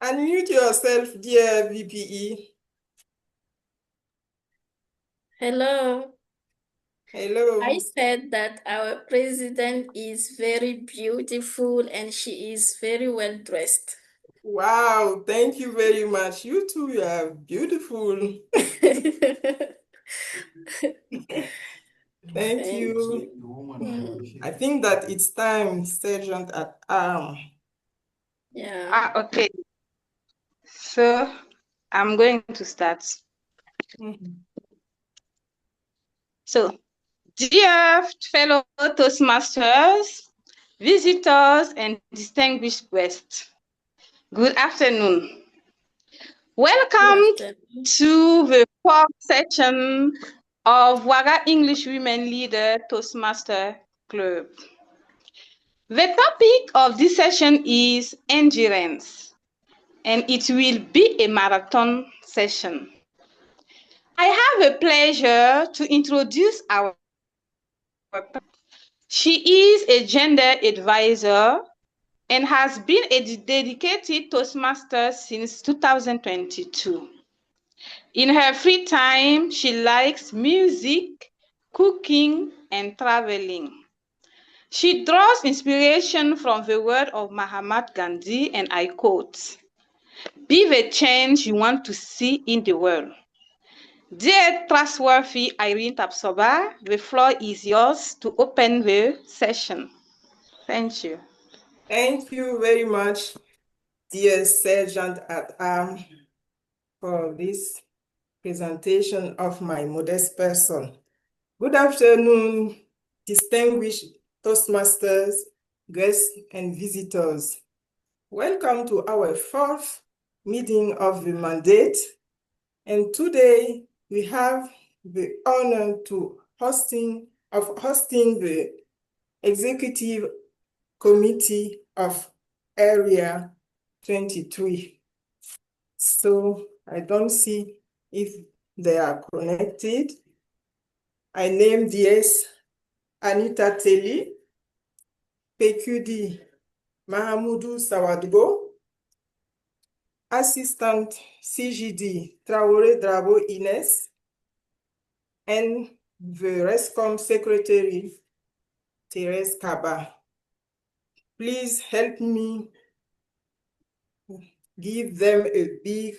Unmute yourself, dear VPE. Hello. Hello. I said that our president is very beautiful and she is very well dressed. Wow, thank you very much. You too, you are beautiful. Thank you. I think that it's time, Sergeant at Arm. Yeah. Okay. So I'm going to start. So, dear fellow Toastmasters, visitors, and distinguished guests, good afternoon. Welcome to the fourth session of Waga English Women Leader Toastmaster Club. The topic of this session is endurance, and it will be a marathon session. I have a pleasure to introduce our. She is a gender advisor and has been a dedicated Toastmaster since 2022. In her free time, she likes music, cooking, and traveling. She draws inspiration from the word of Mahatma Gandhi, and I quote, "Be the change you want to see in the world." Dear trustworthy Irene Tapsoba, the floor is yours to open the session. Thank you. Thank you very much, dear Sergeant at Arm, for this presentation of my modest person. Good afternoon, distinguished Toastmasters, guests, and visitors. Welcome to our fourth meeting of the mandate. And today we have the honor to hosting the Executive Committee of Area 23. So I don't see if they are connected. I name DS Anita Teli, PQD Mahamudu Sawadgo, Assistant CGD Traore Drabo Ines, and the RESCOM Secretary Therese Kaba. Please help me give them a big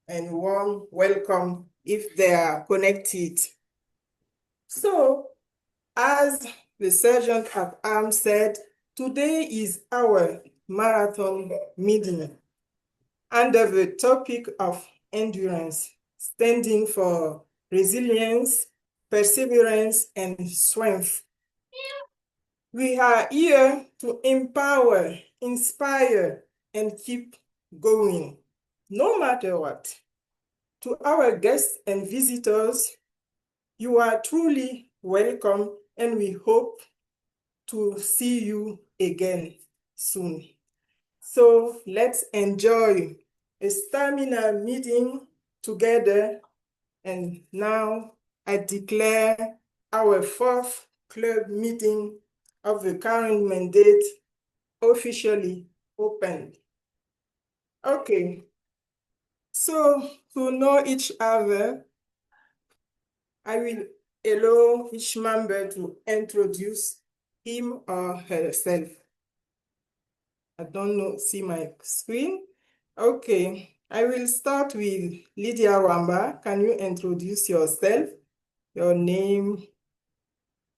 and warm welcome if they are connected. So, as the Sergeant at Arms said, today is our marathon meeting under the topic of endurance, standing for resilience, perseverance, and strength. We are here to empower, inspire, and keep going, no matter what. To our guests and visitors, you are truly welcome, and we hope to see you again soon. So let's enjoy a stamina meeting together. And now I declare our fourth club meeting of the current mandate officially opened. Okay, so to know each other, I will allow each member to introduce him or herself. I don't know, see my screen. Okay, I will start with Lydia Ramba. Can you introduce yourself, your name,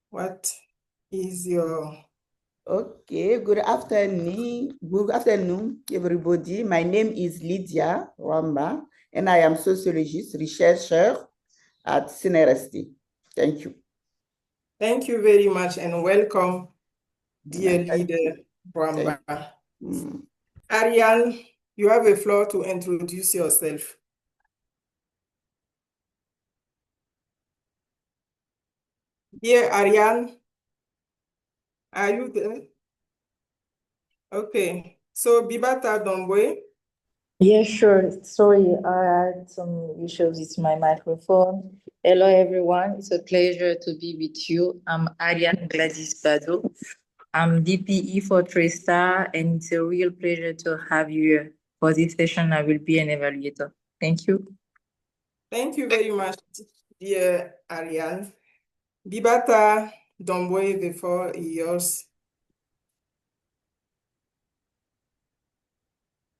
what is your... Okay, good afternoon. Good afternoon, everybody. My name is Lydia Ramba, and I am sociologist, researcher at CNRST. Thank you. Thank you very much and welcome, dear Lydia Ramba. Ariane, you have a floor to introduce yourself. Dear Ariane, are you there? Okay, so Bibata Dombwe. Yeah, sure. Sorry, I had some issues with my microphone. Hello, everyone. It's a pleasure to be with you. I'm Ariane Gladys Bado. I'm DPE for Trista, and it's a real pleasure to have you here. For this session, I will be an evaluator. Thank you. Thank you very much, dear Ariane. Bibata Domboy, the floor is yours.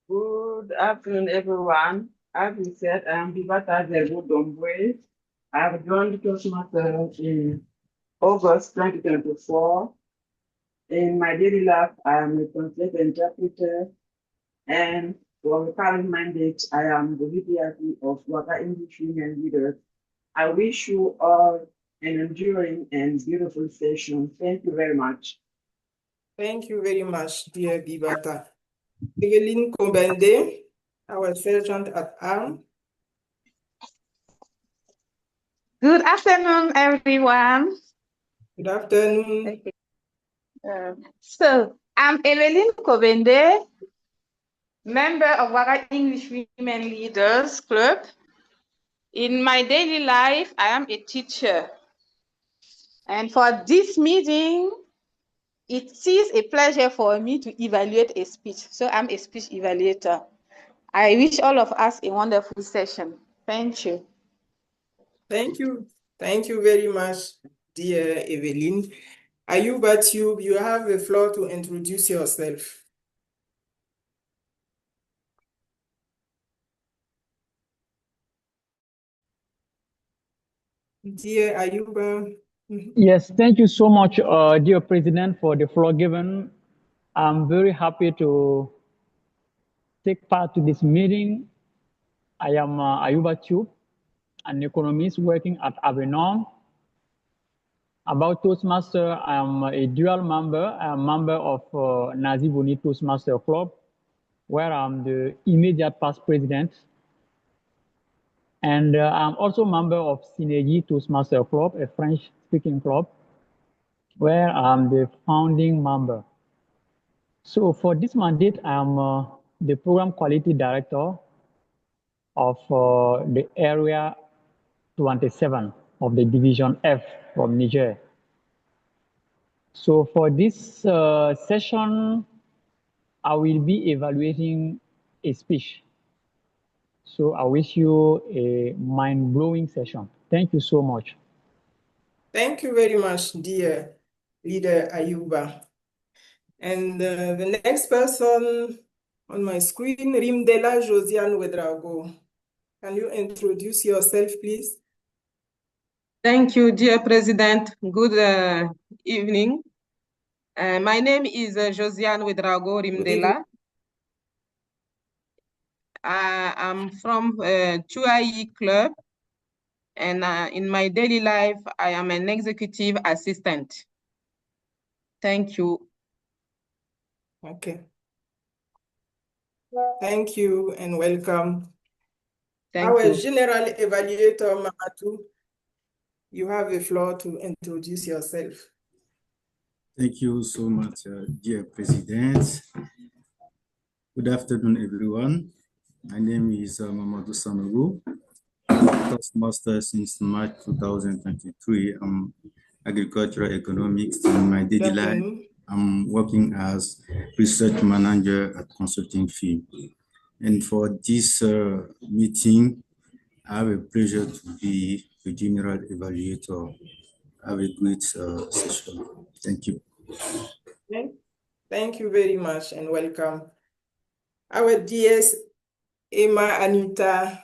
Good afternoon, everyone. As we said, I am Bibata Domboy. I have joined Toastmasters in August 2024. In my daily life, I am a translator interpreter, and for the current mandate, I am the VPRP of Waka English Women Leaders. I wish you all an enduring and beautiful session. Thank you very much. Thank you very much, dear Bibata. Evelyn Kombende, our Sergeant at Arms. Good afternoon, everyone. Good afternoon. So I'm Evelyn Kobende, member of Waka English Women Leaders Club. In my daily life, I am a teacher. And for this meeting, it is a pleasure for me to evaluate a speech. So I'm a speech evaluator. I wish all of us a wonderful session. Thank you. Thank you. Thank you very much, dear Evelyn. Ayuba Tube, you have the floor to introduce yourself. Dear Ayuba. Yes, thank you so much, dear President, for the floor given. I'm very happy to take part to this meeting. I am Ayuba Tube, an economist working at Avenom. About Toastmaster, I am a dual member. I am a member of Nazi Boni Toastmaster Club, where I'm the immediate past president. And I'm also a member of Synergie Toastmaster Club, a French-speaking club, where I'm the founding member. So for this mandate, I'm the program quality director of the area 27 of the division F from Niger. So for this session, I will be evaluating a speech. So I wish you a mind-blowing session. Thank you so much. Thank you very much, dear leader Ayuba. And the next person on my screen, Rimdela Josiane Wedrago. Can you introduce yourself, please? Thank you, dear President. Good evening. My name is Josiane Wedrago Rimdela. I'm from Chuai Club, and in my daily life, I am an executive assistant. Thank you. Okay. Thank you and welcome. Our general evaluator, Mamatu, you have the floor to introduce yourself. Thank you so much, dear President. Good afternoon, everyone. My name is Mamadou Sanogo, Toastmaster since March 2023. I'm agricultural economics. In my daily life, I'm working as research manager at consulting firm. And for this meeting, I have a pleasure to be the general evaluator. Have a great session. Thank you. Thank you very much and welcome. Our DS Emma Anita,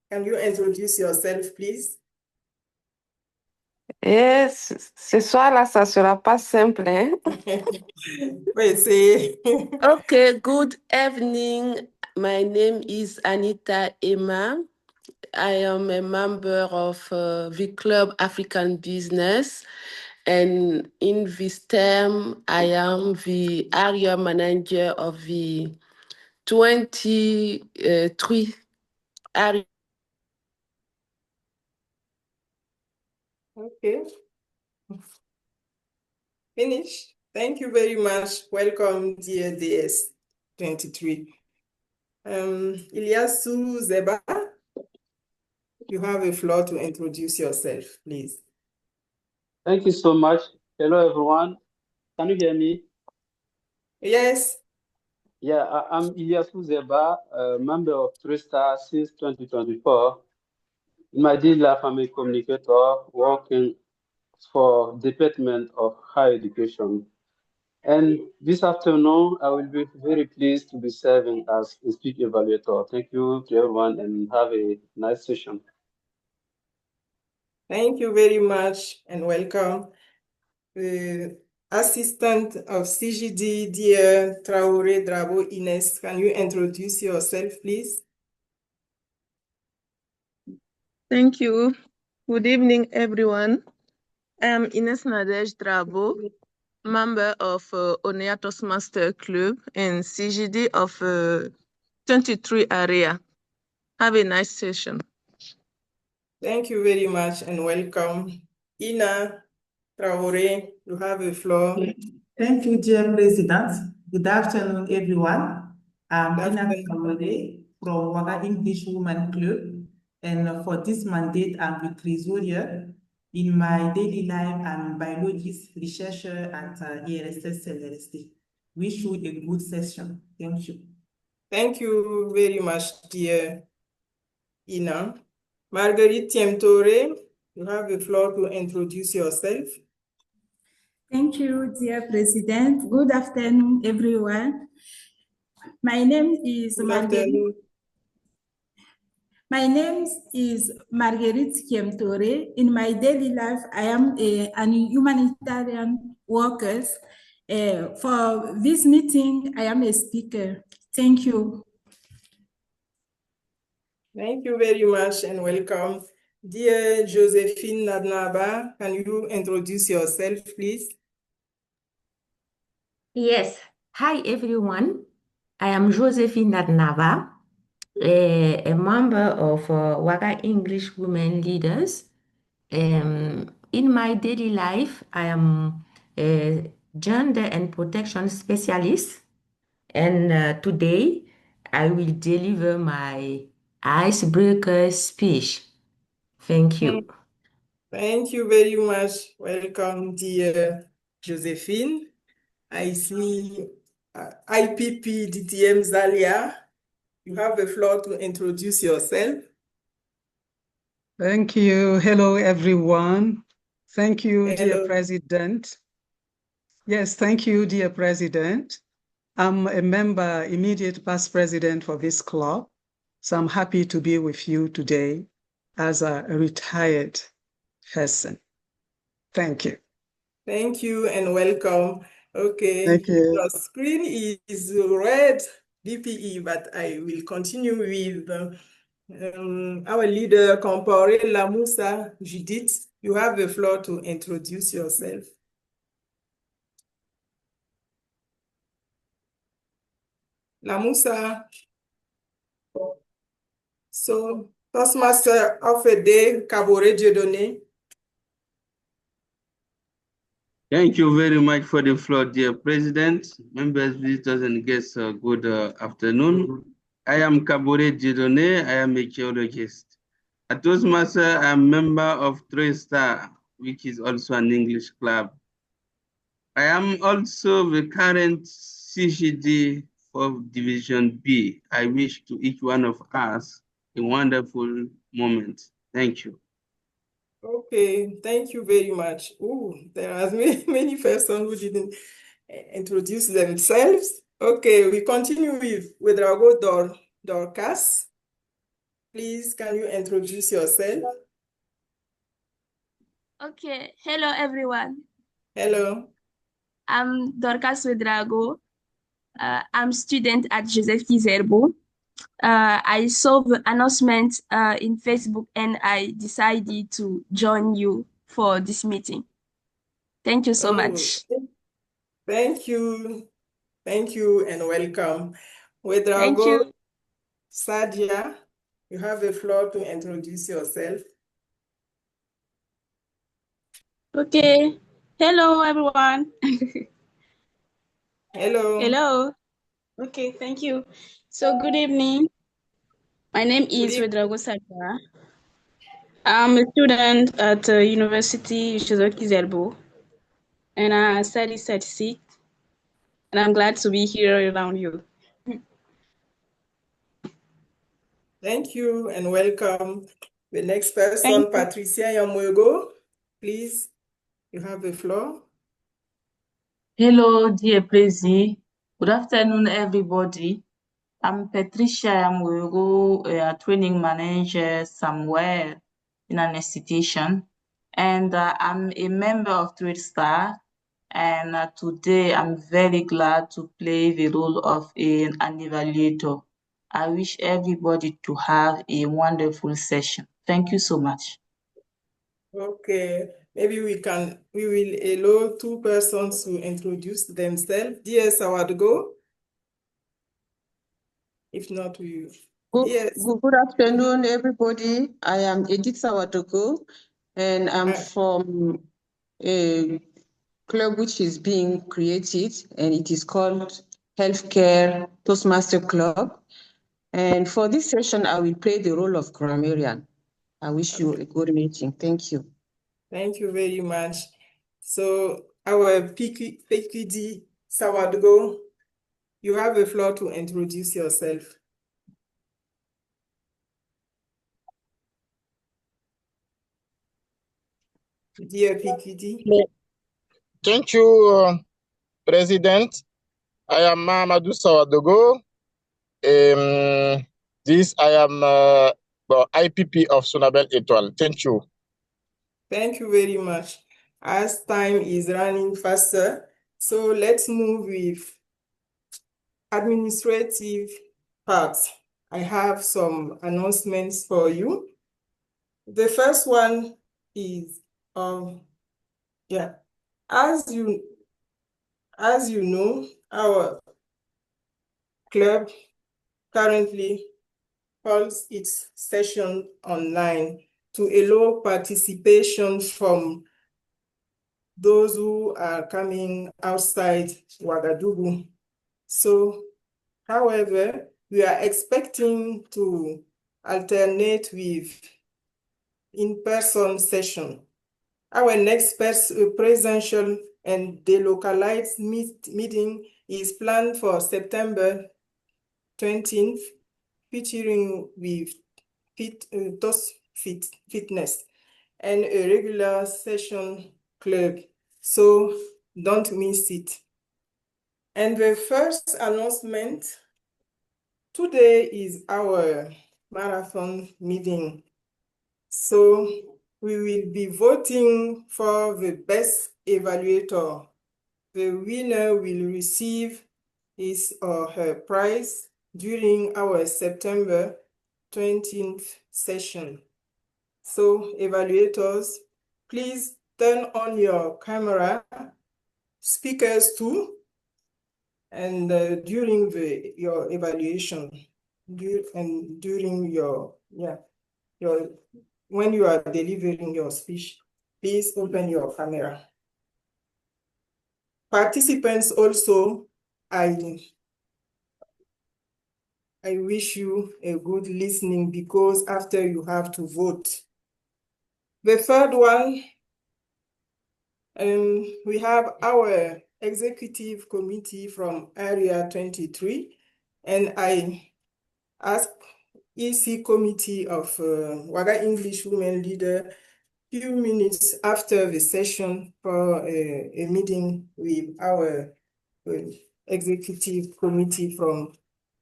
can you introduce yourself, please? Yes, ce soir-là, ça sera pas simple, hein? Wait, say. Okay, good evening. My name is Anita Emma. I am a member of the Club African Business. And in this term, I am the area manager of the 23 area. Okay. Finish. Thank you very much. Welcome, dear DS23. Ilyasu Zeba, you have a floor to introduce yourself, please. Thank you so much. Hello, everyone. Can you hear me? Yes. Yeah, I'm Ilyasu Zeba, a member of Tristar since 2024. In my daily life, I'm a communicator working for Department of Higher Education. And this afternoon, I will be very pleased to be serving as a speech evaluator. Thank you to everyone and have a nice session. Thank you very much and welcome. Assistant of CGD, dear Traore Drabo Ines, can you introduce yourself, please? Thank you. Good evening, everyone. I am Ines Nadej Drabo, member of Onea Toastmaster Club and CGD of 23 area. Have a nice session. Thank you very much and welcome. Ina Traore, you have the floor. Thank you, dear President. Good afternoon, everyone. I'm Ina Traore from Waga English Women Club. And for this mandate, I'm the treasurer. In my daily life, I'm a biologist, researcher at ERSS CLRST. Wish you a good session. Thank you. Thank you very much, dear Ina. Marguerite Tiemtore, you have the floor to introduce yourself. Thank you, dear President. Good afternoon, everyone. My name is Marguerite. My name is Marguerite Kiemtore. In my daily life, I am an humanitarian worker. For this meeting, I am a speaker. Thank you. Thank you very much and welcome. Dear Josephine Nadnaba, can you introduce yourself, please? Yes. Hi, everyone. I am Josephine Nadnava, a member of Waga English Women Leaders. In my daily life, I am a gender and protection specialist. And today, I will deliver my icebreaker speech. Thank you. Thank you very much. Welcome, dear Josephine. I see IPP DTM Zalia. You have the floor to introduce yourself. Thank you. Hello, everyone. Thank you, dear Hello. President. Yes, thank you, dear President. I'm a member, immediate past president for this club. So I'm happy to be with you today as a retired person. Thank you. Thank you and welcome. Okay, Thank you. your screen is red DPE, but I will continue with our leader, Compaore Lamusa Judith. You have the floor to introduce yourself. Lamusa. So, Toastmaster of a day, Kabore Dieudonné. Thank you very much for the floor, dear President, members, visitors, and guests. Good afternoon. I am Kabore Dieudonné. I am a geologist. At Toastmaster, I am member of Tristar, which is also an English club. I am also the current CGD for Division B. I wish to each one of us a wonderful moment. Thank you. Okay, thank you very much. Oh, there are many persons who didn't introduce themselves. Okay, we continue with Rago Dorcas. Please, can you introduce yourself? Okay, hello everyone. Hello. I'm Dorcas Wedrago. I'm student at Joseph Kizerbo. I saw the announcement in Facebook and I decided to join you for this meeting. Thank you so much. Thank you. Thank you and welcome. Thank Wedrago you. Sadia, you have the floor to introduce yourself. Okay. Hello, everyone. Hello. Hello. Okay, thank you. So, good evening. My name is Wedrago Sadia. I'm a student at University Shizuoki Zelbo. and I study statistics, and I'm glad to be here around you. Thank you and welcome. The next Thank person, you. Patricia Yamwego, please, you have the floor. Hello, dear Prezi. Good afternoon, everybody. I'm Patricia Yamwego, a training manager somewhere in an institution, and I'm a member of TradeStar. And today I'm very glad to play the role of an evaluator. I wish everybody to have a wonderful session. Thank you so much. Okay, maybe we will allow two persons to introduce themselves. Dear Sawadgo. If not, we yes. Good afternoon, everybody. I am Edith Sawatoko, and I'm from a club which is being created, and it is called Healthcare Toastmaster Club. And for this session, I will play the role of grammarian. I wish you a good meeting. Thank you. Thank you very much. So our PQD Sawadgo, you have the floor to introduce yourself. Dear PQD. Thank you, President. I am Mamadou Sawadogo. I am the IPP of Sunabel Etoile. Thank you. Thank you very much. As time is running faster, so let's move with administrative parts. I have some announcements for you. The first one is, as you know, our club currently holds its session online to allow participation from those who are coming outside Ouagadougou. So, however, we are expecting to alternate with in-person session. Our next presidential and delocalized meeting is planned for September 20th, featuring with fitness and a regular session club. So don't miss it. And the first announcement, today is our marathon meeting. So we will be voting for the best evaluator. The winner will receive his or her prize during our September 20th session. So evaluators, please turn on your camera, speakers too, and during your evaluation, when you are delivering your speech, please open your camera. Participants also, I wish you a good listening because after you have to vote. The third one, we have our executive committee from Area 23, and I ask EC committee of Waga English Women Leader few minutes after the session for a meeting with our executive committee from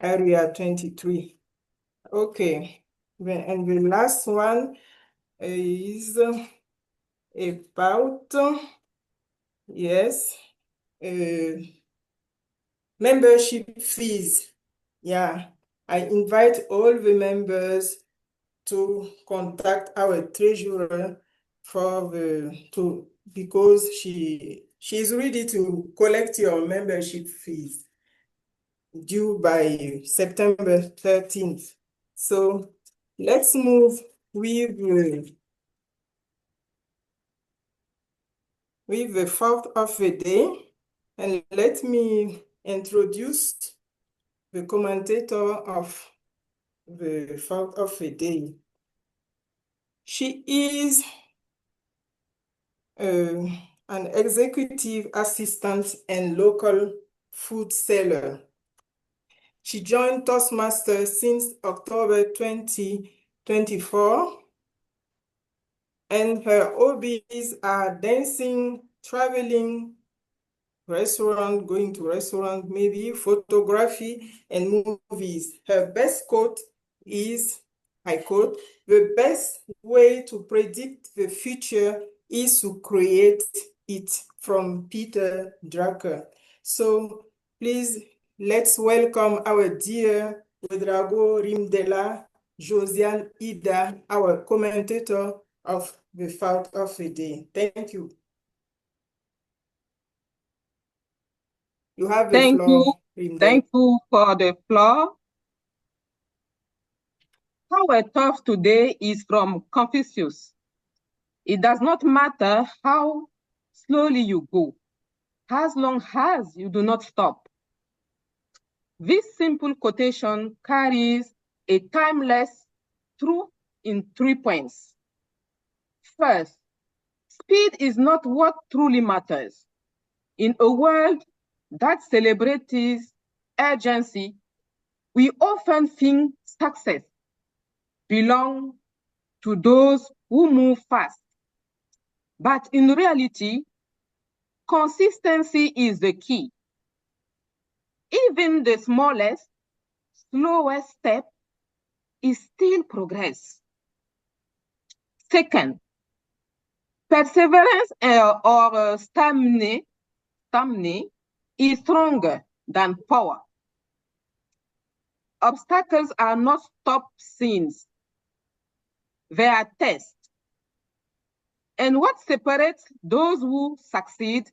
Area 23. Okay, and the last one is about, yes, membership fees. Yeah, I invite all the members to contact our treasurer because she is ready to collect your membership fees due by September 13th. So let's move with the thought of the day, and let me introduce the commentator of the thought of the day. She is an executive assistant and local food seller. She joined Toastmasters since October 2024, and her hobbies are dancing, traveling, restaurant, going to restaurant, maybe photography and movies. Her best quote is, I quote, "The best way to predict the future is to create it," from Peter Drucker. So please, let's welcome our dear Ouedraogo Rimdela Josiane Ida, our commentator of the Thought of the Day. Thank you. You have the floor, Rimdela. Thank you for the floor. Our thought today is from Confucius. It does not matter how slowly you go, as long as you do not stop. This simple quotation carries a timeless truth in 3 points. First, speed is not what truly matters. In a world that celebrates urgency, we often think success belongs to those who move fast. But in reality, consistency is the key. Even the smallest, slowest step is still progress. Second, perseverance or stamina is stronger than power. Obstacles are not stop signs. They are tests. And what separates those who succeed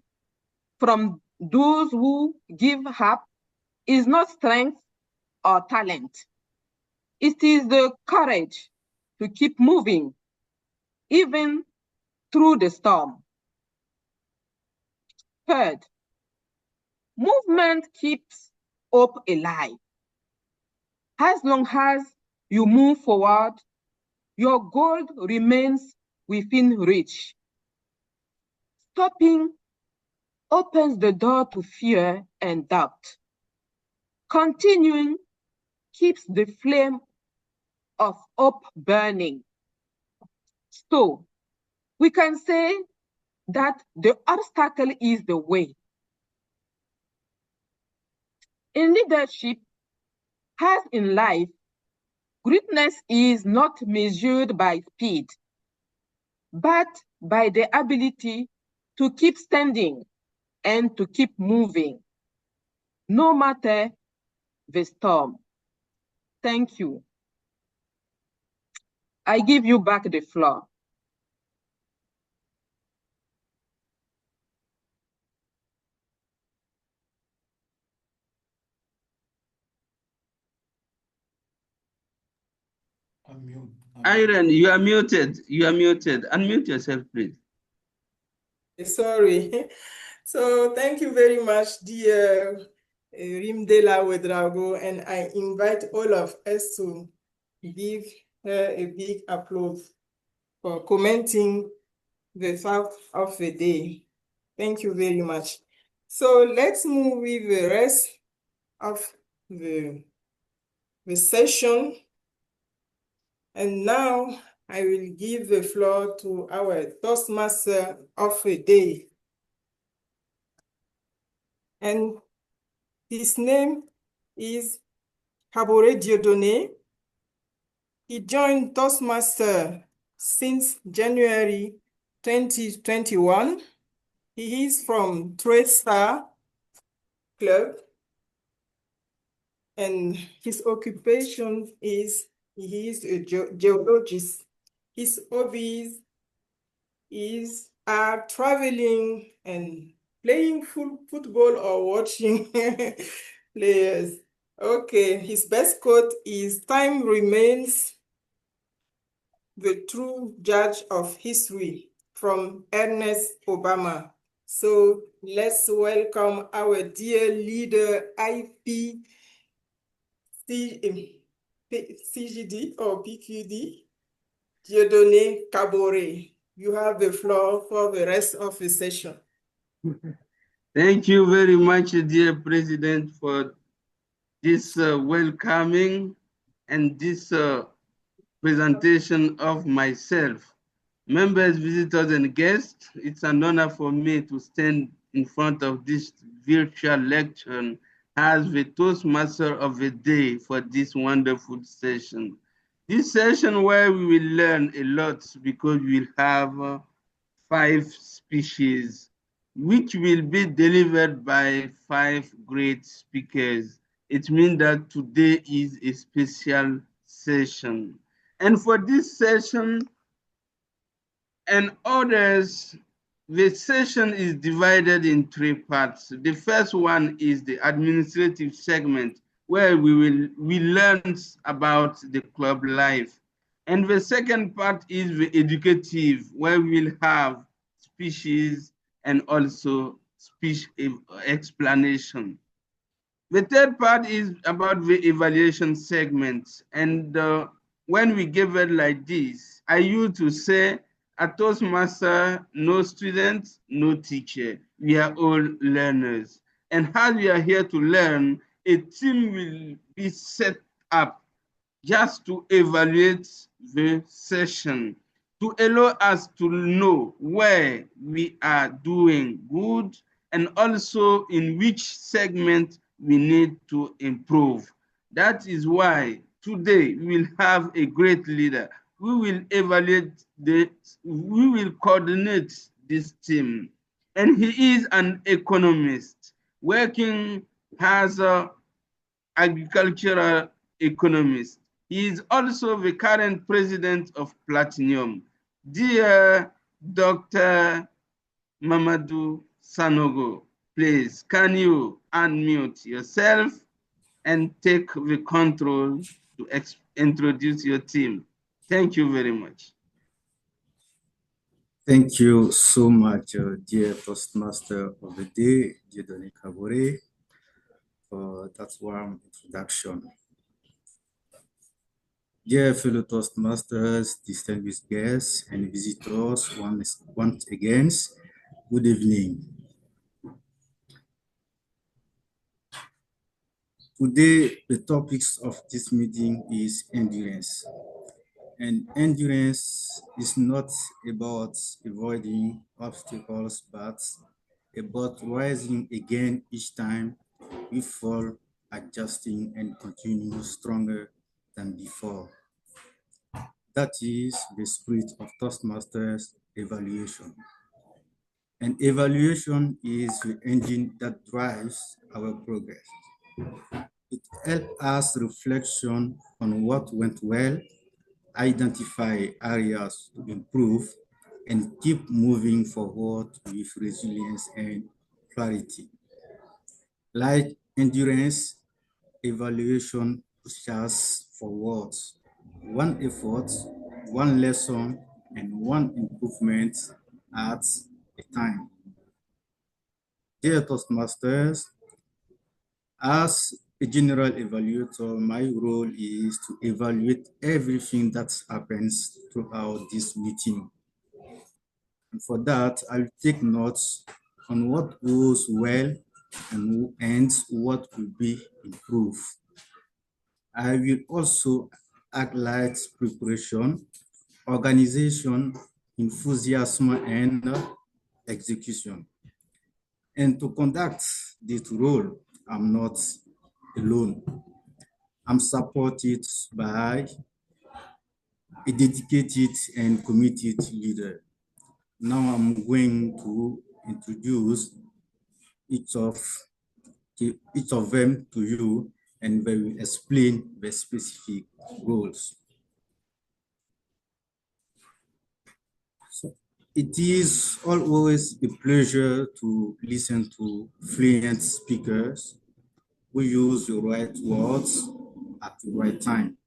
from those who give up is not strength or talent. It is the courage to keep moving, even through the storm. Third, movement keeps hope alive. As long as you move forward, your goal remains within reach. Stopping opens the door to fear and doubt. Continuing keeps the flame of hope burning. So, we can say that the obstacle is the way. In leadership, as in life, greatness is not measured by speed, but by the ability to keep standing and to keep moving, no matter the storm. Thank you. I give you back the floor. Irene, you are muted. You are muted. Unmute yourself, please. Sorry. So thank you very much, dear Rimdela Ouedraogo, and I invite all of us to give her a big applause for commenting the fact of the day. Thank you very much. So let's move with the rest of the session. And now I will give the floor to our Toastmaster of the day. And his name is Kabore Dieudonné. He joined Toastmaster since January 2021. He is from TradeStar Club, and his occupation is he is a geologist. His hobbies are traveling and playing football or watching players. Okay, his best quote is, "Time remains the true judge of history," from Ernest Obama. So let's welcome our dear leader, CGD or PQD, Dieudonné Kabore. You have the floor for the rest of the session. Thank you very much, dear President, for this welcoming and this presentation of myself. Members, visitors, and guests, it's an honor for me to stand in front of this virtual lecture as the Toastmaster of the day for this wonderful session. This session where we will learn a lot because we will have 5 speeches which will be delivered by 5 great speakers. It means that today is a special session. And for this session and others, the session is divided in 3 parts. The first one is the administrative segment, where we learn about the club life. And the second part is the educative, where we will have speeches and also speech explanation. The third part is about the evaluation segment. And when we give it like this, I used to say, a Toastmaster, no student, no teacher. We are all learners. And as we are here to learn, a team will be set up just to evaluate the session, to allow us to know where we are doing good and also in which segment we need to improve. That is why today we will have a great leader. We will evaluate we will coordinate this team. And he is an economist working as a agricultural economist. He is also the current president of Platinum. Dear Dr. Mamadou Sanogo, please, can you unmute yourself and take the control to introduce your team? Thank you very much. Thank you so much, dear Toastmaster of the Day, Dieudonné Kabore, for that warm introduction. Dear fellow Toastmasters, distinguished guests, and visitors, once again, good evening. Today, the topics of this meeting is endurance. And endurance is not about avoiding obstacles, but about rising again each time we fall, adjusting and continue stronger than before. That is the spirit of Toastmasters evaluation. And evaluation is the engine that drives our progress. It helps us reflection on what went well, identify areas to improve, and keep moving forward with resilience and clarity. Like endurance, evaluation pushes us forward. One effort, one lesson, and one improvement at a time. Dear Toastmasters, as a general evaluator, my role is to evaluate everything that happens throughout this meeting. And for that, I'll take notes on what goes well and what will be improved. I will also highlight preparation, organization, enthusiasm, and execution. And to conduct this role, I'm not alone. I'm supported by a dedicated and committed leader. Now I'm going to introduce each of them to you, and they will explain the specific roles. So it is always a pleasure to listen to fluent speakers who use the right words at the right time.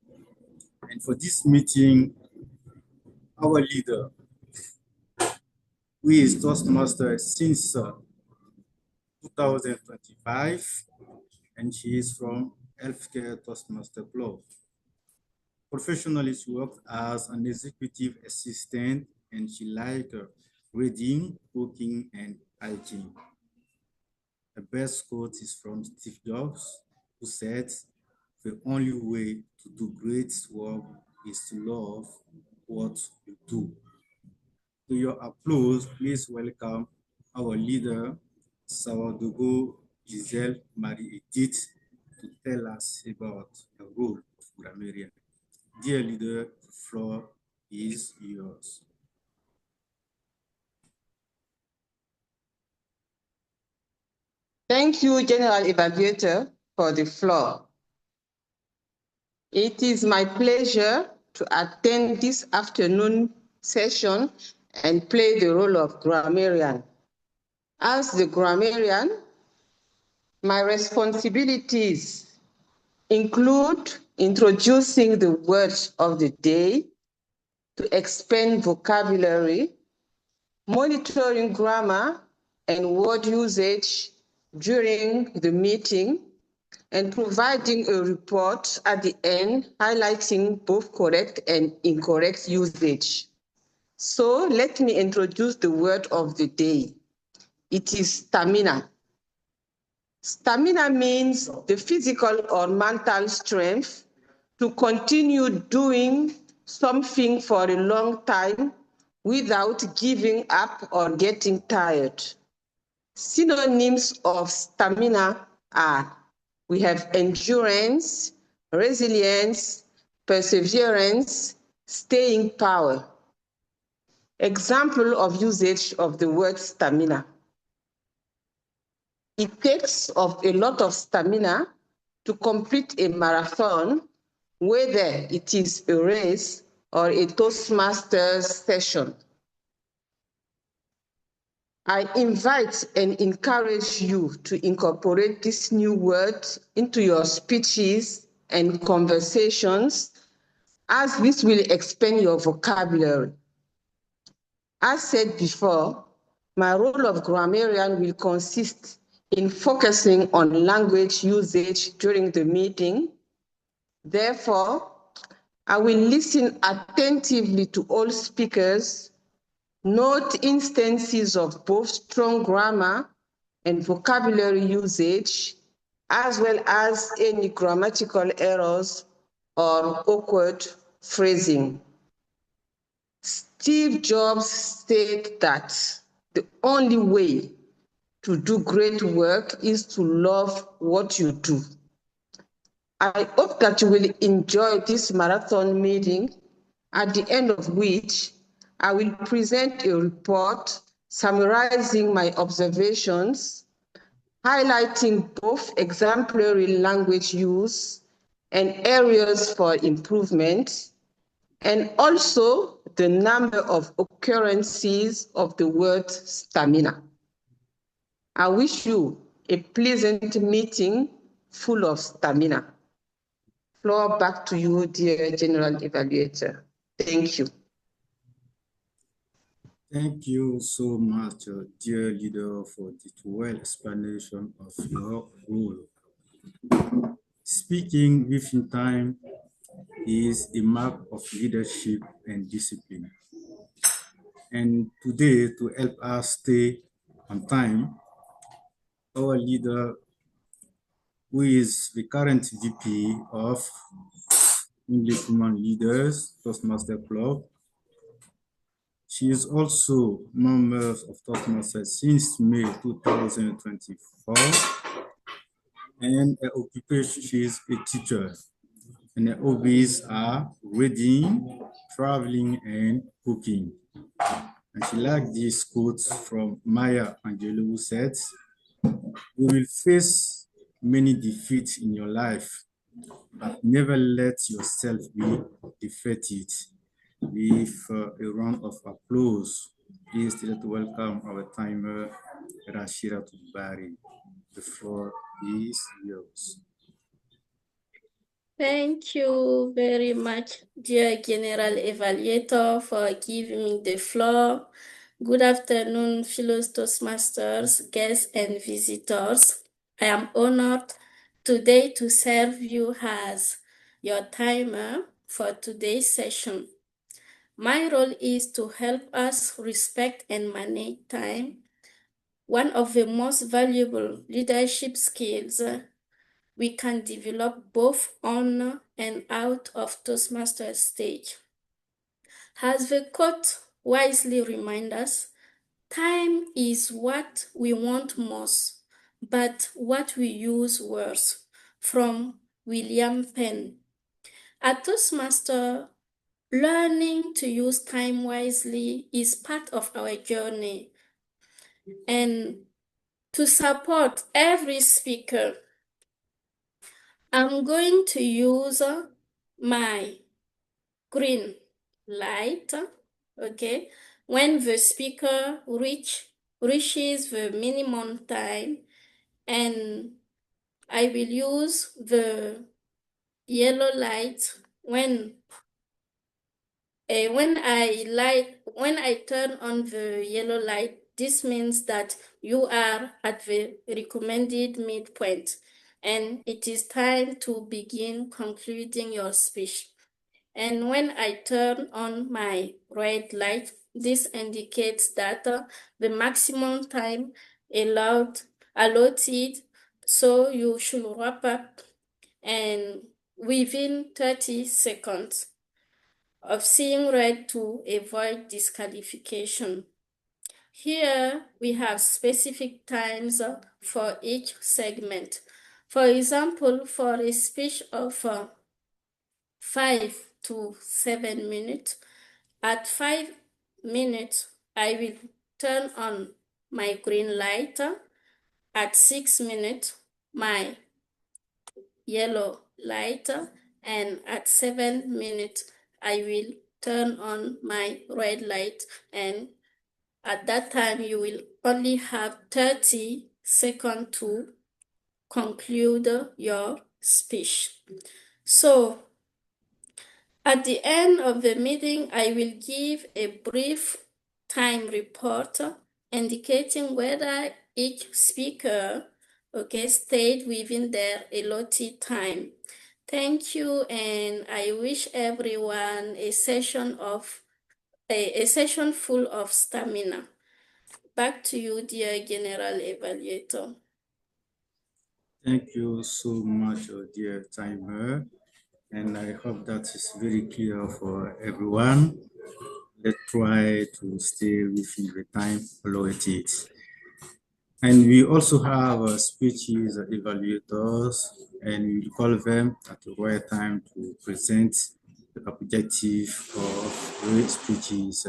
And for this meeting, our leader, who is Toastmaster since 2025, and she is from Healthcare Toastmaster Club. Professionally, she worked as an executive assistant, and she liked reading, cooking, and hygiene. The best quote is from Steve Jobs, who said, "The only way to do great work is to love what you do." To your applause, please welcome our leader, Sawadogo Giselle Marie Edith, to tell us about the role of grammarian. Dear leader, the floor is yours. Thank you, General Evaluator, for the floor. It is my pleasure to attend this afternoon session and play the role of grammarian. As the grammarian, my responsibilities include introducing the words of the day, to expand vocabulary, monitoring grammar and word usage during the meeting, and providing a report at the end highlighting both correct and incorrect usage. So let me introduce the word of the day. It is stamina. Stamina means the physical or mental strength to continue doing something for a long time without giving up or getting tired. Synonyms of stamina are: we have endurance, resilience, perseverance, staying power. Example of usage of the word stamina. It takes a lot of stamina to complete a marathon, whether it is a race or a Toastmasters session. I invite and encourage you to incorporate this new word into your speeches and conversations, as this will expand your vocabulary. As said before, my role of grammarian will consist in focusing on language usage during the meeting. Therefore, I will listen attentively to all speakers, note instances of both strong grammar and vocabulary usage, as well as any grammatical errors or awkward phrasing. Steve Jobs said that the only way to do great work is to love what you do. I hope that you will enjoy this marathon meeting, at the end of which I will present a report summarizing my observations, highlighting both exemplary language use and areas for improvement, and also the number of occurrences of the word stamina. I wish you a pleasant meeting full of stamina. Floor back to you, dear General Evaluator. Thank you. Thank you so much, dear leader, for the well explanation of your role. Speaking within time is a mark of leadership and discipline. And today, to help us stay on time, our leader, who is the current VP of English Women Leaders Toastmaster Club. She is also member of Toastmasters since May 2024, and her occupation, she is a teacher. And her hobbies are reading, traveling, and cooking. And she liked this quote from Maya Angelou, who said, "You will face many defeats in your life, but never let yourself be defeated." With a round of applause, please let welcome our timer, Rashira Tubari. The floor is yours. Thank you very much, dear General Evaluator, for giving me the floor. Good afternoon, fellow Toastmasters, guests, and visitors. I am honored today to serve you as your timer for today's session. My role is to help us respect and manage time one of the most valuable leadership skills we can develop both on and out of Toastmasters stage. As the quote wisely reminds us, time is what we want most, but what we use worse, from William Penn. At Toastmaster, learning to use time wisely is part of our journey. And to support every speaker, I'm going to use my green light, okay? When the speaker reaches the minimum time, and I will use the yellow light when I turn on the yellow light. This means that you are at the recommended midpoint, and it is time to begin concluding your speech. And when I turn on my red light, this indicates that the maximum time allotted, so you should wrap up and within 30 seconds of seeing red to avoid disqualification. Here we have specific times for each segment. For example, for a speech of 5 to 7 minutes, at 5 minutes, I will turn on my green light. At 6 minutes, my yellow light, and at 7 minutes, I will turn on my red light, and at that time, you will only have 30 seconds to conclude your speech. So, at the end of the meeting, I will give a brief time report indicating whether each speaker, stayed within their allotted time. Thank you, and I wish everyone a session full of stamina. Back to you, dear General Evaluator. Thank you so much, dear timer. And I hope that is very clear for everyone. Let's try to stay within the time allotted. And we also have speeches evaluators, and we call them at the right time to present the objective of the speeches.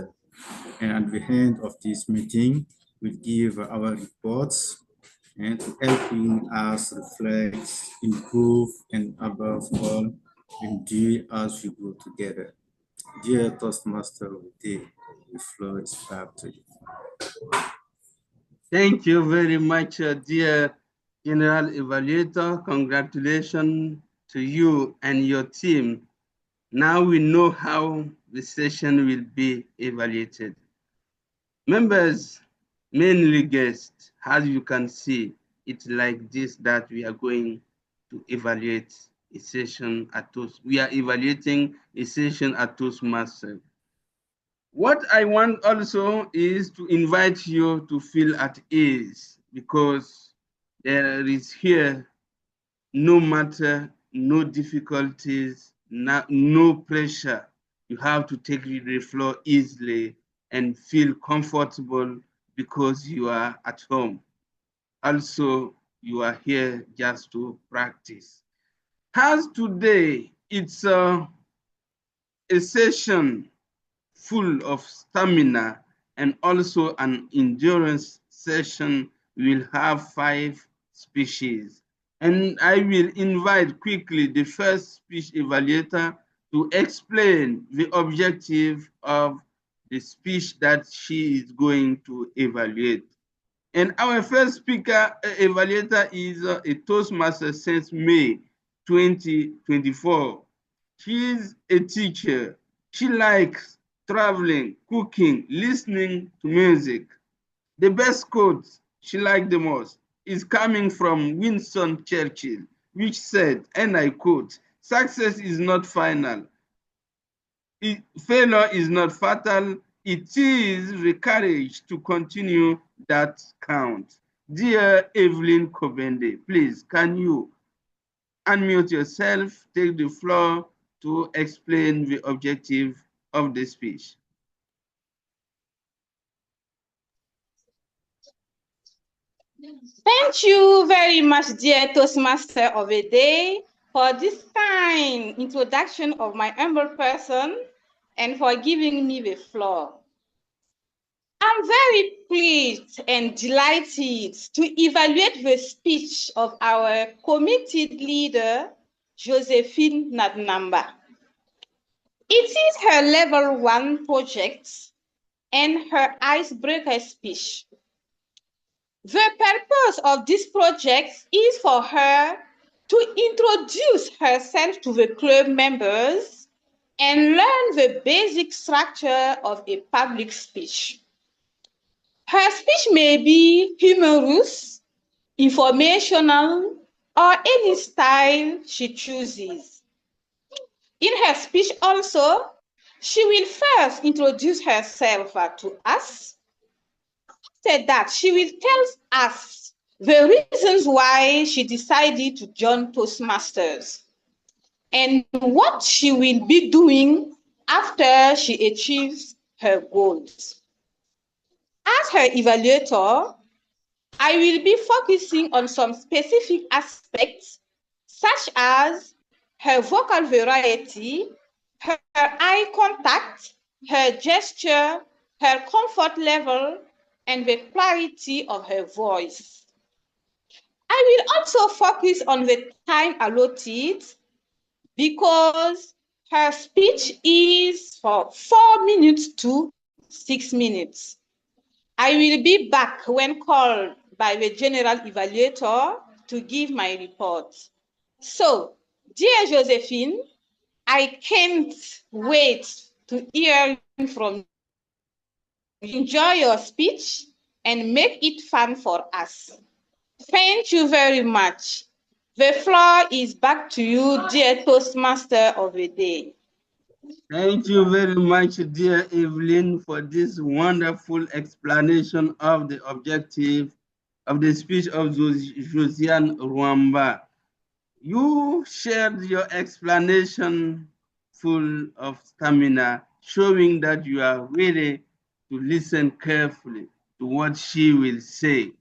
And at the end of this meeting, we give our reports and to helping us reflect, improve, and above all, endure as we go together. Dear Toastmaster of the day, the floor is back to you. Thank you very much, dear General Evaluator. Congratulations to you and your team. Now we know how the session will be evaluated. Members, mainly guests, as you can see, it's like this that we are going to evaluate a session at Toast. We are evaluating a session at Toastmasters. What I want also is to invite you to feel at ease, because there is here no matter, no difficulties, no pressure. You have to take the floor easily and feel comfortable because you are at home. Also, you are here just to practice. As today, it's a session full of stamina and also an endurance session. We will have 5 speeches. And I will invite quickly the first speech evaluator to explain the objective of the speech that she is going to evaluate. And our first speaker evaluator is a Toastmaster since May 2024. She is a teacher. She likes traveling, cooking, listening to music. The best quote she liked the most is coming from Winston Churchill, which said, and I quote, "Success is not final. Failure is not fatal. It is the courage to continue that count. Dear Evelyn Kobende, please, can you unmute yourself, take the floor to explain the objective of the speech? Thank you very much, dear Toastmaster of the Day, for this kind introduction of my humble person and for giving me the floor. I'm very pleased and delighted to evaluate the speech of our committed leader, Josephine Nadnamba. It is her level 1 project and her icebreaker speech. The purpose of this project is for her to introduce herself to the club members and learn the basic structure of a public speech. Her speech may be humorous, informational, or any style she chooses. In her speech also, she will first introduce herself to us. After that, she will tell us the reasons why she decided to join Toastmasters and what she will be doing after she achieves her goals. As her evaluator, I will be focusing on some specific aspects such as her vocal variety, her eye contact, her gesture, her comfort level, and the clarity of her voice. I will also focus on the time allotted because her speech is for 4 minutes to 6 minutes. I will be back when called by the general evaluator to give my report. So, dear Josephine, I can't wait to hear from you. Enjoy your speech and make it fun for us. Thank you very much. The floor is back to you, dear Toastmaster of the Day. Thank you very much, dear Evelyn, for this wonderful explanation of the objective of the speech of Josiane Rwamba. You shared your explanation full of stamina, showing that you are ready to listen carefully to what she will say.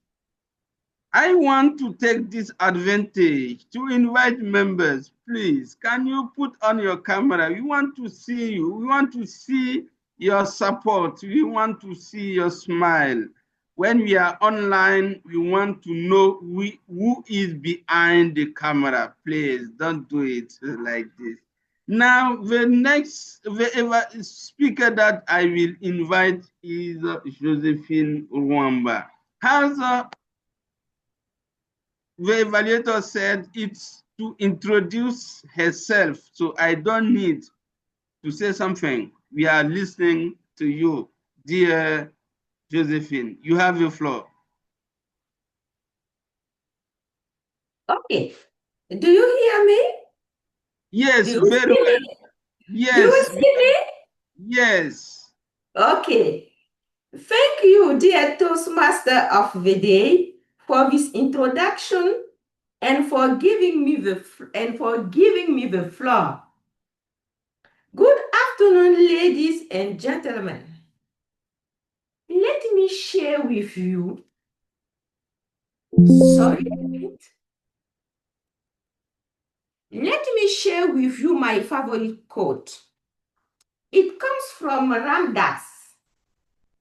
I want to take this advantage to invite members. Please, can you put on your camera? We want to see you. We want to see your support. We want to see your smile. When we are online, we want to know who is behind the camera. Please, don't do it like this. Now, the next speaker that I will invite is Josephine Rwamba. The evaluator said it's to introduce herself, so I don't need to say something. We are listening to you, dear Josephine. You have the floor. Okay. Do you hear me? Yes, Do you very see well. me? Yes. Do you see me? Yes. Okay. Thank you, dear Toastmaster of the Day, for this introduction and for giving me the floor. Good afternoon, ladies and gentlemen. Let me share with you. Sorry. Let me share with you my favorite quote. It comes from Ram Dass.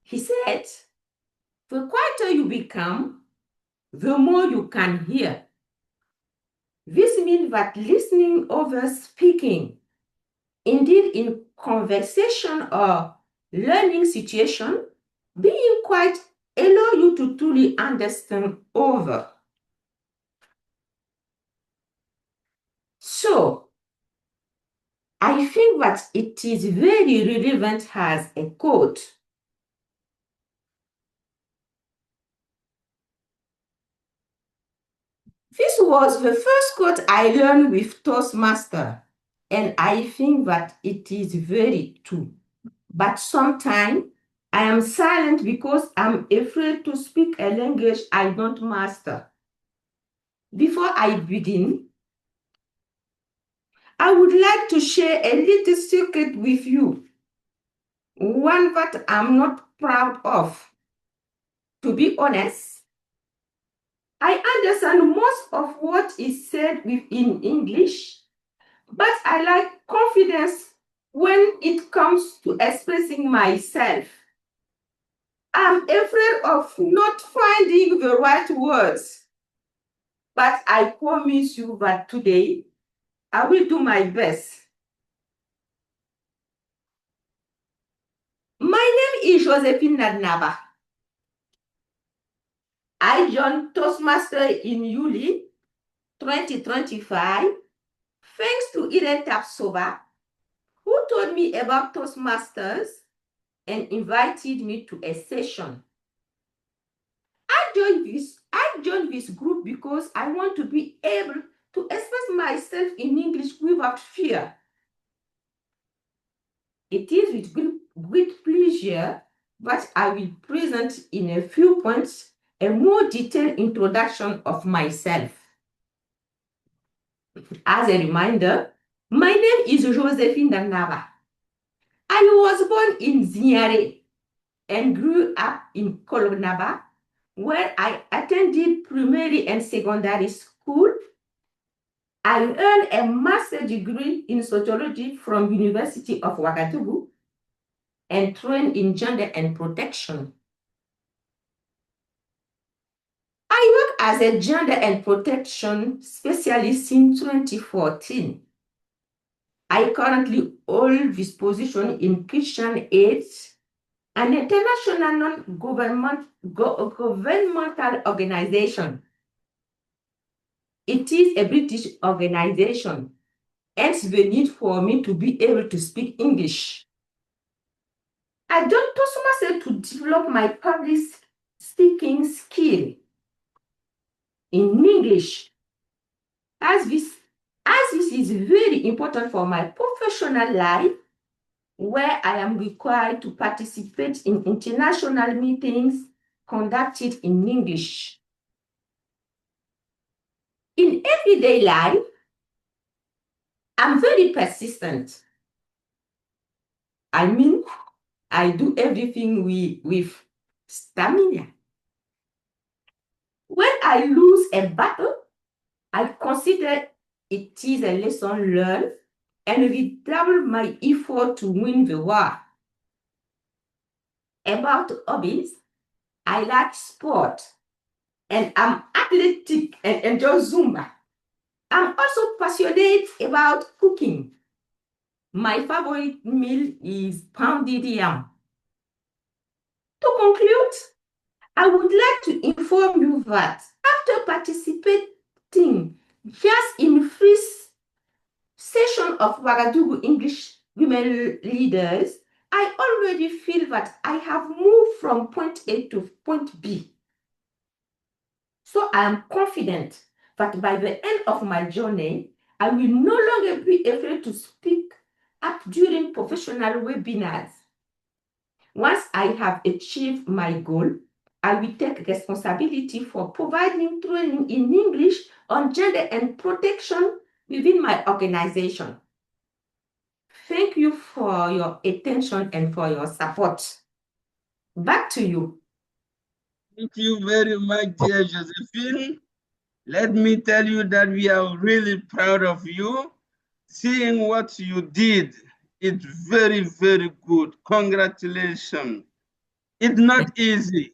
He said, "The quieter you become, the more you can hear." This means that listening over speaking, indeed in conversation or learning situation, being quiet allows you to truly understand over. So, I think that it is very relevant as a quote. This was the first quote I learned with Toastmaster, and I think that it is very true. But sometimes I am silent because I'm afraid to speak a language I don't master. Before I begin, I would like to share a little secret with you, one that I'm not proud of. To be honest, I understand most of what is said in English, but I lack confidence when it comes to expressing myself. I'm afraid of not finding the right words, but I promise you that today I will do my best. My name is Josephine Nadnaba. I joined Toastmaster in July 2025 thanks to Irene Tapsoba, who told me about Toastmasters and invited me to a session. I joined this group because I want to be able to express myself in English without fear. It is with great pleasure that I will present in a few points a more detailed introduction of myself. As a reminder, my name is Josephine Danava. I was born in Ziare and grew up in Kolonaba, where I attended primary and secondary school. I earned a master's degree in sociology from University of Ouagadougou and trained in gender and protection. I work as a gender and protection specialist since 2014. I currently hold this position in Christian Aid, an international non-governmental organization. It is a British organization, hence the need for me to be able to speak English. I don't also myself to develop my public speaking skill in English, as this is very important for my professional life, where I am required to participate in international meetings conducted in English. In everyday life, I'm very persistent. I mean, I do everything with stamina. When I lose a battle, I consider it is a lesson learned and redouble my effort to win the war. About hobbies, I like sport and I'm athletic and enjoy Zumba. I'm also passionate about cooking. My favorite meal is pounded yam. To conclude, I would like to inform you that after participating just in first session of Ouagadougou English Women Leaders, I already feel that I have moved from point A to point B. So I am confident that by the end of my journey, I will no longer be afraid to speak up during professional webinars. Once I have achieved my goal, I will take responsibility for providing training in English on gender and protection within my organization. Thank you for your attention and for your support. Back to you. Thank you very much, dear Josephine. Let me tell you that we are really proud of you. Seeing what you did, it's very, very good. Congratulations. It's not easy.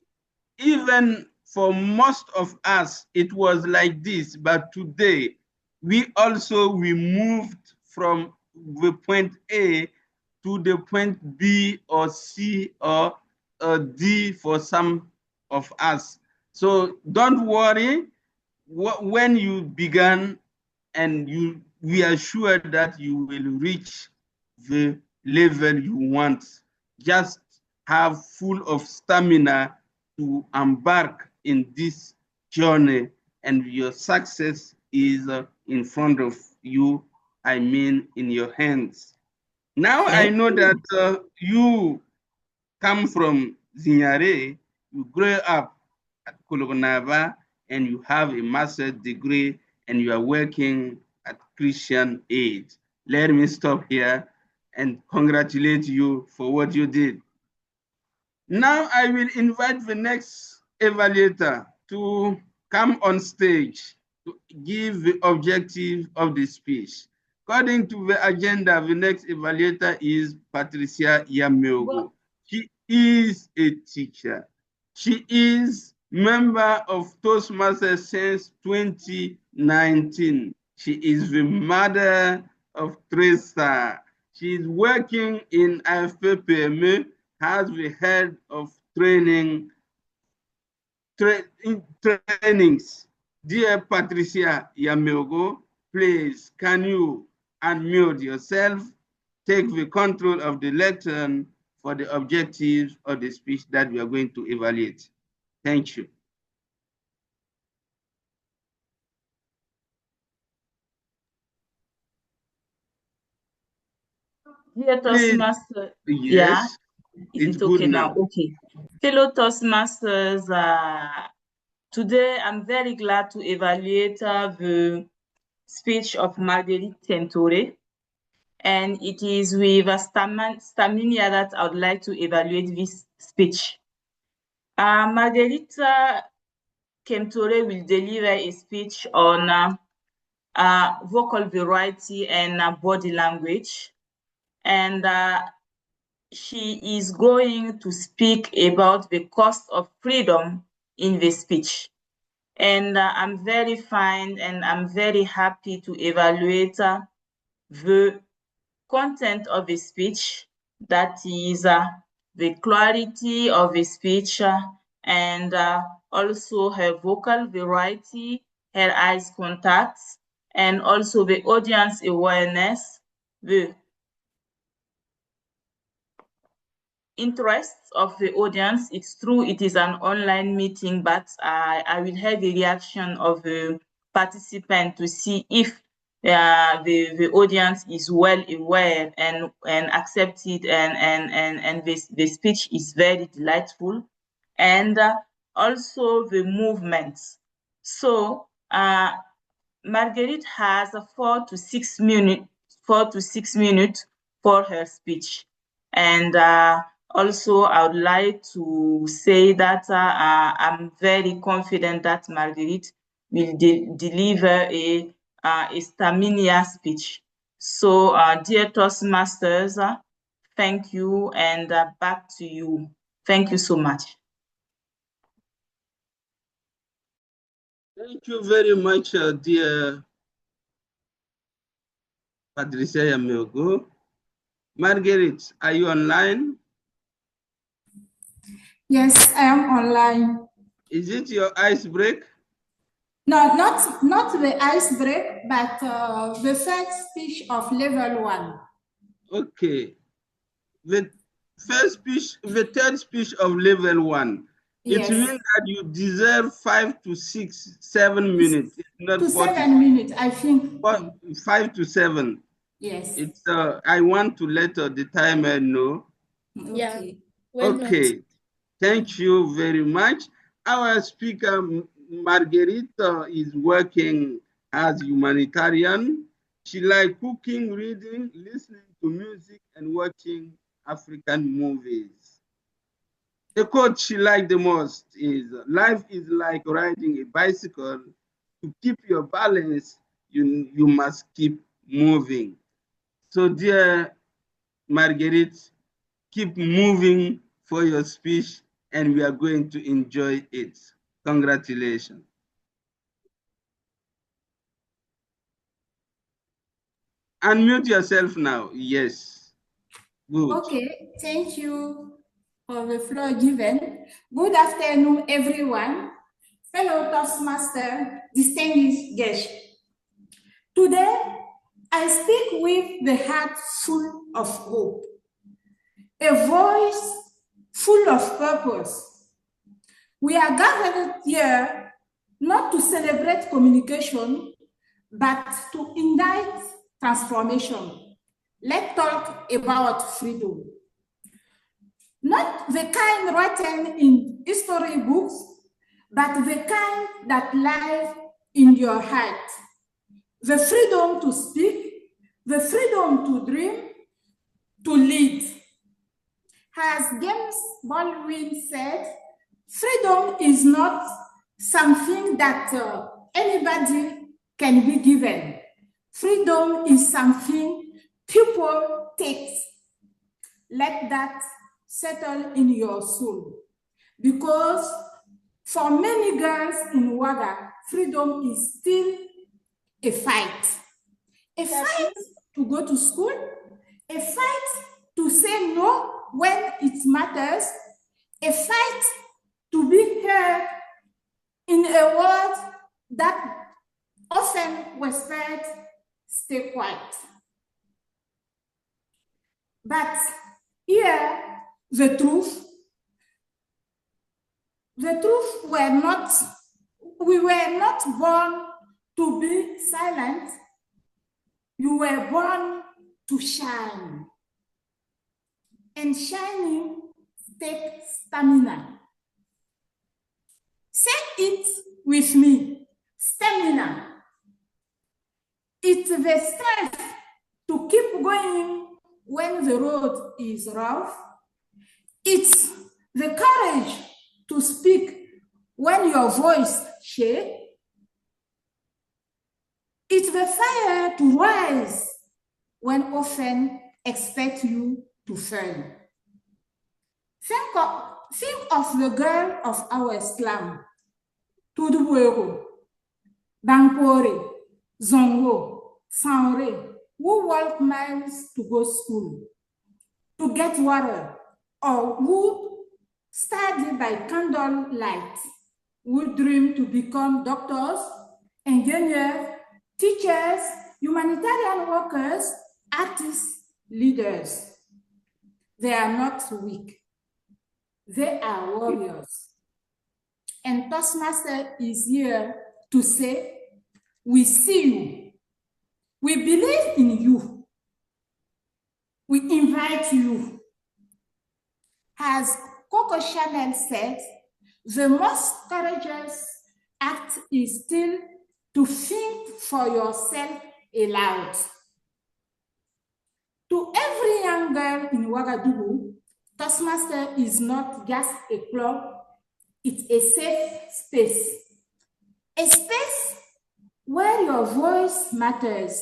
Even for most of us, it was like this, but today, we moved from the point A to the point B or C or D for some of us. So don't worry, when you began and we are sure that you will reach the level you want. Just have full of stamina to embark in this journey, and your success is in front of you, I mean in your hands. Now I know that you come from Zinyare, you grow up at Kologonava, and you have a master's degree, and you are working at Christian Aid. Let me stop here and congratulate you for what you did. Now I will invite the next evaluator to come on stage to give the objective of the speech. According to the agenda, the next evaluator is Patricia Yamiogo. She is a teacher. She is member of Toastmasters since 2019. She is the mother of Teresa. She is working in AFPPME as the head of trainings. Dear Patricia Yamiogo, please, can you unmute yourself, take the control of the lectern for the objectives of the speech that we are going to evaluate. Thank you. Dear Toastmasters, Yes, yeah, is it's it good okay now? now. Okay. Fellow Toastmasters, today I'm very glad to evaluate the speech of Marguerite Tentore, and it is with stamina that I would like to evaluate this speech. Marguerite Tentore will deliver a speech on vocal variety and body language, and she is going to speak about the cost of freedom in the speech. And I'm very fine and I'm very happy to evaluate the content of the speech, that is the clarity of the speech and also her vocal variety, her eyes contacts, and also the audience awareness, the interests of the audience. It's true it is an online meeting, but I will have a reaction of the participant to see if the audience is well aware and accepted, and the speech is very delightful, and also the movements. So Marguerite has 4 to 6 minutes for her speech. And also, I would like to say that I'm very confident that Marguerite will deliver a stamina speech. So, dear Toastmasters, thank you, and back to you. Thank you so much. Thank you very much, dear Patricia Yamiogo. Marguerite, are you online? Yes, I am online. Is it your ice break? No, not the ice break, but the first speech of level 1. Okay. The first speech, the third speech of level 1. Yes. It means that you deserve 5 to 6, 7 minutes. It's not to 40, 7 minutes, I think. 5 to 7. Yes. It's I want to let the timer know. Yeah. Well Okay. Thank you very much. Our speaker, Margarita, is working as humanitarian. She likes cooking, reading, listening to music, and watching African movies. The quote she liked the most is, "Life is like riding a bicycle. To keep your balance, you must keep moving." So dear Marguerite, keep moving for your speech, and we are going to enjoy it. Congratulations. Unmute yourself now. Yes. Good. Okay, thank you for the floor given. Good afternoon, everyone. Fellow Toastmaster, distinguished guests. Today, I speak with the heart full of hope, a voice full of purpose. We are gathered here not to celebrate communication, but to ignite transformation. Let's talk about freedom. Not the kind written in history books, but the kind that lies in your heart. The freedom to speak, the freedom to dream, to lead. As James Baldwin said, freedom is not something that anybody can be given. Freedom is something people take. Let that settle in your soul. Because for many girls in Waga, freedom is still a fight. A fight to go to school, a fight to say no when it matters, a fight to be heard in a world that often whispers, stay quiet. But here, the truth we were not born to be silent. You were born to shine. And shining takes stamina. Say it with me, stamina. It's the strength to keep going when the road is rough. It's the courage to speak when your voice shakes. It's the fire to rise when often expect you to fail. Think of the girl of our Islam, Tudubuero, Bankore, Zongo, Sanre, who walk miles to go school, to get water, or who study by candlelight, who dream to become doctors, engineers, teachers, humanitarian workers, artists, leaders. They are not weak. They are warriors. And Toastmaster is here to say, we see you. We believe in you. We invite you. As Coco Chanel said, the most courageous act is still to think for yourself aloud. To every young girl in Ouagadougou, Toastmaster is not just a club, it's a safe space. A space where your voice matters,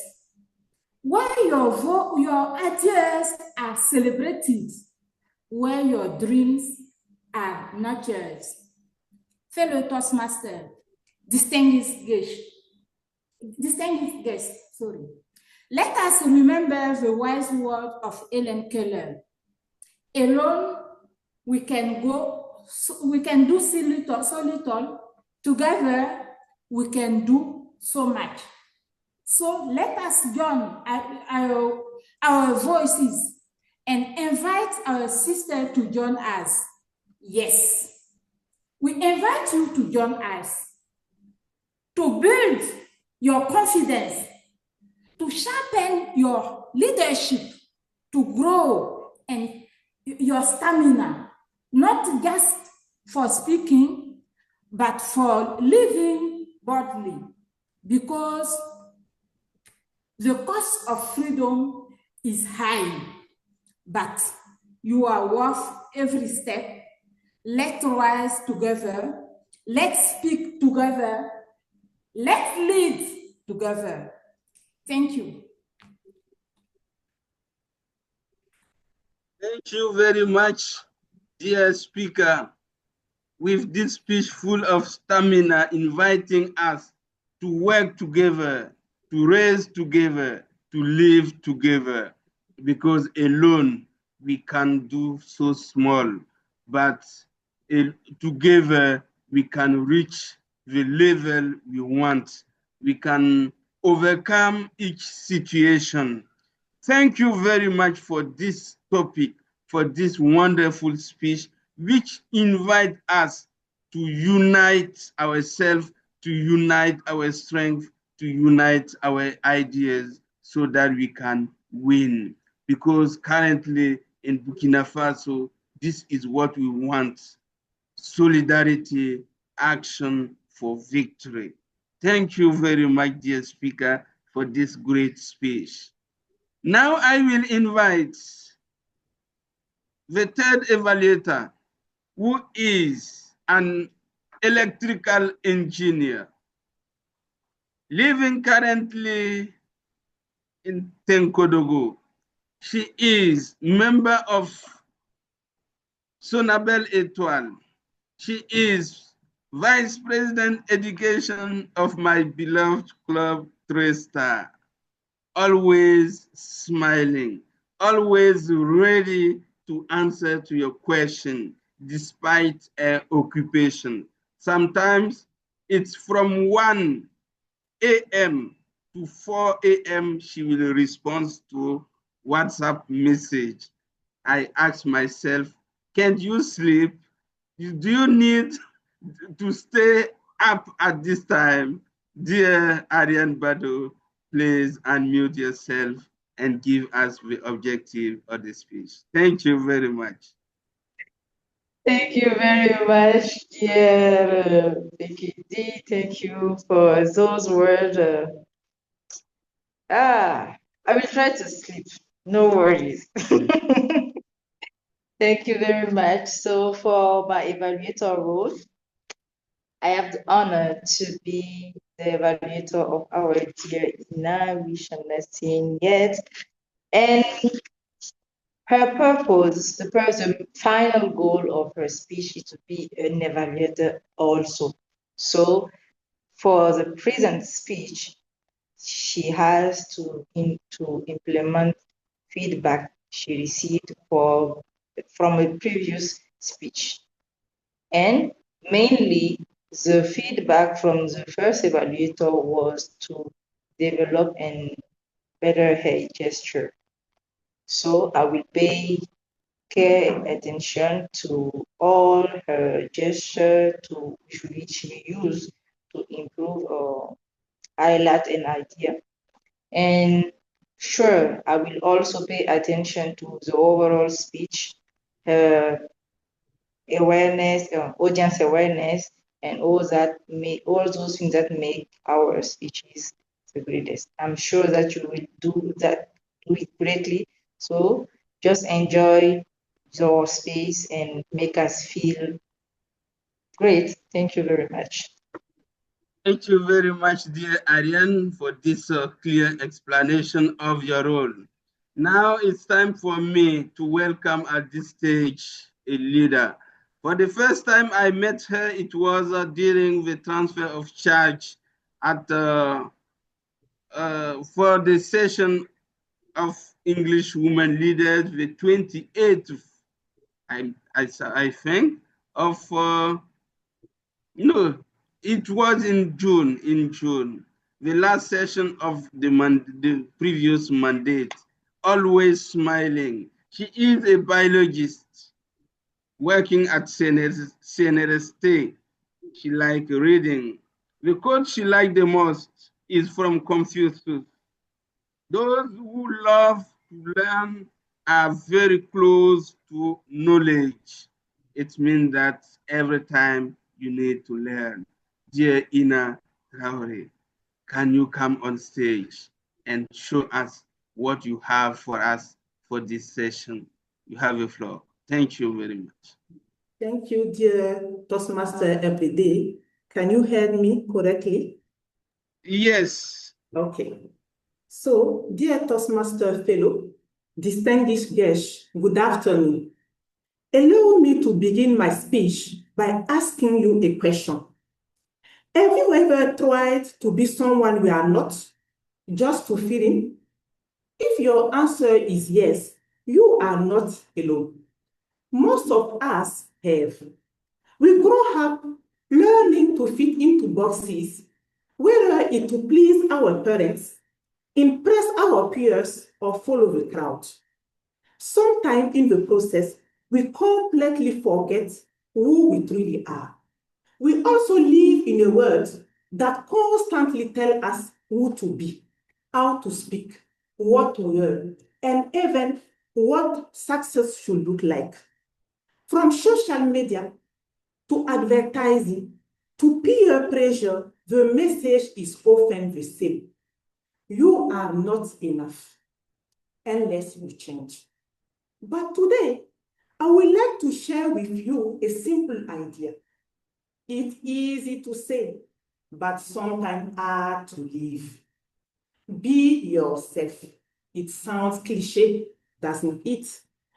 where your ideas are celebrated, where your dreams are nurtured. Fellow Toastmaster, distinguished guests, let us remember the wise word of Helen Keller. Alone, we can do so little. Together, we can do so much. So let us join our voices and invite our sister to join us. Yes, we invite you to join us to build your confidence, to sharpen your leadership, to grow and your stamina, not just for speaking, but for living boldly, because the cost of freedom is high, but you are worth every step. Let's rise together. Let's speak together. Let's lead together. Thank you. Thank you very much, dear speaker, with this speech full of stamina, inviting us to work together, to raise together, to live together, because alone we can do so small, but together we can reach the level we want. We can overcome each situation. Thank you very much for this topic, for this wonderful speech, which invite us to unite ourselves, to unite our strength, to unite our ideas so that we can win. Because currently in Burkina Faso, This is what we want. Solidarity, action for victory. Thank you very much, dear speaker, for this great speech. Now I will invite the third evaluator, who is an electrical engineer living currently in Tenkodogo. She is member of Sonabel Etoile. She is Vice President Education of my beloved club, Three-Star. Always smiling, always ready to answer to your question despite her occupation. Sometimes it's from 1 a.m. to 4 a.m. she will respond to WhatsApp message. I ask myself, can't you sleep? Do you need to stay up at this time? Dear Ariane Bado, please unmute yourself and give us the objective of the speech. Thank you very much. Thank you very much, dear BKD. Thank you for those words. I will try to sleep. No worries. Thank you very much. So for my evaluator role, I have the honor to be the evaluator of our dear Ina, we shall not sing yet. And her purpose, the final goal of her speech is to be an evaluator also. So for the present speech, she has to implement feedback she received from a previous speech. And mainly, the feedback from the first evaluator was to develop a better hair gesture. So I will pay care attention to all her gesture to which we use to improve or highlight an idea. And sure, I will also pay attention to the overall speech, awareness, audience awareness, and all those things that make our speeches the greatest. I'm sure that you will do it greatly. So just enjoy your space and make us feel great. Thank you very much. Thank you very much, dear Ariane, for this clear explanation of your role. Now it's time for me to welcome at this stage a leader. For the first time I met her, it was during the transfer of charge at for the session of English women leaders, the 28th, I think, of no, it was in June, the last session of the previous mandate, always smiling. She is a biologist working at CNRST. She likes reading. The quote she liked the most is from Confucius. Those who love to learn are very close to knowledge. It means that every time you need to learn. Dear Ina Traore, can you come on stage and show us what you have for us for this session? You have the floor. Thank you very much. Thank you, dear Toastmaster Everyday. Can you hear me correctly? Yes. Okay. So, dear Toastmaster fellow, distinguished guests, good afternoon. Allow me to begin my speech by asking you a question. Have you ever tried to be someone we are not, just to fit in? If your answer is yes, you are not alone. Most of us have. We grow up learning to fit into boxes, whether it to please our parents, impress our peers, or follow the crowd. Sometimes in the process, we completely forget who we truly are. We also live in a world that constantly tells us who to be, how to speak, what to learn, and even what success should look like. From social media to advertising to peer pressure, the message is often the same. You are not enough unless you change. But today, I would like to share with you a simple idea. It's easy to say, but sometimes hard to live. Be yourself. It sounds cliche, doesn't it?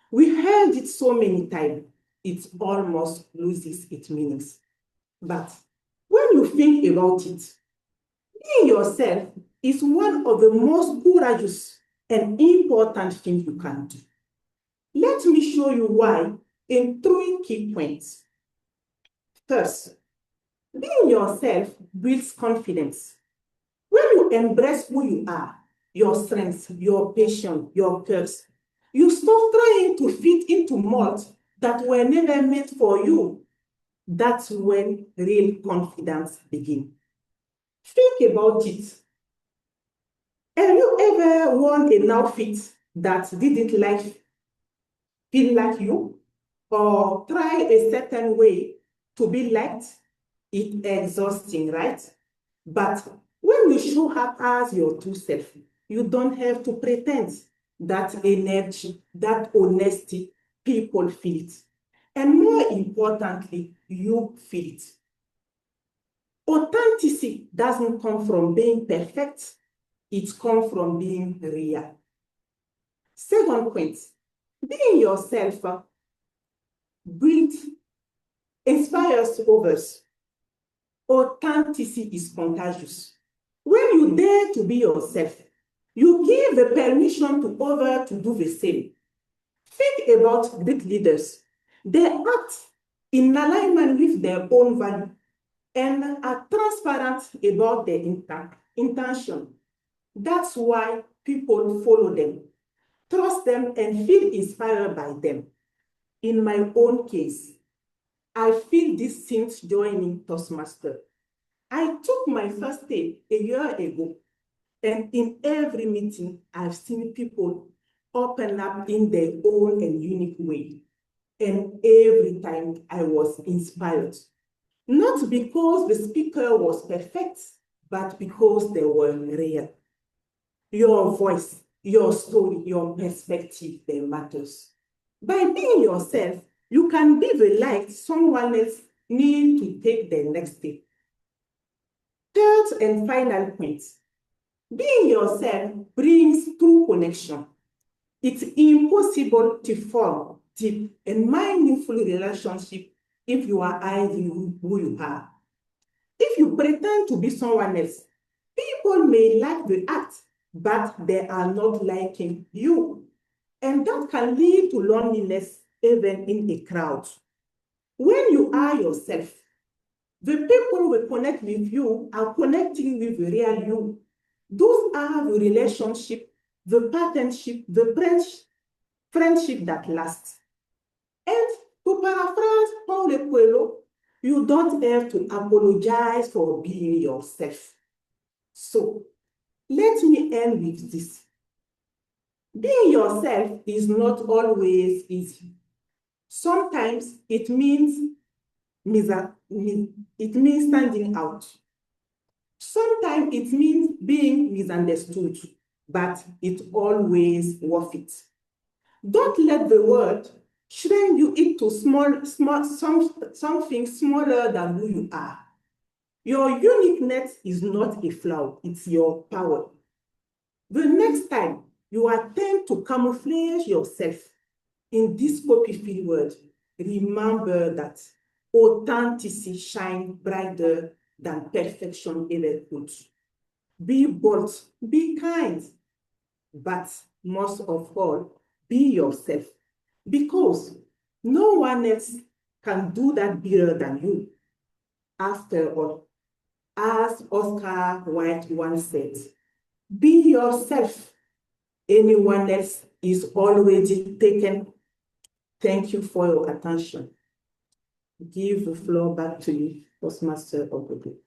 We heard it so many times, it almost loses its meanings. But when you think about it, being yourself is one of the most courageous and important things you can do. Let me show you why in 3 key points. First, being yourself builds confidence. When you embrace who you are, your strengths, your passion, your curves, you stop trying to fit into molds that were never meant for you. That's when real confidence begins. Think about it. Have you ever worn an outfit that didn't feel like you? Or try a certain way to be liked? It's exhausting, right? But when you show up as your true self, you don't have to pretend. That energy, that honesty, people feel it. And more importantly, you feel it. Authenticity doesn't come from being perfect. It comes from being real. Second point, being yourself inspires others. Authenticity is contagious. When you dare to be yourself, you give the permission to others to do the same. Think about great leaders. They act in alignment with their own value and are transparent about their intention. That's why people follow them, trust them, and feel inspired by them. In my own case, I feel this since joining Toastmasters. I took my first step a year ago, and in every meeting, I've seen people open up in their own and unique way. And every time I was inspired, not because the speaker was perfect, but because they were real. Your voice, your story, your perspective, they matters. By being yourself, you can be the light someone else needs to take the next step. Third and final point, being yourself brings true connection. It's impossible to form deep and meaningful relationship if you are hiding who you are. If you pretend to be someone else, people may like the act, but they are not liking you. And that can lead to loneliness even in a crowd. When you are yourself, the people who connect with you are connecting with the real you. Those are the relationship, the partnership, the friendship that lasts. And to paraphrase Paulo Coelho, you don't have to apologize for being yourself. So, let me end with this. Being yourself is not always easy. Sometimes it means standing out. Sometimes it means being misunderstood, but it's always worth it. Don't let the world shrink you into something smaller than who you are. Your uniqueness is not a flaw, it's your power. The next time you attempt to camouflage yourself in this copy-filled world, remember that authenticity shines brighter than perfection ever could. Be bold, be kind, but most of all, be yourself. Because no one else can do that better than you. After all, as Oscar Wilde once said, be yourself. Anyone else is already taken. Thank you for your attention. Give the floor back to you, Postmaster of the Group.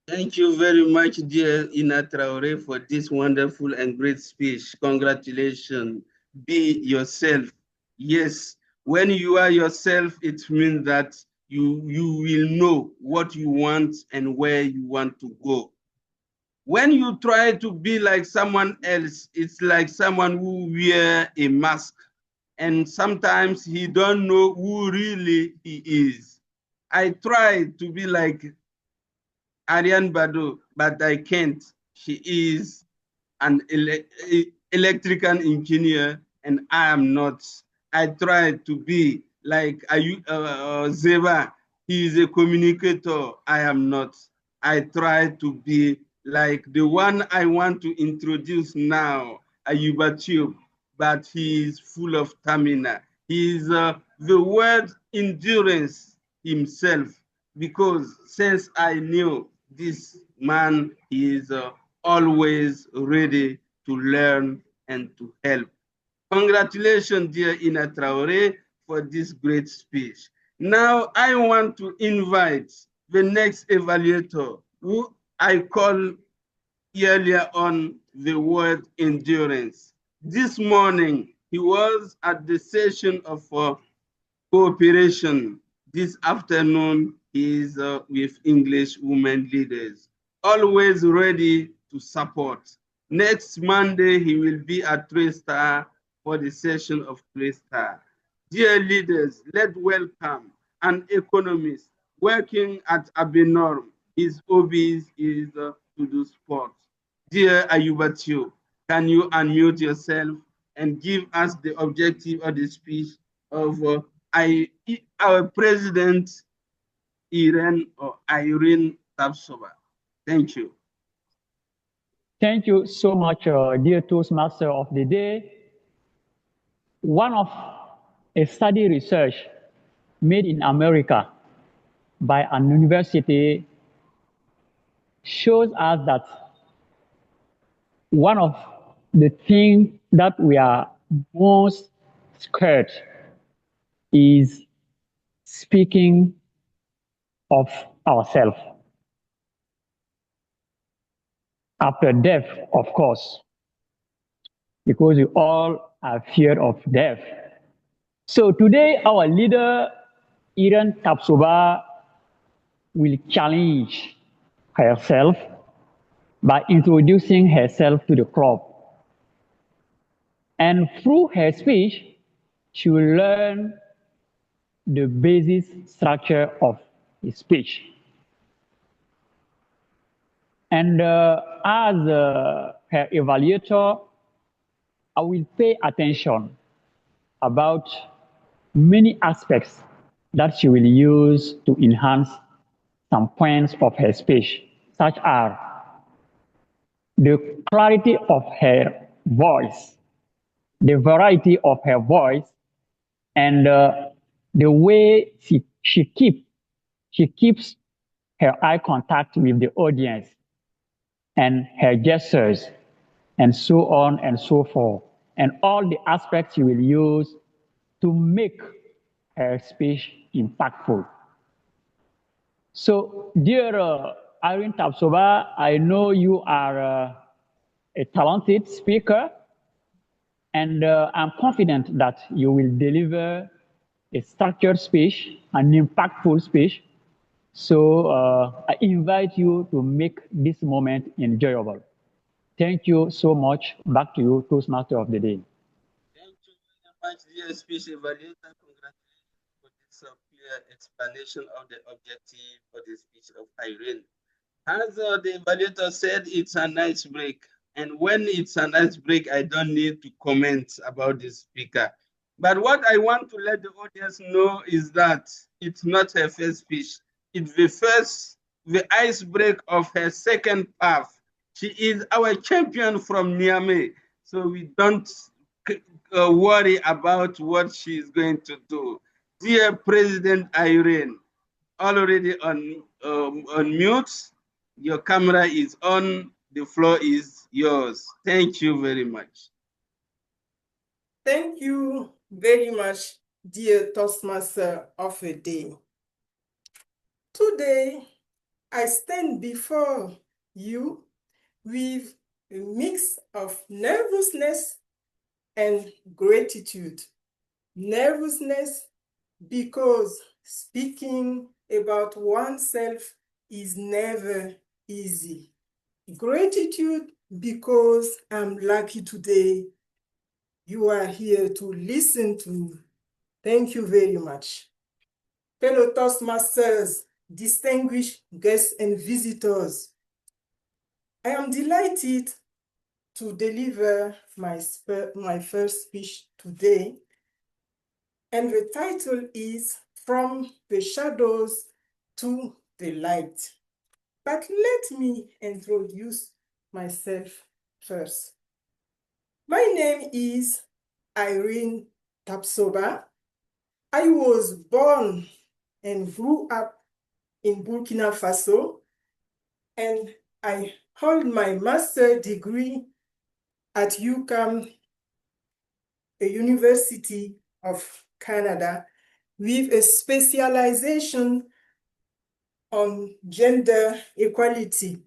Thank you very much, dear Ina Traore, for this wonderful and great speech. Congratulations. Be yourself. Yes, When you are yourself, it means that you will know what you want and where you want to go. When you try to be like someone else, it's like someone who wear a mask, and sometimes he don't know who really he is. I try to be like Ariane Badu, but I can't. She is an electrical engineer, and I am not. I try to be like Zeba. He is a communicator. I am not. I try to be like the one I want to introduce now, Ayuba Tube, but he is full of stamina. He is the word endurance himself, because since I knew this man, he is always ready to learn and to help. Congratulations, dear Ina Traore, for this great speech. Now I want to invite the next evaluator, who I call earlier on the word endurance. This morning, he was at the session of cooperation. This afternoon, he is with English women leaders, always ready to support. Next Monday, he will be at 3-star for the session of 3-star. Dear leaders, let's welcome an economist working at Abinorm. His hobbies is to do sports. Dear Ayubatio, can you unmute yourself and give us the objective of the speech of our president, Irene Tabsoba? Thank you. Thank you so much, dear Toastmaster of the day. One of a study research made in America by an university shows us that one of the things that we are most scared is speaking of ourselves. After death, of course, because we all are feared of death. So today, our leader, Irene Tabsoba, will challenge herself by introducing herself to the club. And through her speech, she will learn the basic structure of the speech. And as her evaluator, I will pay attention about many aspects that she will use to enhance some points of her speech, such as the clarity of her voice, the variety of her voice, and the way she keeps her eye contact with the audience, and her gestures, and so on and so forth, and all the aspects she will use to make her speech impactful. So, dear Irene Tabsoba, I know you are a talented speaker, and I'm confident that you will deliver a structured speech, an impactful speech. So I invite you to make this moment enjoyable. Thank you so much. Back to you, Toastmaster of the day. Thank you very much, dear speech evaluator. Congratulations for this clear explanation of the objective for the speech of Irene. As the evaluator said, it's a nice break. And when it's a nice break, I don't need to comment about the speaker. But what I want to let the audience know is that it's not her first speech. It's the ice break of her second path. She is our champion from Niamey. So we don't worry about what she's going to do. Dear President Irene, already on mute. Your camera is on. The floor is yours. Thank you very much. Thank you very much, dear Toastmaster of the day. Today, I stand before you with a mix of nervousness and gratitude. nervousness because speaking about oneself is never easy. Gratitude because I'm lucky today you are here to listen to. Thank you very much. Fellow Toastmasters, distinguished guests and visitors, I am delighted to deliver my first speech today, and the title is From the Shadows to the Light. But let me introduce myself first. My name is Irene Tapsoba. I was born and grew up in Burkina Faso, and I hold my master's degree at UQAM, a University of Canada, with a specialization on gender equality.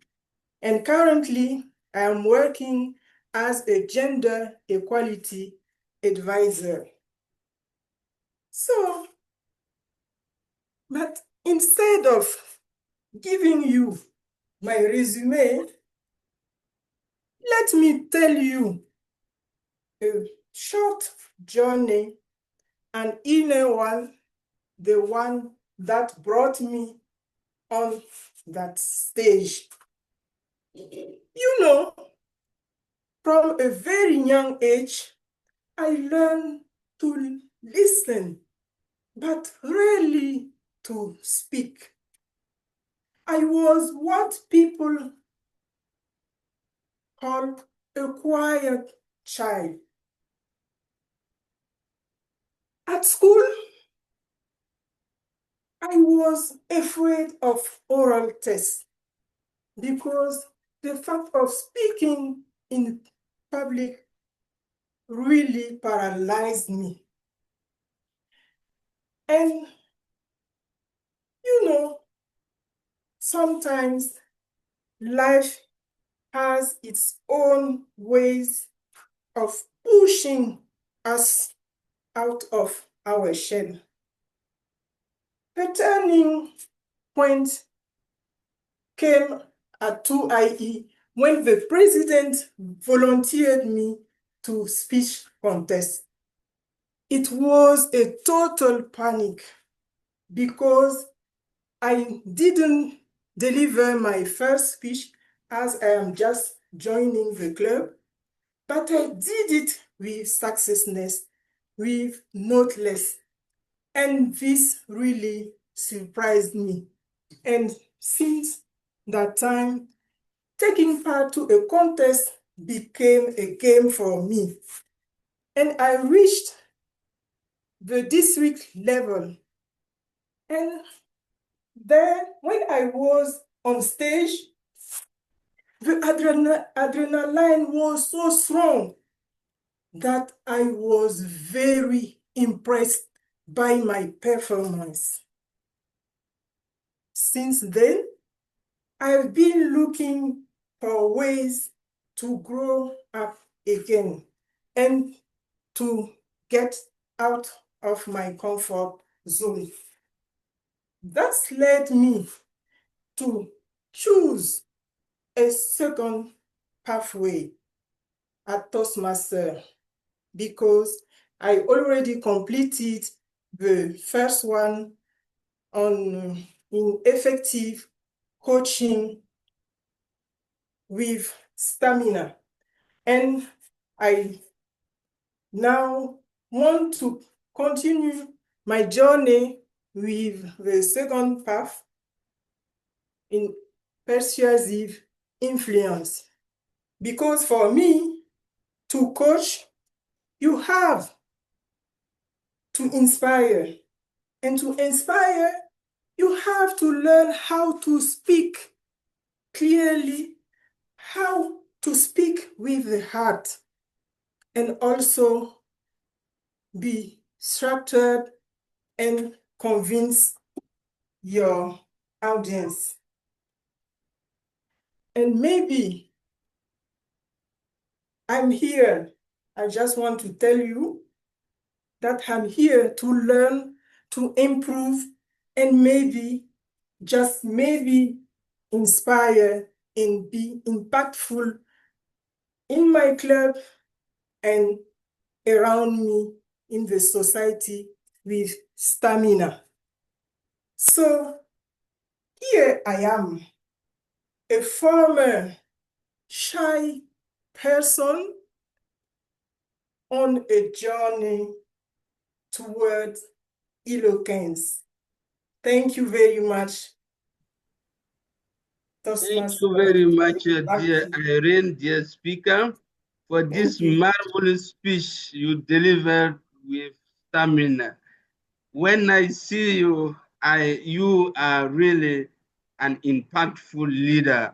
And currently, I am working as a gender equality advisor. So, but instead of giving you my resume, let me tell you a short journey, an inner one, the one that brought me on that stage. You know, from a very young age, I learned to listen, but rarely to speak. I was what people call a quiet child. At school, I was afraid of oral tests because the fact of speaking in public really paralyzed me. And you know, sometimes life has its own ways of pushing us out of our shell. The turning point came at 2IE when the president volunteered me to speech contest. It was a total panic because I didn't deliver my first speech as I am just joining the club, but I did it with successness, with not less. And this really surprised me. And since that time, taking part to a contest became a game for me. And I reached the district level. And then when I was on stage, the adrenaline was so strong that I was very impressed by my performance. Since then, I've been looking for ways to grow up again and to get out of my comfort zone. That's led me to choose a second pathway at Toastmaster because I already completed the first one on in effective coaching with stamina. And I now want to continue my journey with the second path in persuasive influence. Because for me, to coach, you have to inspire. And to inspire, you have to learn how to speak clearly, how to speak with the heart, and also be structured and convince your audience. And maybe I'm here, I just want to tell you that I'm here to learn, to improve, and maybe, just maybe, inspire and be impactful in my club and around me in the society with stamina. So here I am, a former shy person on a journey towards eloquence. Thank you very much. Thank you very much, dear Irene, dear speaker, for this marvelous speech you delivered with stamina. When I see you, you are really an impactful leader.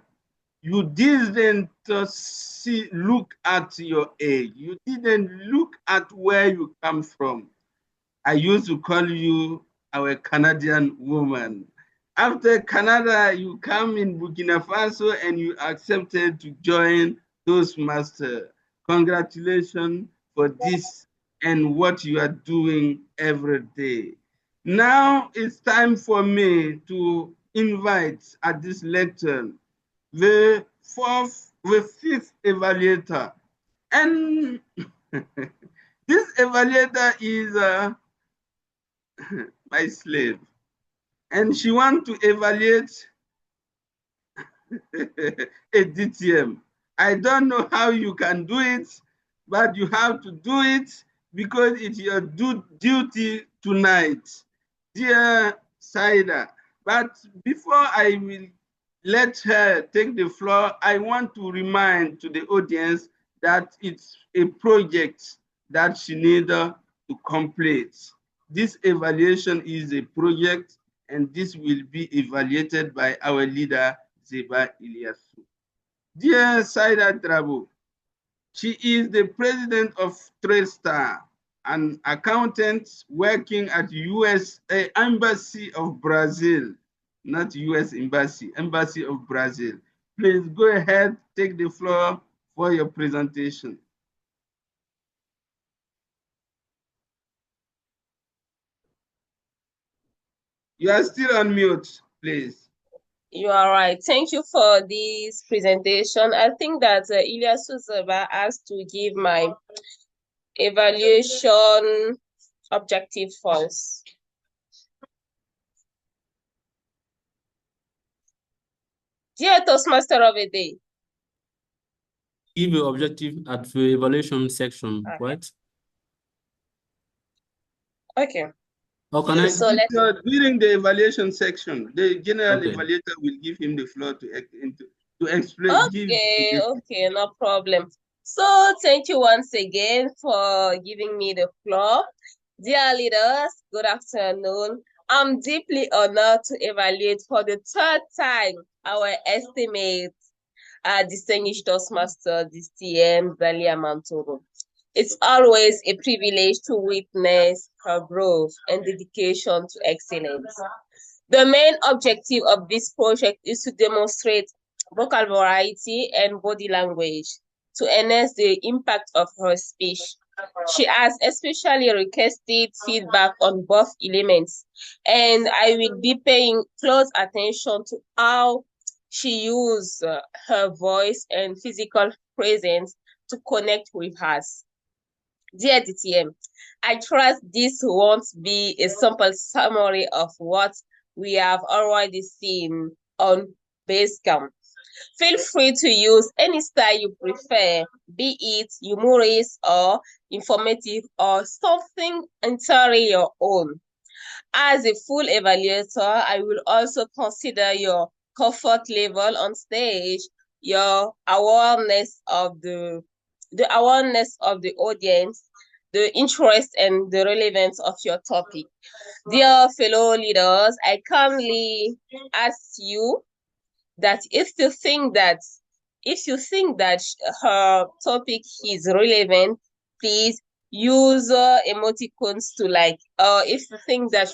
You didn't look at your age. You didn't look at where you come from. I used to call you our Canadian woman. After Canada, you come in Burkina Faso and you accepted to join Toastmasters. Congratulations for this and what you are doing every day. Now it's time for me to invite at this lecture the fifth evaluator. And this evaluator is my slave. And she wants to evaluate a DTM. I don't know how you can do it, but you have to do it because it's your duty tonight. Dear Saida, but before I will let her take the floor, I want to remind to the audience that it's a project that she needs to complete. This evaluation is a project, and this will be evaluated by our leader, Zeba Ilyasu. Dear Saida Drabo, she is the president of TradeStar, an accountant working at U.S. Embassy of Brazil, not U.S. Embassy, Embassy of Brazil. Please go ahead, take the floor for your presentation. You are still on mute, please. You are right. Thank you for this presentation. I think that Ilyasu Zeba has to give my evaluation objective first. Dear Toastmaster of the day. Give your objective at the evaluation section, Okay. right? Okay. How can I? So During the evaluation section, the general Okay. evaluator will give him the floor to explain. Okay, no problem. So thank you once again for giving me the floor. Dear leaders, good afternoon. I'm deeply honored to evaluate for the third time our estimate distinguished Toastmaster DTM Zalia Mantoro. It's always a privilege to witness her growth and dedication to excellence. The main objective of this project is to demonstrate vocal variety and body language to enhance the impact of her speech. She has especially requested feedback on both elements, and I will be paying close attention to how she uses her voice and physical presence to connect with us. Dear DTM, I trust this won't be a simple summary of what we have already seen on Basecamp. Feel free to use any style you prefer, be it humorous or informative or something entirely your own. As a full evaluator, I will also consider your comfort level on stage, your awareness of the awareness of the audience, the interest and the relevance of your topic. Dear fellow leaders, I kindly ask you that if you think that her topic is relevant, please use emoticons to like. If you think that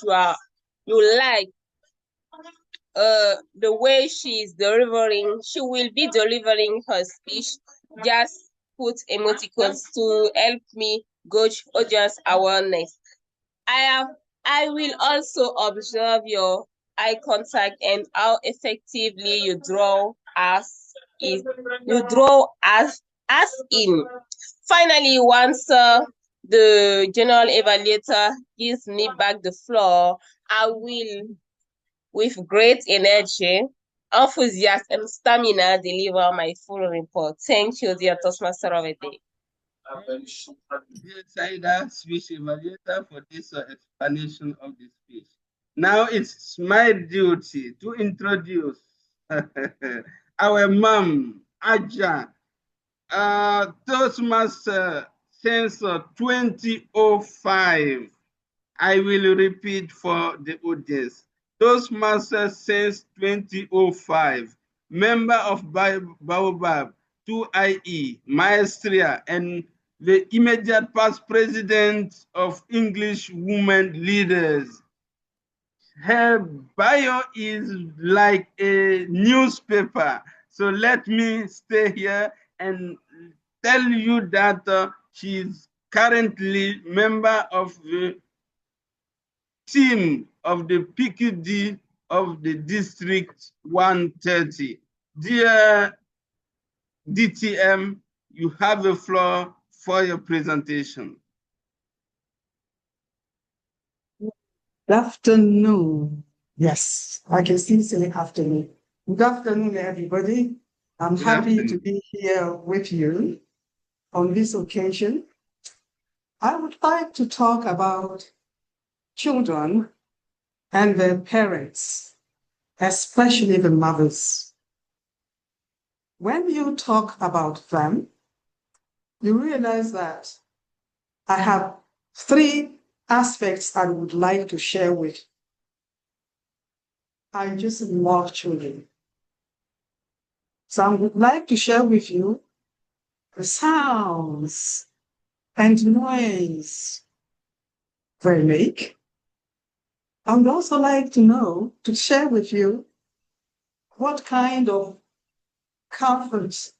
you like the way she will be delivering her speech, just put emoticons to help me gauge audience awareness. I will also observe your eye contact and how effectively you draw us in. Finally, once the general evaluator gives me back the floor, I will, with great energy, enthusiasm, and stamina, deliver my full report. Thank you, dear Toastmaster of the day. Dear Saida, speech evaluator, for this explanation of the speech. Now it's my duty to introduce our mom, Aja, Toastmaster since 2005. I will repeat for the audience. Toastmaster since 2005. Member of Baobab, 2IE, Maestria, and the immediate past president of English Women Leaders. Her bio is like a newspaper. So let me stay here and tell you that she is currently member of the team of the PQD of the District 130. Dear DTM, you have the floor for your presentation. Good afternoon. Yes, I can still say afternoon. Good afternoon, everybody. I'm happy to be here with you on this occasion. I would like to talk about children and their parents, especially the mothers. When you talk about them, you realize that I have three aspects I would like to share with you. I just love children. So I would like to share with you the sounds and noise they make. I would also like to share with you what kind of comforts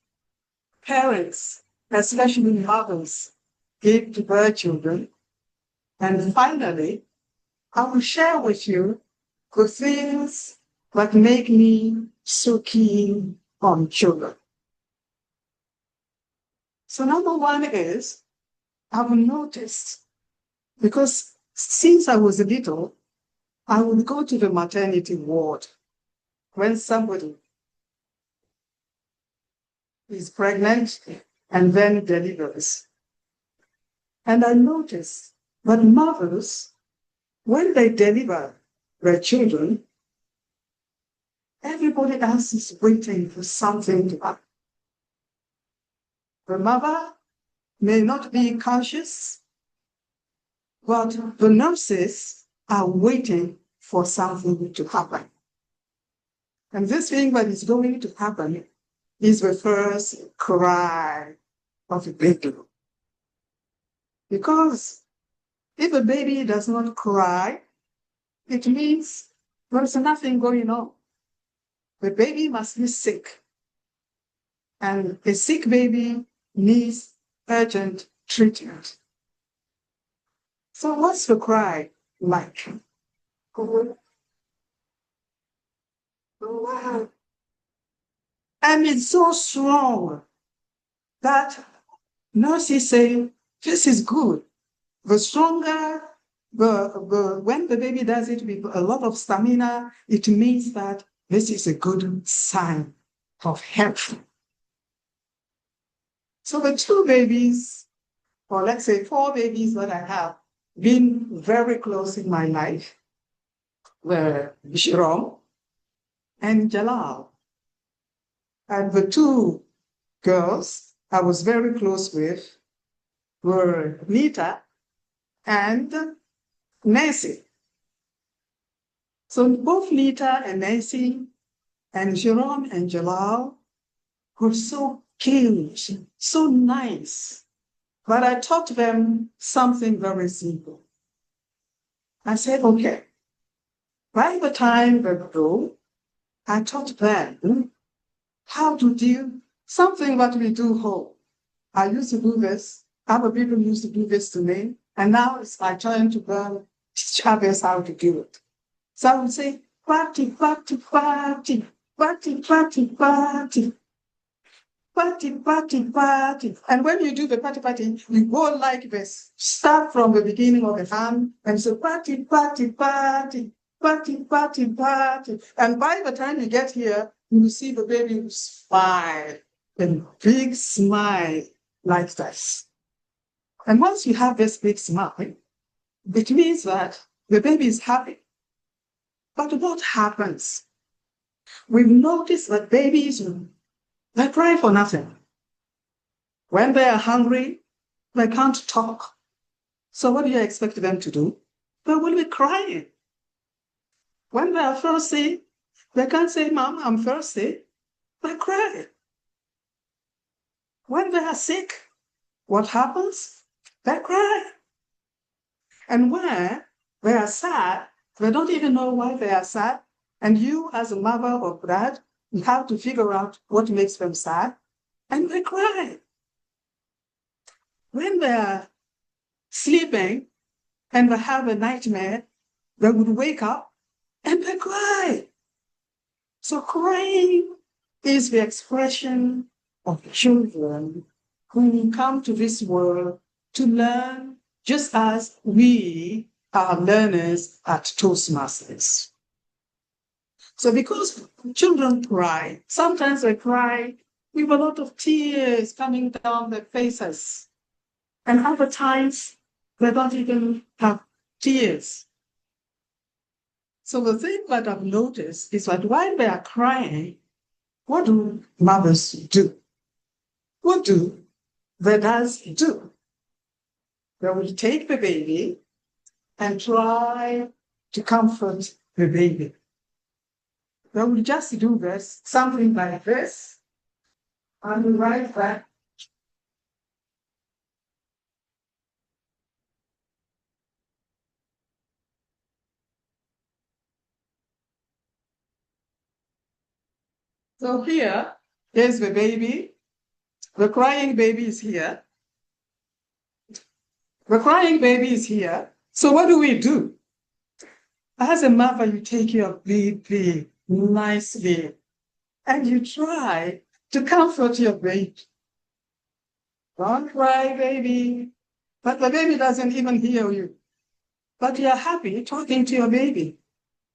parents, especially mothers, give to their children. And finally, I will share with you the things that make me so keen on children. So number one is, I've noticed, because since I was little, I would go to the maternity ward when somebody is pregnant and then delivers. And I noticed that mothers, when they deliver their children, everybody else is waiting for something to happen. The mother may not be conscious, but the nurses are waiting for something to happen. And this thing that is going to happen is the first cry of a baby. Because if a baby does not cry, it means there's nothing going on. The baby must be sick. And a sick baby needs urgent treatment. So what's the cry like? Oh, wow. And it's so strong that nurses say, this is good. The stronger, when the baby does it with a lot of stamina, it means that this is a good sign of health. So the two babies, or let's say 4 babies that I have been very close in my life were Bishram and Jalal. And the 2 girls I was very close with were Nita and Nancy. So both Nita and Nancy and Jerome and Jalal were so cute, so nice. But I taught them something very simple. I said, okay, by the time they grow, I taught them how to do something that we do home. I used to do this, other people used to do this to me, and now it's my turn to learn teach others how to do it. So I would say, party, party, party, party, party, party. Party, party, party. And when you do the party, party, you go like this. Start from the beginning of the hand and say party, party, party, party, party, party. And by the time you get here, you will see the baby smile, a big smile like this. And once you have this big smile, it means that the baby is happy. But what happens? We've noticed that babies, they cry for nothing. When they are hungry, they can't talk. So what do you expect them to do? They will be crying. When they are thirsty, they can't say, Mom, I'm thirsty. They cry. When they are sick, what happens? They cry. And when they are sad, they don't even know why they are sad. And you, as a mother or dad, you have to figure out what makes them sad, and they cry. When they are sleeping and they have a nightmare, they would wake up and they cry. So crying is the expression of children who come to this world to learn, just as we are learners at Toastmasters. So because children cry, sometimes they cry with a lot of tears coming down their faces. And other times, they don't even have tears. So the thing that I've noticed is that while they are crying, what do mothers do? What do the dads do? They will take the baby and try to comfort the baby. They will just do this, something like this, and right back. So here's the baby. The crying baby is here. The crying baby is here. So what do? As a mother, you take your baby nicely and you try to comfort your baby. Don't cry, baby. But the baby doesn't even hear you. But you're happy talking to your baby.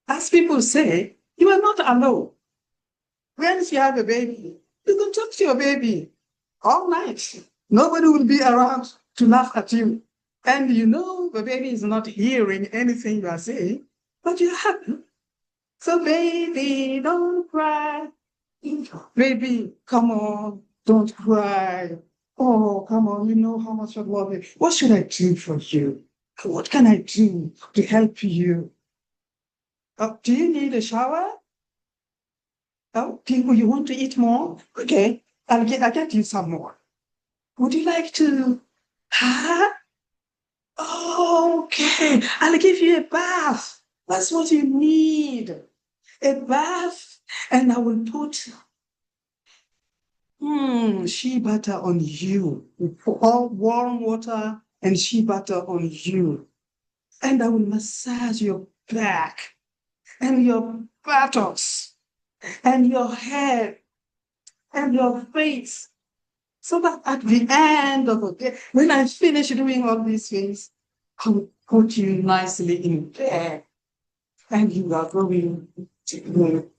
As people say, you are not alone. Once you have a baby, you can talk to your baby all night. Nobody will be around to laugh at you. And you know the baby is not hearing anything you are saying, but you're happy. So baby, don't cry. Baby, come on, don't cry. Oh, come on, you know how much I love you. What should I do for you? What can I do to help you? Do you need a shower? Oh, you want to eat more? Okay, I'll get you some more. Would you like to? Huh? Okay, I'll give you a bath. That's what you need. A bath, and I will put shea butter on you. All warm water and shea butter on you. And I will massage your back and your buttocks and your head and your face. So that at the end of the day, when I finish doing all these things, I will put you nicely in bed and you are going to go to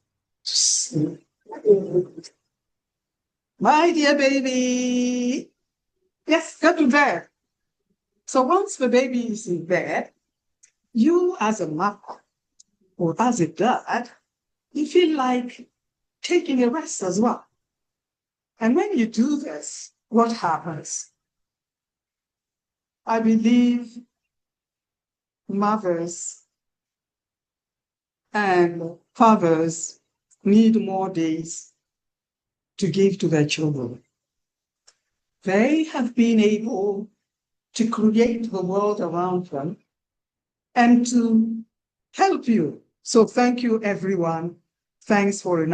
sleep. My dear baby, yes, go to bed. So once the baby is in bed, you as a mother or as a dad, you feel like taking a rest as well. And when you do this, what happens? I believe mothers and fathers need more days to give to their children. They have been able to create the world around them and to help you. So thank you, everyone. Thanks for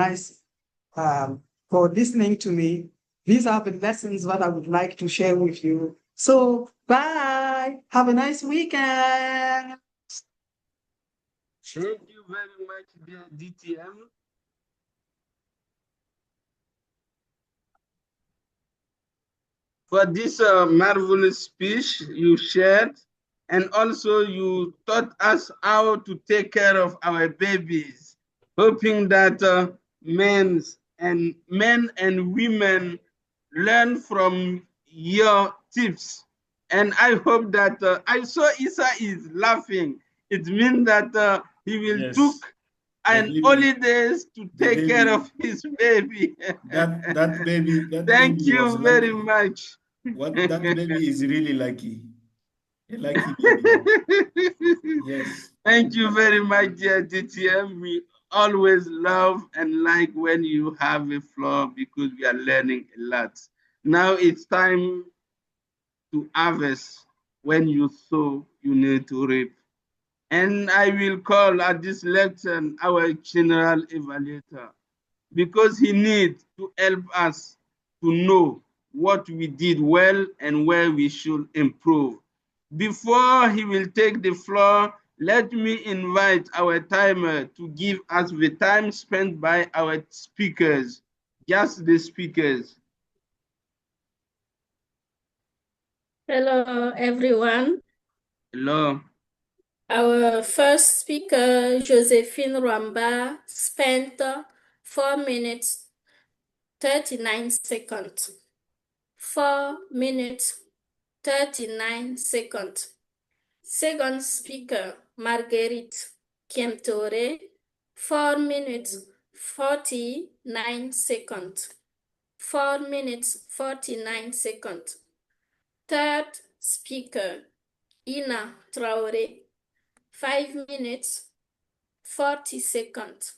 for listening to me. These are the lessons that I would like to share with you. So bye. Have a nice weekend. Thank you very much, dear DTM. For this marvelous speech you shared, and also you taught us how to take care of our babies, hoping that men and women learn from your tips. And I hope that I saw Isa is laughing. It means that he will took an holidays to take care of his baby. That baby Thank was you very lucky. much. That baby is really lucky. A lucky baby. Yes. Thank you very much, dear DTM. We always love and like when you have a floor because we are learning a lot. Now it's time to harvest. When you sow, you need to reap. And I will call at this lecture our general evaluator because he needs to help us to know what we did well and where we should improve. Before he will take the floor, let me invite our timer to give us the time spent by our speakers, just the speakers. Hello, everyone. Hello. Our first speaker, Josephine Rwamba, spent 4 minutes 39 seconds. 4 minutes 39 seconds. Second speaker, Marguerite Kiemtore, 4 minutes 49 seconds. 4 minutes 49 seconds. Third speaker, Ina Traore, 5 minutes 40 seconds.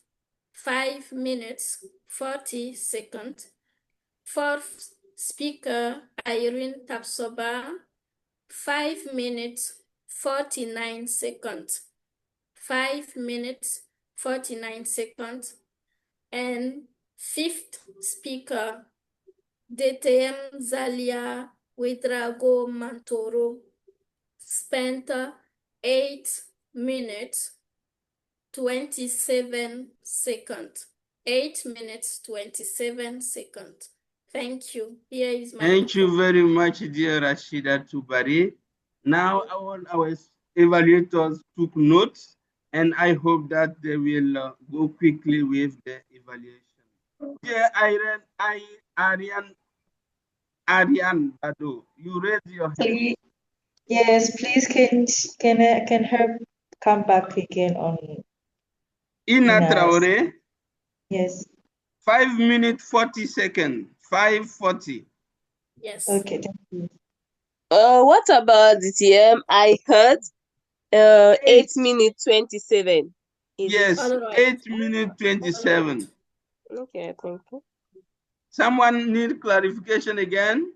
5 minutes 40 seconds. Fourth speaker, Irene Tapsoba, 5 minutes 49 seconds. 5 minutes 49 seconds. And fifth speaker, DTM Zalia Wedrago Mantoro, spent 8 minutes 27 seconds. 8 minutes 27 seconds. Thank you. Here is my Thank you very much, dear Rashida Tubari. Now all our evaluators took notes, and I hope that they will go quickly with the evaluation. Dear Ariane Bado, you raise your hand. Yes, please can her come back again on Ina Ina's? Traore. Yes. 5 minutes 40 seconds. 5:40. Yes. Okay, thank you. What about DTM? I heard 8 minutes 27. Yes, 8 minutes 27. Okay, thank you. Someone need clarification again?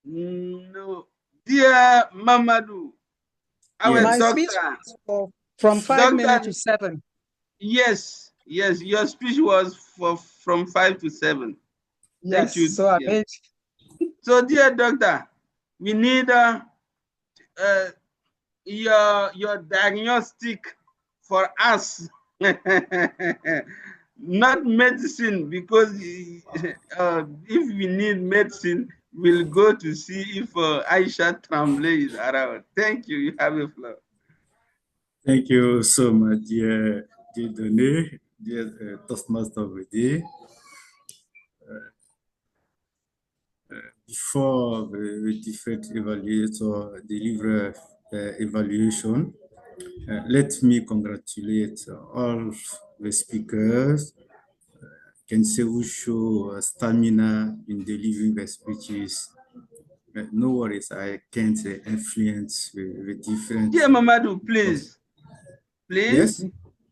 No. Dear Mamadou, our My doctor. speech was from 5 minutes to 7. Yes, your speech was from 5 to 7. Yes, Thank you. so I made. So, dear doctor, we need your diagnostic for us. Not medicine, because if we need medicine, we'll go to see if Aisha Tremblay is around. Thank you. You have a floor. Thank you so much, dear Dieudonné, dear Toastmaster of the day. Before the different evaluator deliver evaluation, let me congratulate all the speakers. Can say who show stamina in delivering the speeches. No worries, I can't influence the different. Dear Mamadou, please. Yes.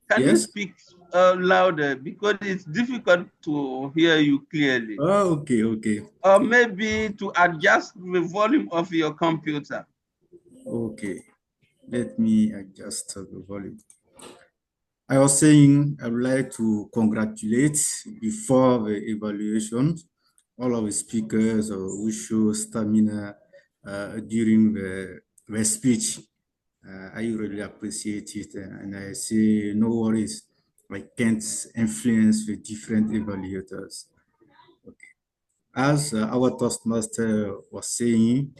Can you Yes. speak louder, because it's difficult to hear you clearly? Oh, okay. Or maybe to adjust the volume of your computer. Okay, let me adjust the volume. I was saying I would like to congratulate before the evaluation all of the speakers who show stamina during the speech. I really appreciate it, and I say no worries. I can't influence the different evaluators. Okay. As our Toastmaster was saying,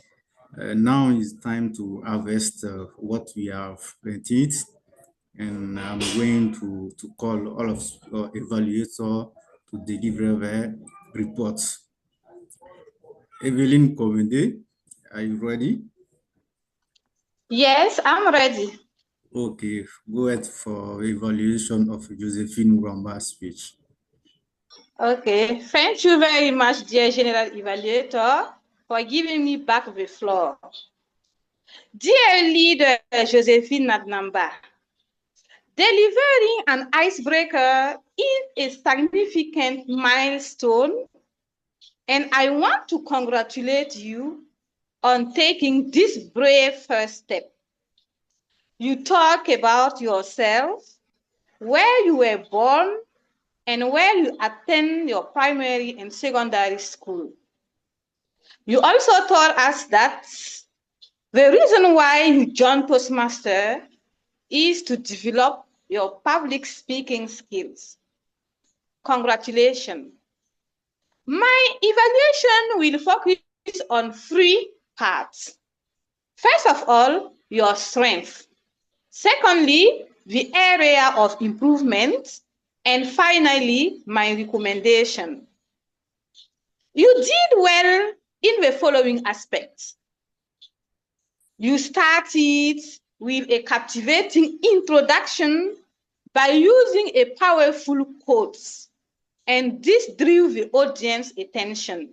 now is time to harvest what we have planted, and I'm going to call all of evaluator to deliver their reports. Evelyn Komende, are you ready? Yes, I'm ready. Okay, go ahead for evaluation of Josephine Ramba's speech. Okay, thank you very much, dear General Evaluator, for giving me back the floor. Dear Leader Josephine Nadnamba, delivering an icebreaker is a significant milestone, and I want to congratulate you on taking this brave first step. You talk about yourself, where you were born, and where you attend your primary and secondary school. You also told us that the reason why you joined Toastmaster is to develop your public speaking skills. Congratulations. My evaluation will focus on 3 parts. First of all, your strength. Secondly, the area of improvement. And finally, my recommendation. You did well in the following aspects. You started with a captivating introduction by using a powerful quote, and this drew the audience attention.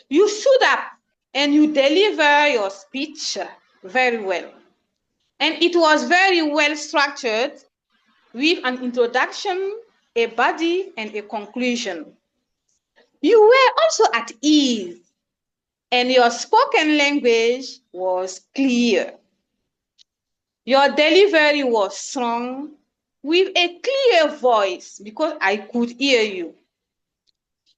You stood up and you deliver your speech very well. And it was very well structured with an introduction, a body, and a conclusion. You were also at ease, and your spoken language was clear. Your delivery was strong with a clear voice because I could hear you.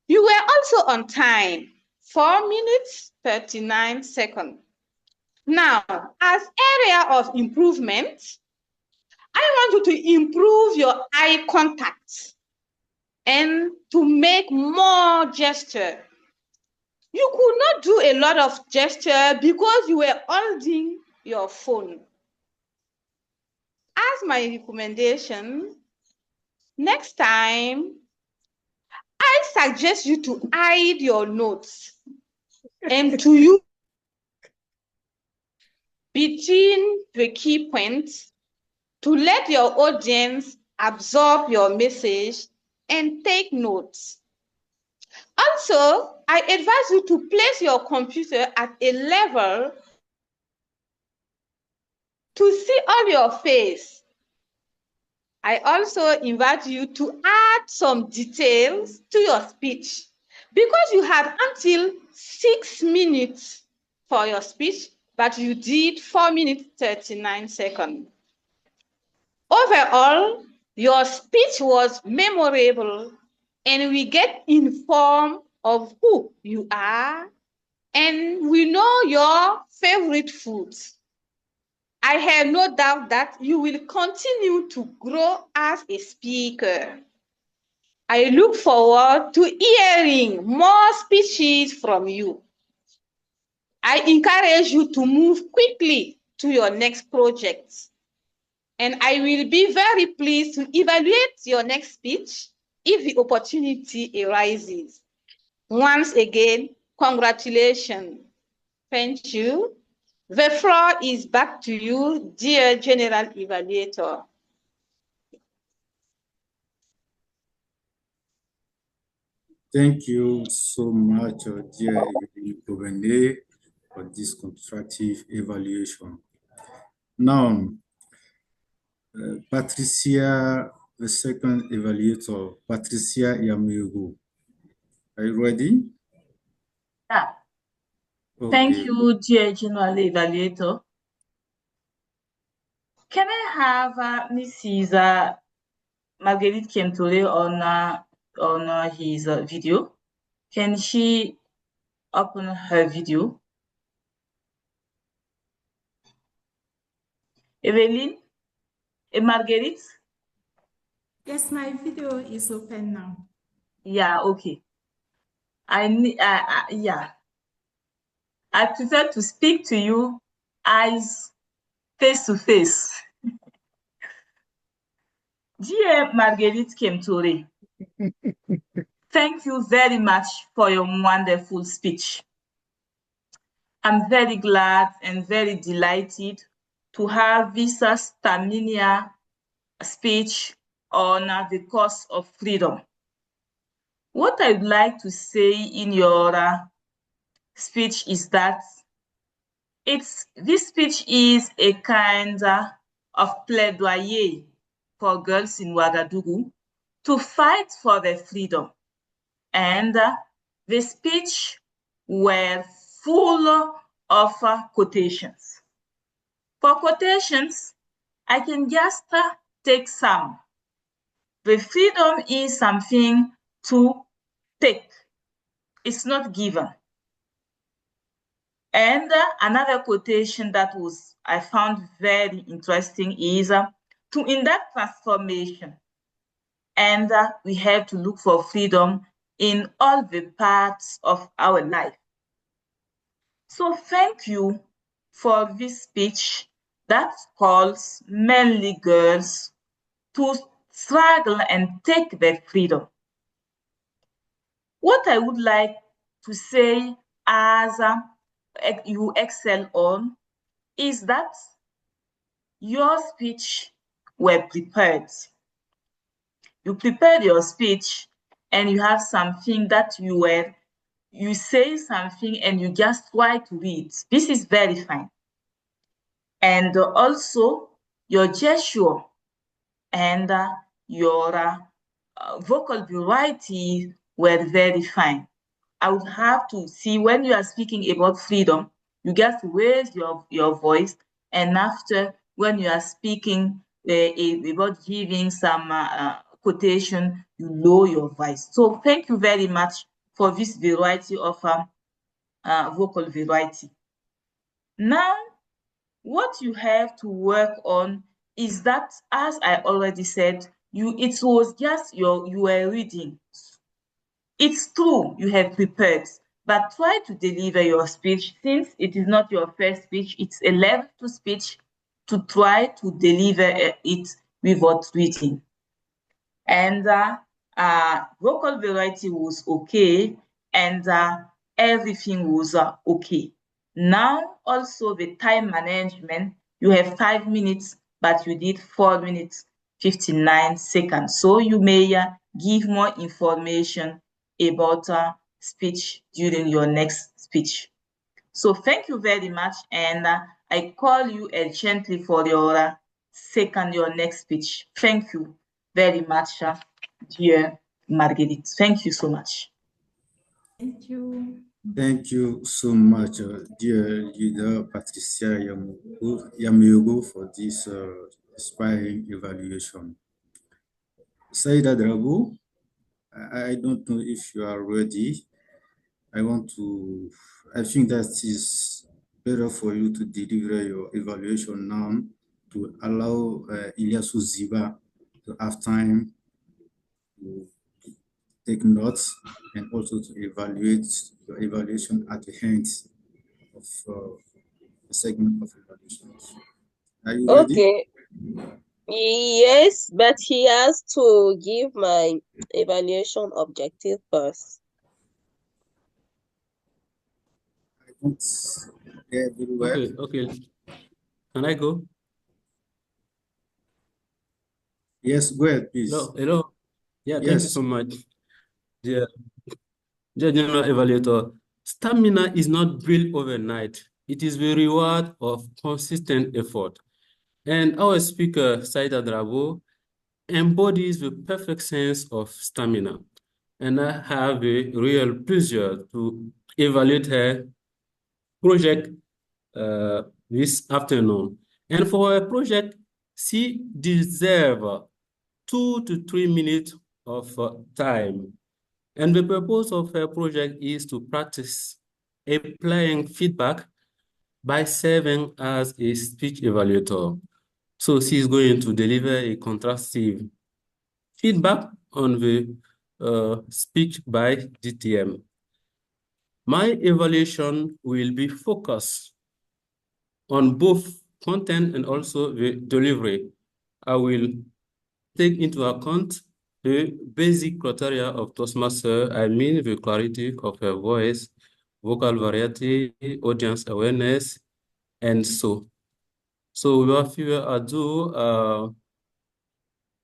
You were also on time, 4 minutes, 39 seconds. Now, as area of improvement, I want you to improve your eye contact and to make more gesture. You could not do a lot of gesture because you were holding your phone. As my recommendation, next time, I suggest you to hide your notes and to use between the key points to let your audience absorb your message and take notes. Also, I advise you to place your computer at a level to see all your face. I also invite you to add some details to your speech because you had until 6 minutes for your speech, but you did 4 minutes 39 seconds. Overall, your speech was memorable, and we get informed of who you are, and we know your favorite foods. I have no doubt that you will continue to grow as a speaker. I look forward to hearing more speeches from you. I encourage you to move quickly to your next project, and I will be very pleased to evaluate your next speech if the opportunity arises. Once again, congratulations. Thank you. The floor is back to you, dear General Evaluator. Thank you so much, dear Evelyn Komende, for this constructive evaluation. Now, Patricia, the second evaluator, Patricia Yamugu. Are you ready? Yeah. Okay. Thank you, dear General Evaluator. Can I have Mrs. Marguerite Kemtole on his video? Can she open her video? Evelyn? Marguerite? Yes, my video is open now. Yeah, okay. Yeah. I prefer to speak to you eyes face to face. Dear Marguerite Kemtore, thank you very much for your wonderful speech. I'm very glad and very delighted to have this stamina speech on the cause of freedom. What I'd like to say in your speech is that this speech is a kind of plaidoyer for girls in Ouagadougou to fight for their freedom. And the speech were full of quotations. For quotations, I can just take some. The freedom is something to take. It's not given. And another quotation that I found very interesting is to in that transformation. And we have to look for freedom in all the parts of our life. So thank you for this speech that calls mainly girls to struggle and take their freedom. What I would like to say as you excel on is that your speech were prepared. You prepared your speech and you have something that you say something and you just try to read. This is very fine. And also your gesture and your vocal variety were very fine. I would have to see when you are speaking about freedom, you just raise your voice, and after when you are speaking about giving some quotation, you lower your voice. So thank you very much for this variety of vocal variety. Now, what you have to work on is that, as I already said, it was just you were reading. It's true you have prepared, but try to deliver your speech since it is not your first speech, it's a level 2 speech, to try to deliver it without reading. And vocal variety was okay, and everything was okay. Now also the time management, you have 5 minutes, but you did 4 minutes 59 seconds. So you may give more information about speech during your next speech. So thank you very much, and I call you urgently for your your next speech. Thank you very much, dear Marguerite. Thank you so much. Thank you. Thank you so much, dear leader Patricia Yamugo, for this inspiring evaluation. Saida Drago, I don't know if you are ready. I think that is better for you to deliver your evaluation now to allow Ilyasu Ziba to have time to take notes and also to evaluate your evaluation at the end of the segment of evaluations. Are you ready? Okay. Yes, but he has to give my evaluation objective first. I don't hear very well. Okay. Can I go? Yes, go ahead, please. Hello. Yeah, Yes. thank you so much. Dear General Evaluator, stamina is not built overnight. It is the reward of consistent effort. And our speaker, Saida Drago, embodies the perfect sense of stamina. And I have a real pleasure to evaluate her project this afternoon. And for her project, she deserves 2 to 3 minutes of time. And the purpose of her project is to practice applying feedback by serving as a speech evaluator. So she's going to deliver a contrastive feedback on the speech by DTM. My evaluation will be focused on both content and also the delivery. I will take into account the basic criteria of Toastmaster. I mean the clarity of her voice, vocal variety, audience awareness, and so. So without further ado,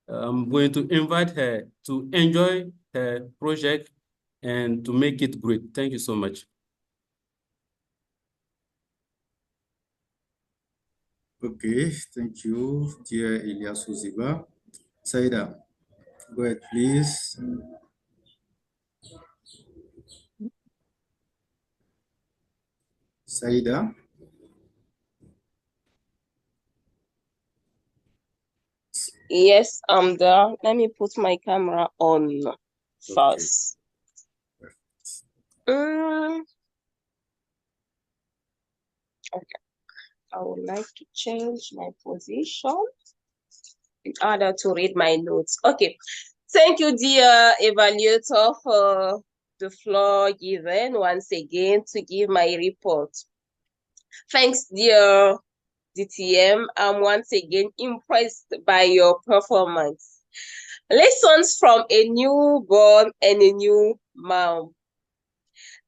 I'm going to invite her to enjoy her project and to make it great. Thank you so much. Okay, thank you, dear Elias Uziba. Saida, go ahead, please. Saida. Yes, I'm there. Let me put my camera on first. Okay. Okay. I would like to change my position in order to read my notes. Okay. Thank you, dear evaluator, for the floor given once again to give my report. Thanks, dear DTM. I'm once again impressed by your performance. Lessons from a newborn and a new mom.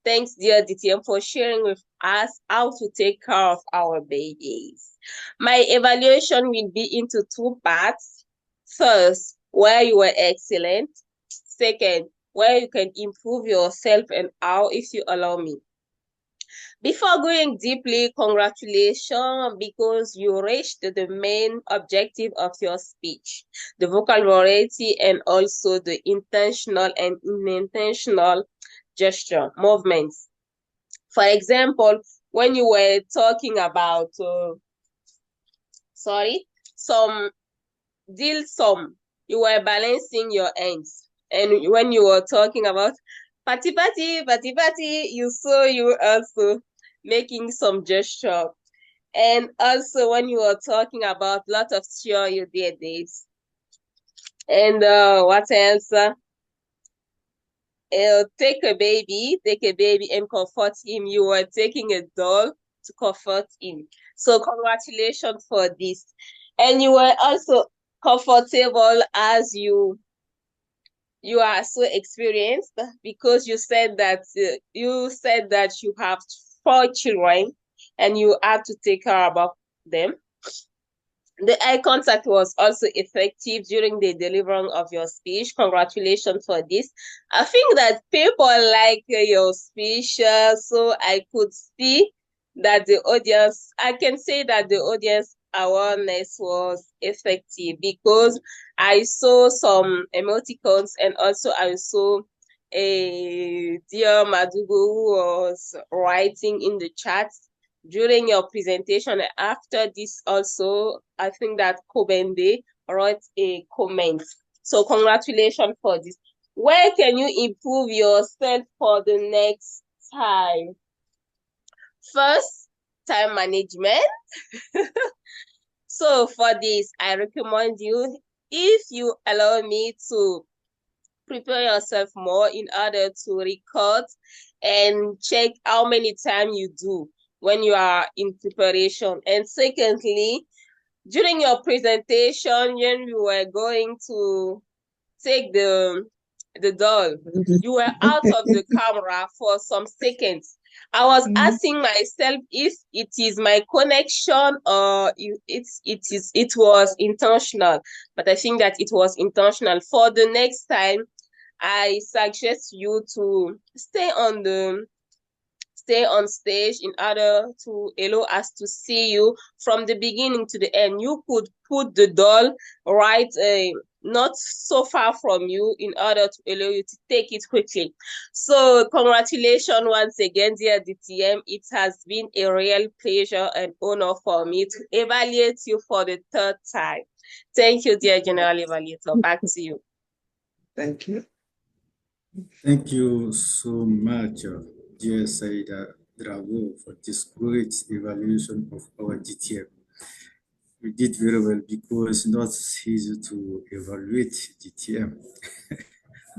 Thanks, dear DTM, for sharing with us how to take care of our babies. My evaluation will be into two parts. First, where you were excellent. Second, where you can improve yourself and how, if you allow me. Before going deeply, congratulations, because you reached the main objective of your speech, the vocal variety and also the intentional and unintentional gesture movements. For example, when you were talking about, you were balancing your hands. And when you were talking about party, you saw you also making some gesture. And also when you were talking about lot of cheer you did this. And what else? Take a baby and comfort him. You were taking a doll to comfort him. So congratulations for this. And you were also comfortable as you are so experienced, because you said that you have 4 children and you have to take care about them. The eye contact was also effective during the delivery of your speech. Congratulations for this. I think that people like your speech, so I could see that I can say that the audience awareness was effective, because I saw some emoticons and also I saw a dear Madugu who was writing in the chat during your presentation. After this also, I think that Kobende wrote a comment. So congratulations for this. Where can you improve yourself for the next time? First, time management. So for this, I recommend you, if you allow me, to prepare yourself more in order to record and check how many times you do when you are in preparation. And secondly, during your presentation, when you were going to take the doll, you were out of the camera for some seconds. I was asking myself if it is my connection or it was intentional, but I think that it was intentional. For the next time, I suggest you to stay on stage in order to allow us to see you from the beginning to the end. You could put the doll right not so far from you in order to allow you to take it quickly. So congratulations once again, dear DTM. It has been a real pleasure and honor for me to evaluate you for the 3rd time. Thank you, dear General Evaluator. Back to you. Thank you. Thank you so much, dear Saida Drago, for this great evaluation of our DTM. You did very well because not easy to evaluate DTM,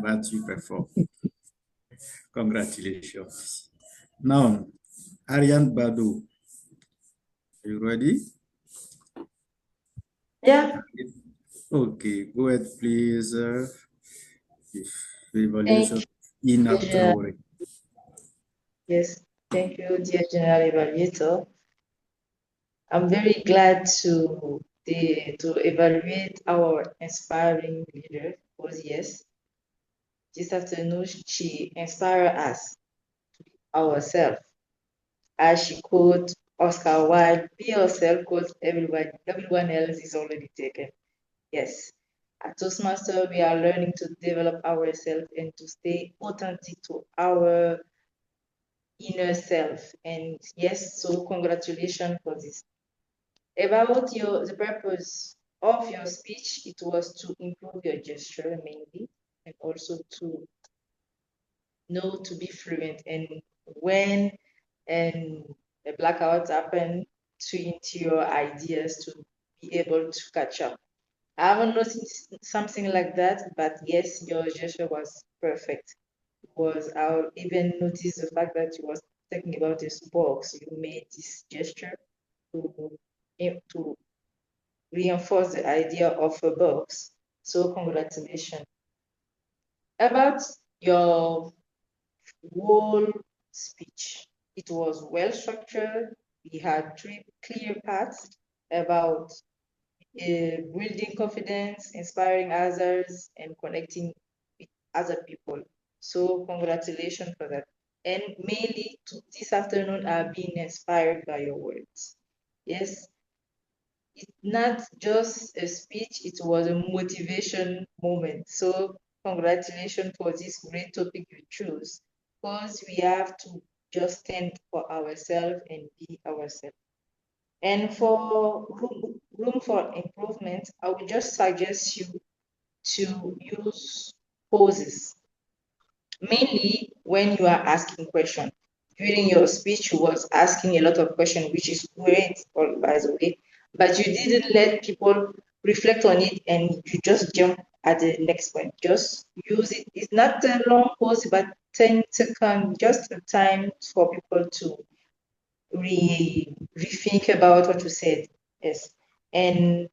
but you perform. Congratulations. Now, Ariane Badu, are you ready? Yeah. Okay, go ahead, please. If evaluation Thank you, in dear after General. work. Yes, thank you, dear General Evaluator. I'm very glad to evaluate our inspiring leader, because yes, this afternoon she inspired us ourselves. As she quote Oscar Wilde, be yourself because everyone else is already taken. Yes. At Toastmaster, we are learning to develop ourselves and to stay authentic to our inner self. And yes, so congratulations for this. About the purpose of your speech, it was to improve your gesture mainly, and also to know to be fluent. And when a blackout happen, to into your ideas to be able to catch up. I haven't noticed something like that, but yes, your gesture was perfect. I even noticed the fact that you was talking about this box. You made this gesture to reinforce the idea of a box. So congratulations. About your whole speech, it was well structured. We had 3 clear parts about building confidence, inspiring others, and connecting with other people. So congratulations for that. And mainly this afternoon, I've been inspired by your words. Yes, it's not just a speech, it was a motivation moment. So congratulations for this great topic you chose, because we have to just stand for ourselves and be ourselves. And for room for improvement, I would just suggest you to use pauses, mainly when you are asking questions. During your speech, you was asking a lot of questions, which is great, by the way, but you didn't let people reflect on it and you just jump at the next point. Just use it. It's not a long pause, but 10 seconds, just a time for people to rethink about what you said. Yes. And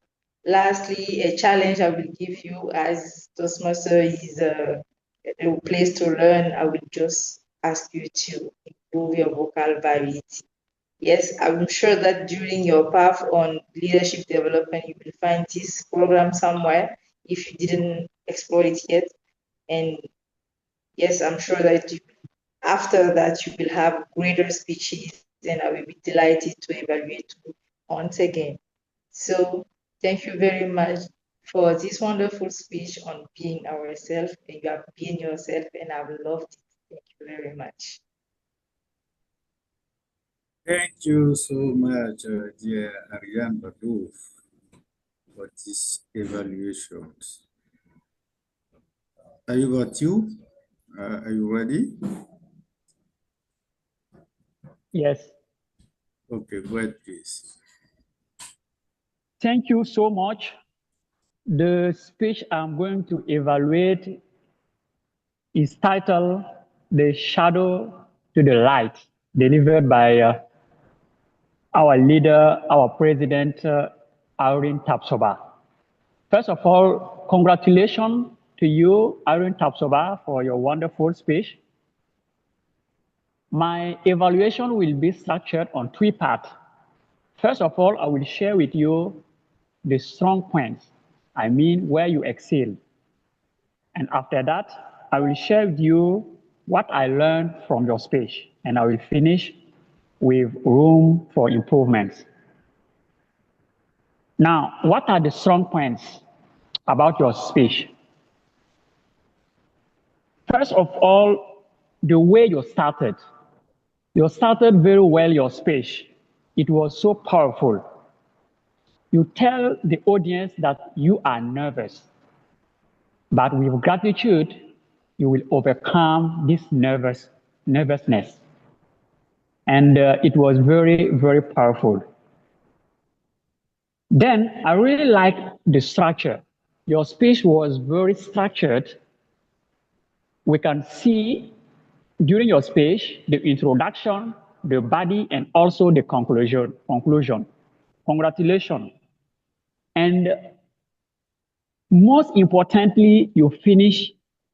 lastly, a challenge I will give you as Toastmaster is a place to learn. I will just ask you to improve your vocal variety. Yes, I'm sure that during your path on leadership development, you will find this program somewhere if you didn't explore it yet. And yes, I'm sure that after that, you will have greater speeches, and I will be delighted to evaluate you once again. So thank you very much for this wonderful speech on being ourselves, and you have been yourself, and I've loved it. Thank you very much. Thank you so much, dear Ariane Badu, for this evaluations. Are you got you? Are you ready? Yes. Okay, go ahead, please. Thank you so much. The speech I'm going to evaluate is titled The Shadow to the Light, delivered by our leader, our president, Irene Tapsoba. First of all, congratulations to you, Irene Tapsoba, for your wonderful speech. My evaluation will be structured on 3 parts. First of all, I will share with you the strong points, I mean where you excel. And after that, I will share with you what I learned from your speech, and I will finish with room for improvements. Now, what are the strong points about your speech? First of all, the way you started. You started very well your speech. It was so powerful. You tell the audience that you are nervous, but with gratitude, you will overcome this nervousness. And it was very, very powerful. Then I really like the structure. Your speech was very structured. We can see during your speech the introduction, the body, and also the conclusion. Congratulations. And most importantly, you finish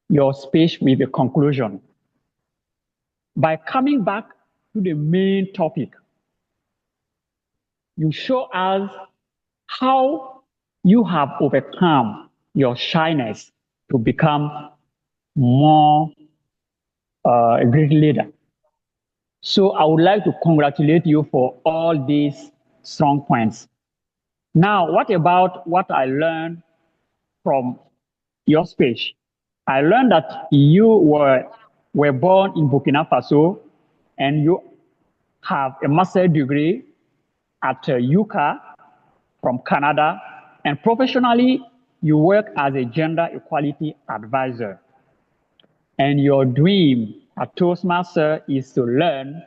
your speech with a conclusion by coming back to the main topic. You show us how you have overcome your shyness to become more a great leader. So I would like to congratulate you for all these strong points. Now, what about what I learned from your speech? I learned that you were born in Burkina Faso and you have a master's degree at UCA from Canada, and professionally, you work as a gender equality advisor. And your dream at Toastmaster is to learn,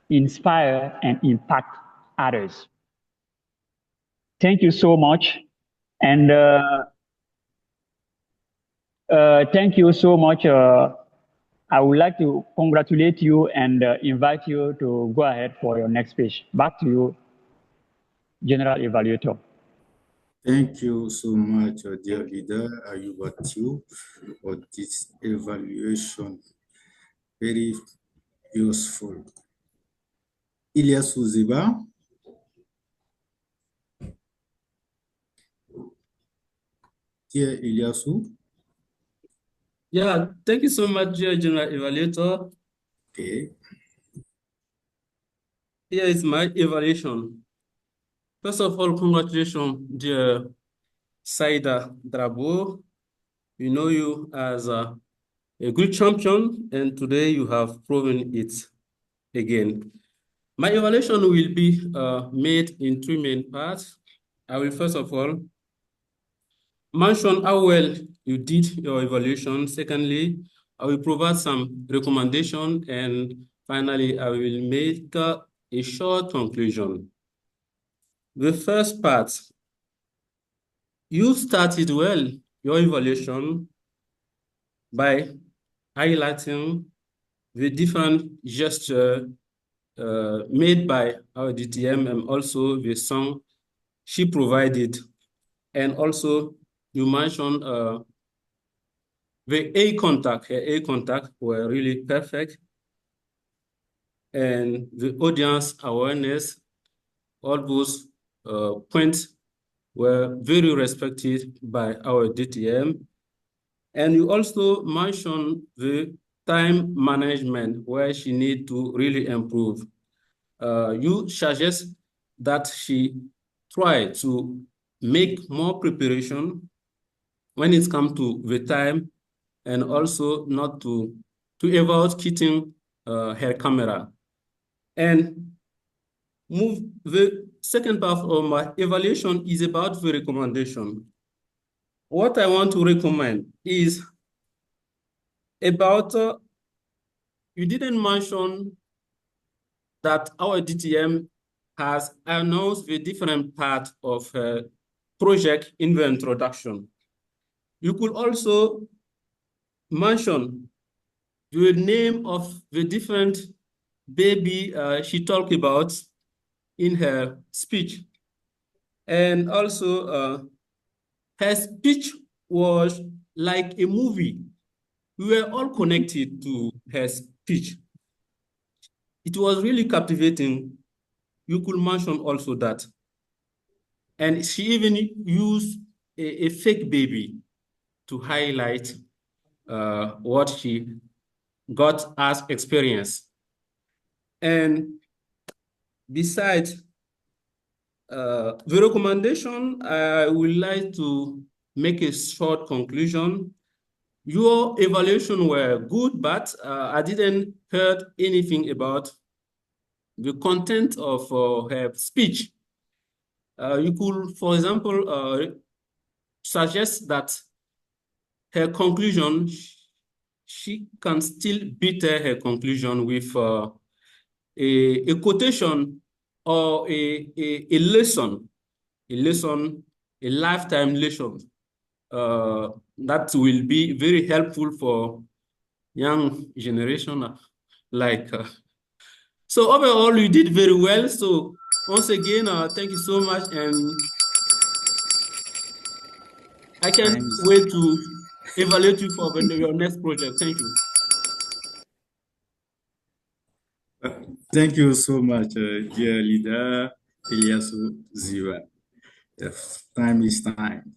inspire, and impact others. Thank you so much. And thank you so much. I would like to congratulate you and invite you to go ahead for your next speech. Back to you, General Evaluator. Thank you so much, dear leader Ayuba Tiu, for this evaluation. Very useful. Ilyas Uziba. Dear Ilyasu. Yeah, thank you so much, dear General Evaluator. Okay. Here is my evaluation. First of all, congratulations, dear Saida Drabo. We know you as a good champion, and today you have proven it again. My evaluation will be made in three main parts. I will first of all mention how well you did your evaluation. Secondly, I will provide some recommendation, and finally, I will make a short conclusion. The first part, you started well your evaluation by highlighting the different gestures made by our DTM and also the song she provided. And also you mentioned the eye contact were really perfect. And the audience awareness, all those points were very respected by our DTM. And you also mentioned the time management where she need to really improve. You suggest that she try to make more preparation when it comes to the time, and also not to avoid keeping her camera. And the second part of my evaluation is about the recommendation. What I want to recommend is about, you didn't mention that our DTM has announced the different part of project in the introduction. You could also mention the name of the different baby she talked about in her speech. And also her speech was like a movie. We were all connected to her speech. It was really captivating. You could mention also that. And she even used a fake baby to highlight what she got as experience. And besides the recommendation, I would like to make a short conclusion. Your evaluation were good, but I didn't heard anything about the content of her speech. You could, for example, suggest that her conclusion, she can still better her conclusion with a quotation or a lesson lesson, a lifetime lesson that will be very helpful for young generation like. So overall, you did very well. So once again, thank you so much, and I can't wait to evaluate you for your next project. Thank you. Thank you so much, dear leader Eliasu Ziwa. Time is time.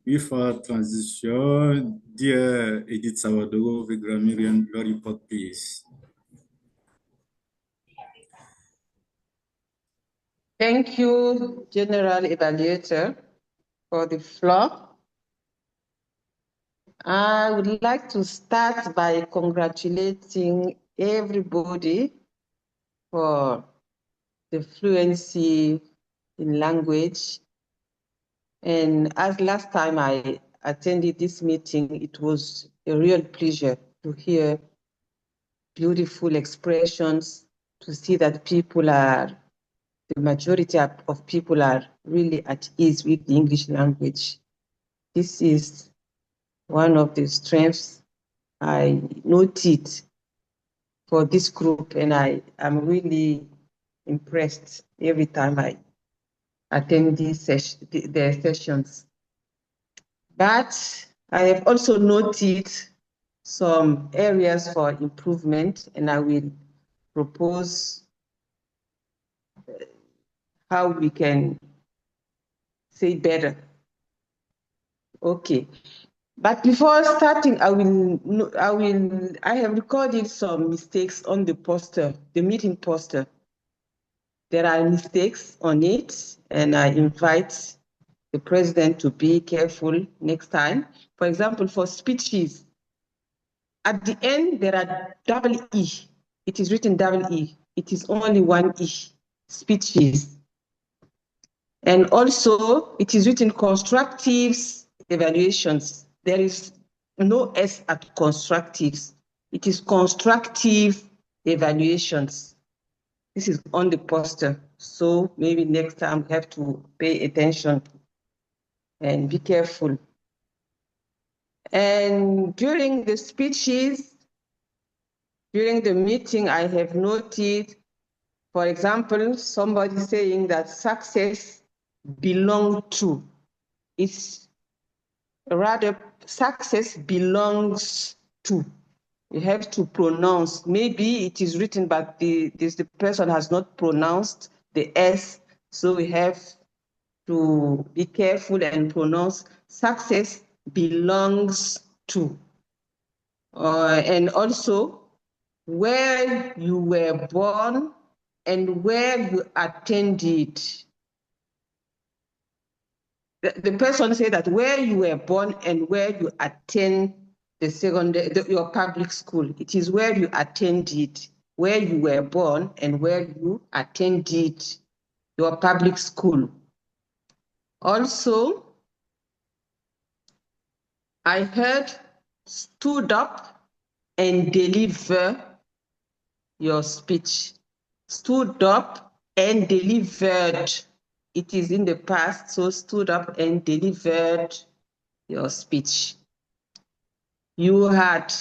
Before transition, dear Edith Sawadogo, the grammarian, your report, please. Thank you, General Evaluator, for the floor. I would like to start by congratulating everybody for the fluency in language. And as last time I attended this meeting, it was a real pleasure to hear beautiful expressions, to see that the majority of people are really at ease with the English language. This is one of the strengths I noted for this group, and I am really impressed every time I attend their sessions. But I have also noted some areas for improvement, and I will propose how we can say better. Okay. But before starting, I have recorded some mistakes on the poster, the meeting poster. There are mistakes on it, and I invite the president to be careful next time. For example, for speeches, at the end, there are double E. It is written double E. It is only one E, speeches. And also, it is written constructives evaluations. There is no S at constructives. It is constructive evaluations. This is on the poster. So maybe next time we have to pay attention and be careful. And during the speeches, during the meeting, I have noted, for example, somebody saying that success belongs to. It's rather success belongs to. You have to pronounce. Maybe it is written, but the person has not pronounced the S. So we have to be careful and pronounce success belongs to. And also where you were born and where you attended. The person said that where you were born and where you attend your public school. It is where you attended, where you were born and where you attended your public school. Also, I heard stood up and deliver your speech. Stood up and delivered. It is in the past, so stood up and delivered your speech. You had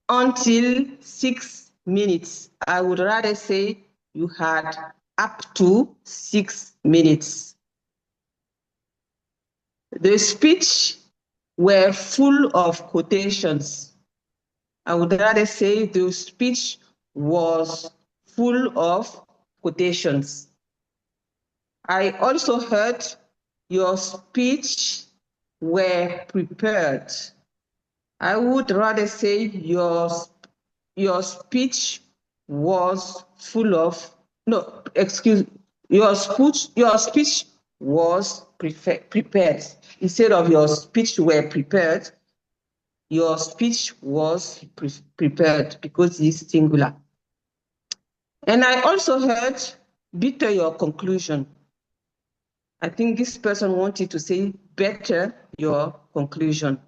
until 6 minutes. I would rather say you had up to 6 minutes. The speech were full of quotations. I would rather say the speech was full of quotations. I also heard your speech were prepared. I would rather say your speech was full of, no, excuse, your speech was prepared. Instead of your speech were prepared, your speech was prepared because it's singular. And I also heard better your conclusion. I think this person wanted to say better your conclusion.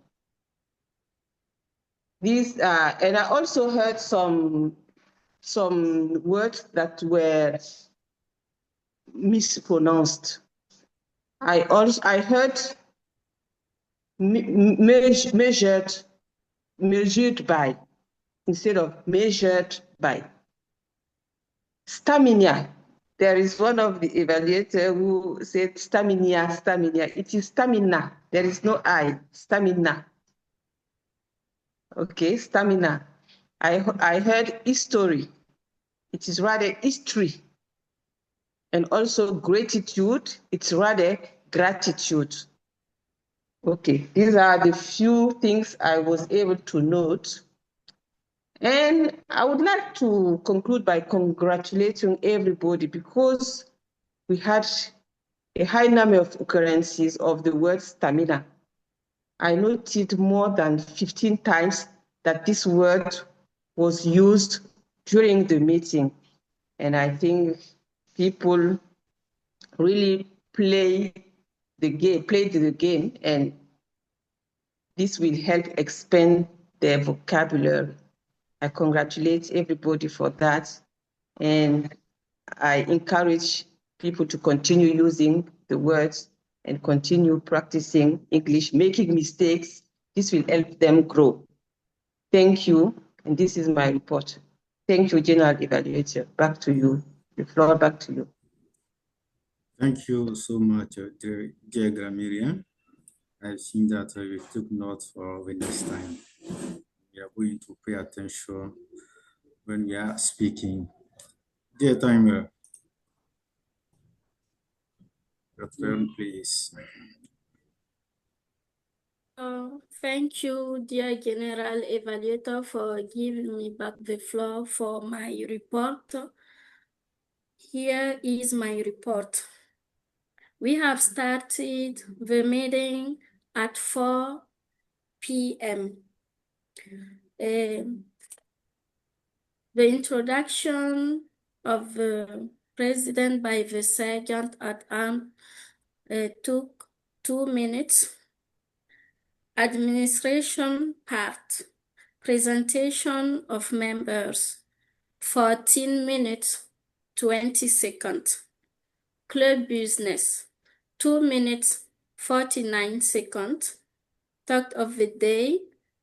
And I also heard some words that were mispronounced. I heard measured by instead of measured by. Stamina. There is one of the evaluator who said stamina. It is stamina. There is no I. Stamina. Okay, stamina. I heard history. It is rather history. And also gratitude. It's rather gratitude. Okay, these are the few things I was able to note. And I would like to conclude by congratulating everybody because we had a high number of occurrences of the word stamina. I noted more than 15 times that this word was used during the meeting. And I think people really played the game, and this will help expand their vocabulary. I congratulate everybody for that. And I encourage people to continue using the words and continue practicing English, making mistakes. This will help them grow. Thank you. And this is my report. Thank you, General Evaluator. Back to you. The floor back to you. Thank you so much, dear Grammarian. I think that we took note for the next time. We are going to pay attention when we are speaking. Dear timer, your turn, please. Thank you, dear General Evaluator, for giving me back the floor for my report. Here is my report. We have started the meeting at 4 p.m. The introduction of the president by the sergeant at arms took 2 minutes. Administration part, presentation of members, 14 minutes, 20 seconds. Club business, 2 minutes, 49 seconds. Talk of the day,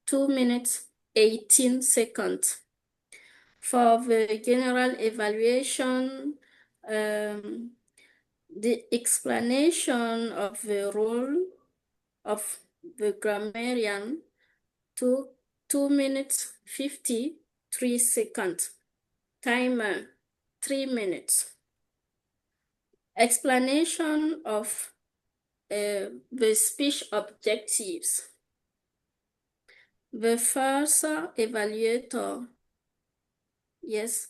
2 minutes, 18 seconds. For the general evaluation, the explanation of the role of the grammarian took 2 minutes, 53 seconds. Timer, 3 minutes. Explanation of the speech objectives. The first evaluator, yes,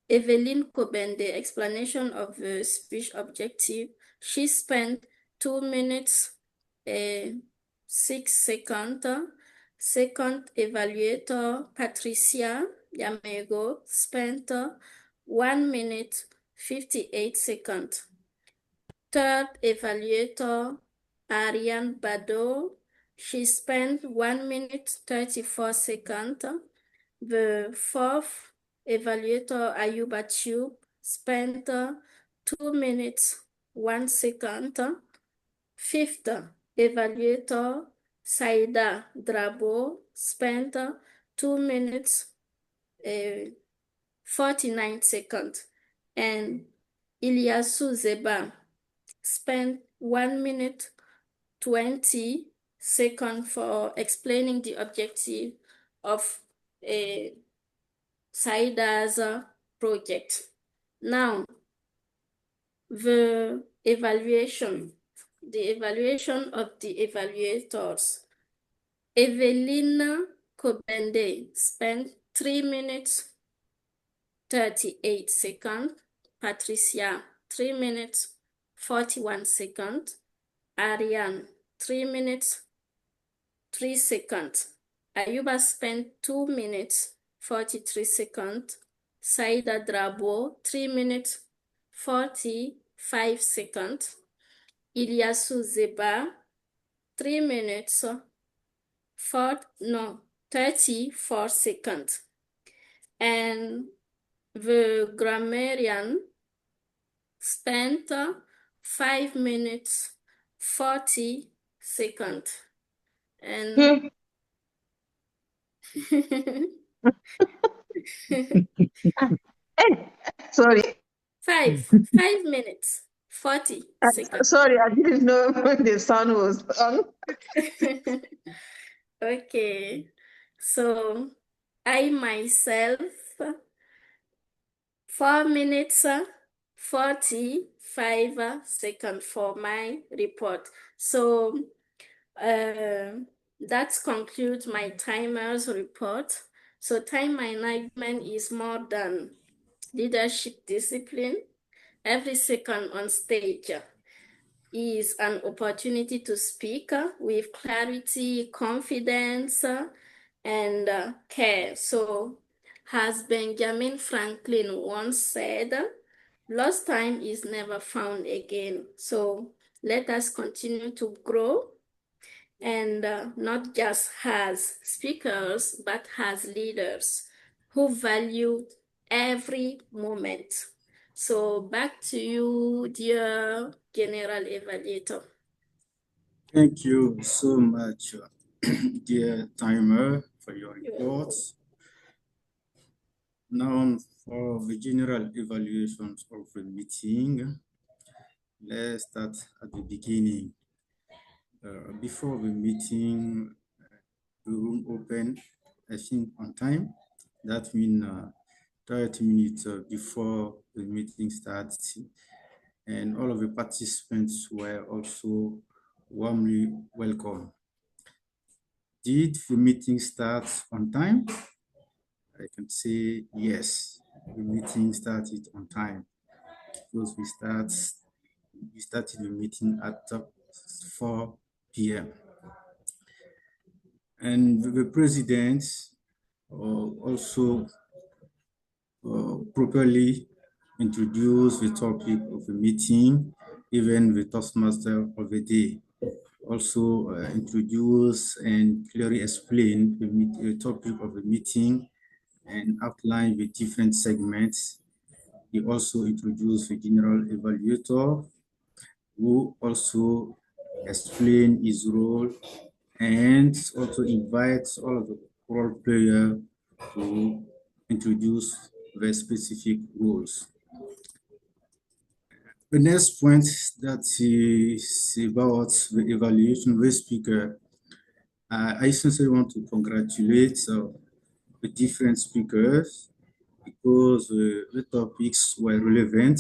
Evelyn Kobende, explanation of the speech objective. She spent 2 minutes, 6 seconds. Second evaluator, Patricia Yamego, spent 1 minute, 58 seconds. Third evaluator, Ariane Bado, she spent 1 minute, 34 seconds. The fourth evaluator, Ayuba Tube, spent 2 minutes, 1 second. Fifth evaluator, Saida Drabo, spent 2 minutes, 49 seconds. And Ilyasu Zeba spent 1 minute, 20 seconds for explaining the objective of Saida's project. Now, the evaluation of the evaluators. Evelina Kobende spent 3 minutes, 38 seconds. Patricia, 3 minutes, 41 seconds. Ariane, 3 minutes, 3 seconds. Ayuba spent 2 minutes, 43 seconds. Saida Drabo, 3 minutes, 45 seconds. Ilyasu Zeba, 3 minutes, 34 seconds. And the grammarian spent 5 minutes, 40 seconds. And Sorry. 5 minutes, 40 seconds. Sorry, I didn't know when the sun was on. Okay, so I myself 4 minutes 45 seconds for my report. So that concludes my timer's report. So time management is more than leadership discipline. Every second on stage is an opportunity to speak with clarity, confidence, and care. So, as Benjamin Franklin once said, lost time is never found again. So, let us continue to grow, and not just as speakers, but as leaders who value every moment. So back to you, dear General Evaluator. Thank you so much, dear Timer, for your reports. Now, for the general evaluations of the meeting, let's start at the beginning. Before the meeting, the room opened, I think, on time. That means 30 minutes before the meeting starts. And all of the participants were also warmly welcome. Did the meeting start on time? I can say yes, the meeting started on time because we started the meeting at 4 p.m. And the president also properly introduced the topic of the meeting, even the Toastmaster of the day. Also introduce and clearly explain the topic of the meeting and outline the different segments. He also introduced the general evaluator, who also explain his role and also invites all of the role players to introduce their specific roles. The next point that is about the evaluation of the speaker. I sincerely want to congratulate the different speakers because the topics were relevant,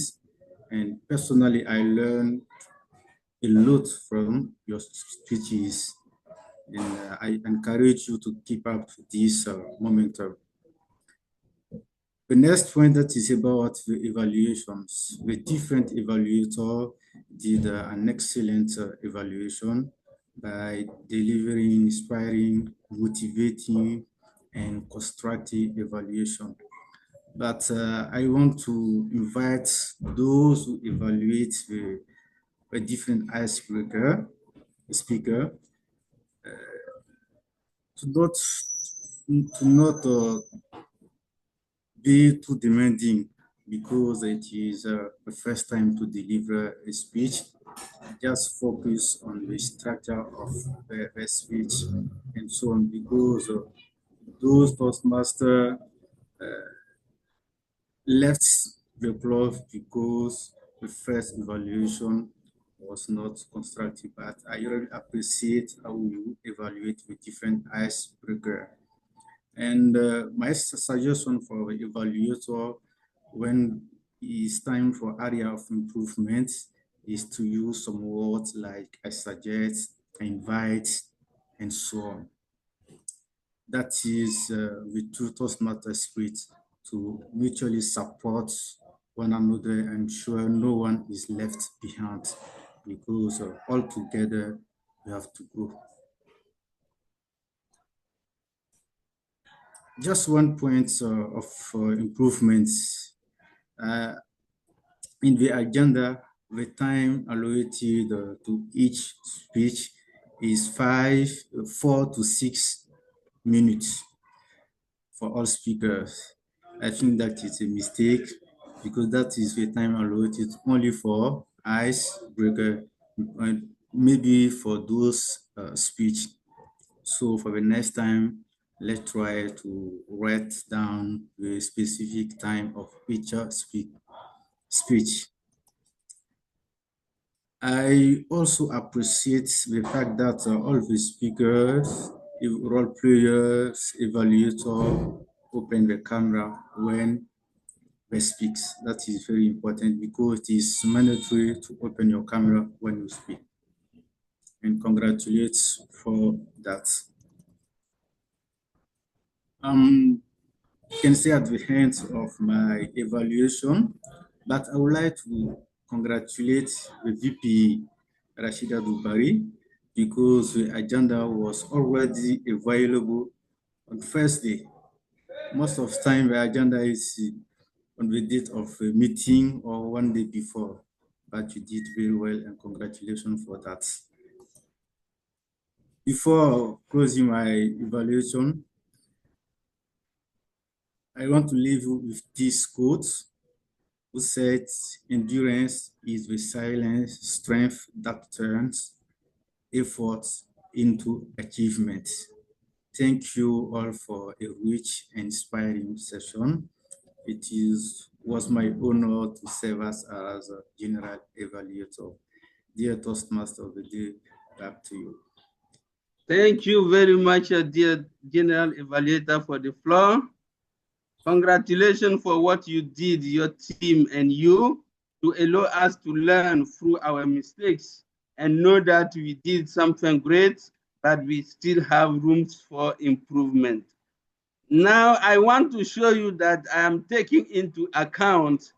and personally I learned a lot from your speeches, and I encourage you to keep up this momentum. The next point that is about the evaluations. The different evaluator did an excellent evaluation by delivering inspiring, motivating, and constructive evaluation. But I want to invite those who evaluate the different speaker to not be too demanding because it is the first time to deliver a speech. Just focus on the structure of the speech and so on, because those Toastmasters left the club because the first evaluation was not constructive. But I really appreciate how you evaluate the different icebreaker. And my suggestion for the evaluator when it's time for area of improvement is to use some words like I suggest, I invite, and so on. That is the true Toastmaster spirit, to mutually support one another and ensure no one is left behind, because all together we have to grow. Just one point of improvements. In the agenda, the time allocated to each speech is 4 to 6 minutes for all speakers. I think that is a mistake because that is the time allocated only for icebreaker. maybe for those speech. So for the next time, let's try to write down the specific time of each speech. I also appreciate the fact that all the speakers, role players, evaluator open the camera when they speak. That is very important because it is mandatory to open your camera when you speak. And congratulate for that. You can say at the end of my evaluation, but I would like to congratulate the VP Rashida Dubari because the agenda was already available on first day. Most of the time the agenda is on the date of a meeting or one day before, but you did very well and congratulations for that. Before closing my evaluation, I want to leave you with this quote who said, endurance is the silent strength that turns effort into achievement. Thank you all for a rich and inspiring session. It was my honor to serve as a general evaluator. Dear Toastmaster of the day, back to you. Thank you very much, dear General Evaluator, for the floor. Congratulations for what you did, your team and you, to allow us to learn through our mistakes and know that we did something great, but we still have rooms for improvement. Now, I want to show you that I am taking into account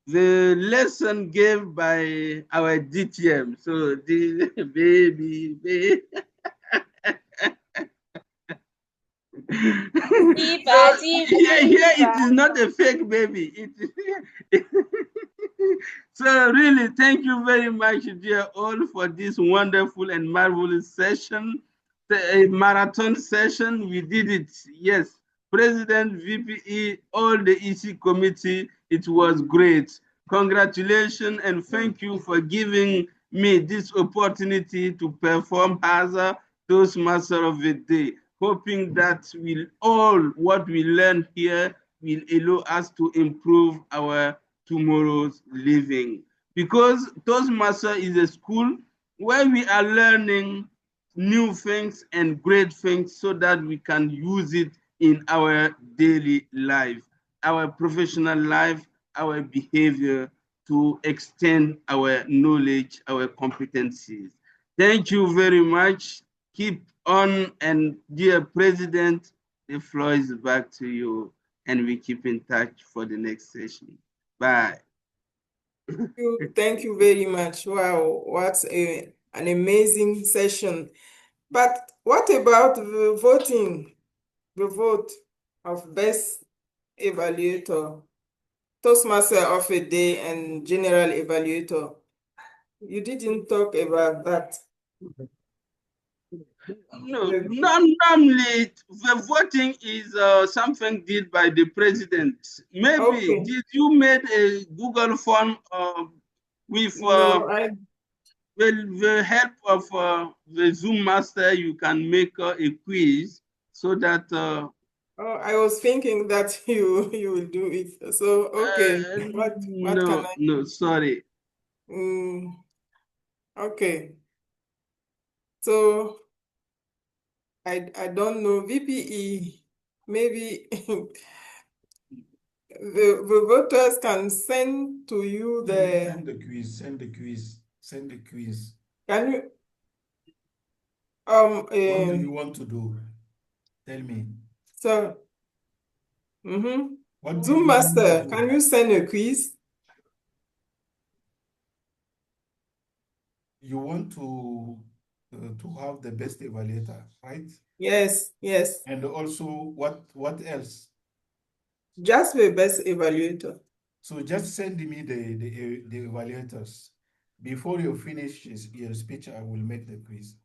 the lesson given by our DTM. So, the baby. Diva, diva, Here it diva. is not a fake baby. So really, thank you very much, dear all, for this wonderful and marvelous session, a marathon session. We did it. Yes, President, VPE, all the EC committee. It was great. Congratulations and thank you for giving me this opportunity to perform as a Toastmaster of the Day, hoping that what we learn here will allow us to improve our tomorrow's living. Because Toastmaster is a school where we are learning new things and great things so that we can use it in our daily life, our professional life, our behavior, to extend our knowledge, our competencies. Thank you very much. Keep on, and dear President, the floor is back to you, and we keep in touch for the next session. Bye. Thank you very much. Wow, what an amazing session. But what about the voting, the vote of best evaluator, Toastmaster of a day, and general evaluator? You didn't talk about that. No, normally the voting is something did by the president. Maybe Okay. did you made a Google form with No, the help of the Zoom master? You can make a quiz so that. I was thinking that you will do it. So okay, what can I? No, sorry. Okay. So I don't know, VPE, maybe the voters can send to you the... Send the quiz, send the quiz, send the quiz. Can you... What do you want to do? Tell me. So, What do Zoom you want to Master, do? can you send a quiz? You want to have the best evaluator, right? Yes, yes. And also, what else? Just the best evaluator. So just send me the evaluators. Before you finish your speech, I will make the quiz.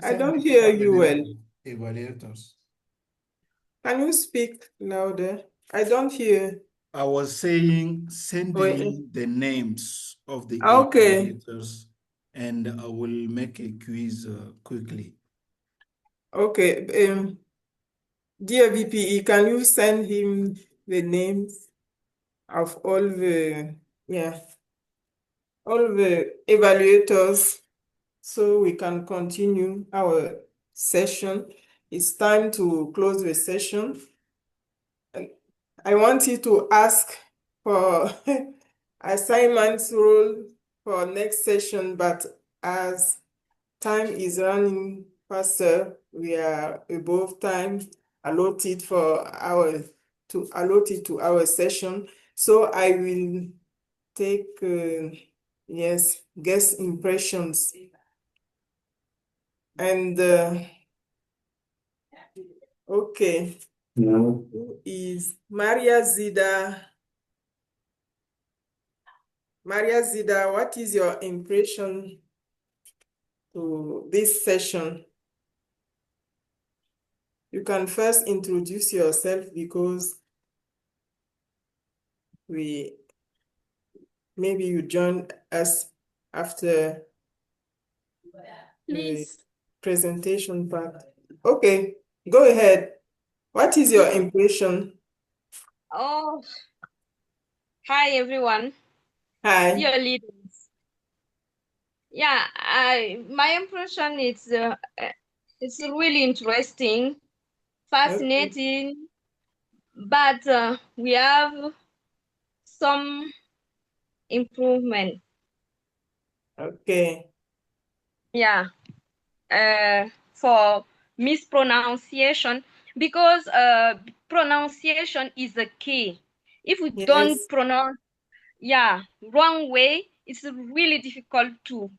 I don't me hear all the you well. evaluators. Can you speak louder? I don't hear. I was saying, send me the names of the Okay. evaluators and I will make a quiz quickly. Okay. Dear VPE, can you send him the names of all the evaluators so we can continue our session? It's time to close the session. I want you to ask for assignments rule for next session, but as time is running faster, we are above time allotted to our session. So I will take guest impressions. And okay, who is Maria Zida? Maria Zida, what is your impression to this session? You can first introduce yourself because maybe you joined us after the presentation part. Okay, go ahead. What is your impression? Oh, hi everyone. Hi. Dear leaders. Yeah, my impression is it's really interesting, fascinating, but we have some improvement. Okay. Yeah, for mispronunciation, because pronunciation is the key. If we don't pronounce, wrong way, it's really difficult to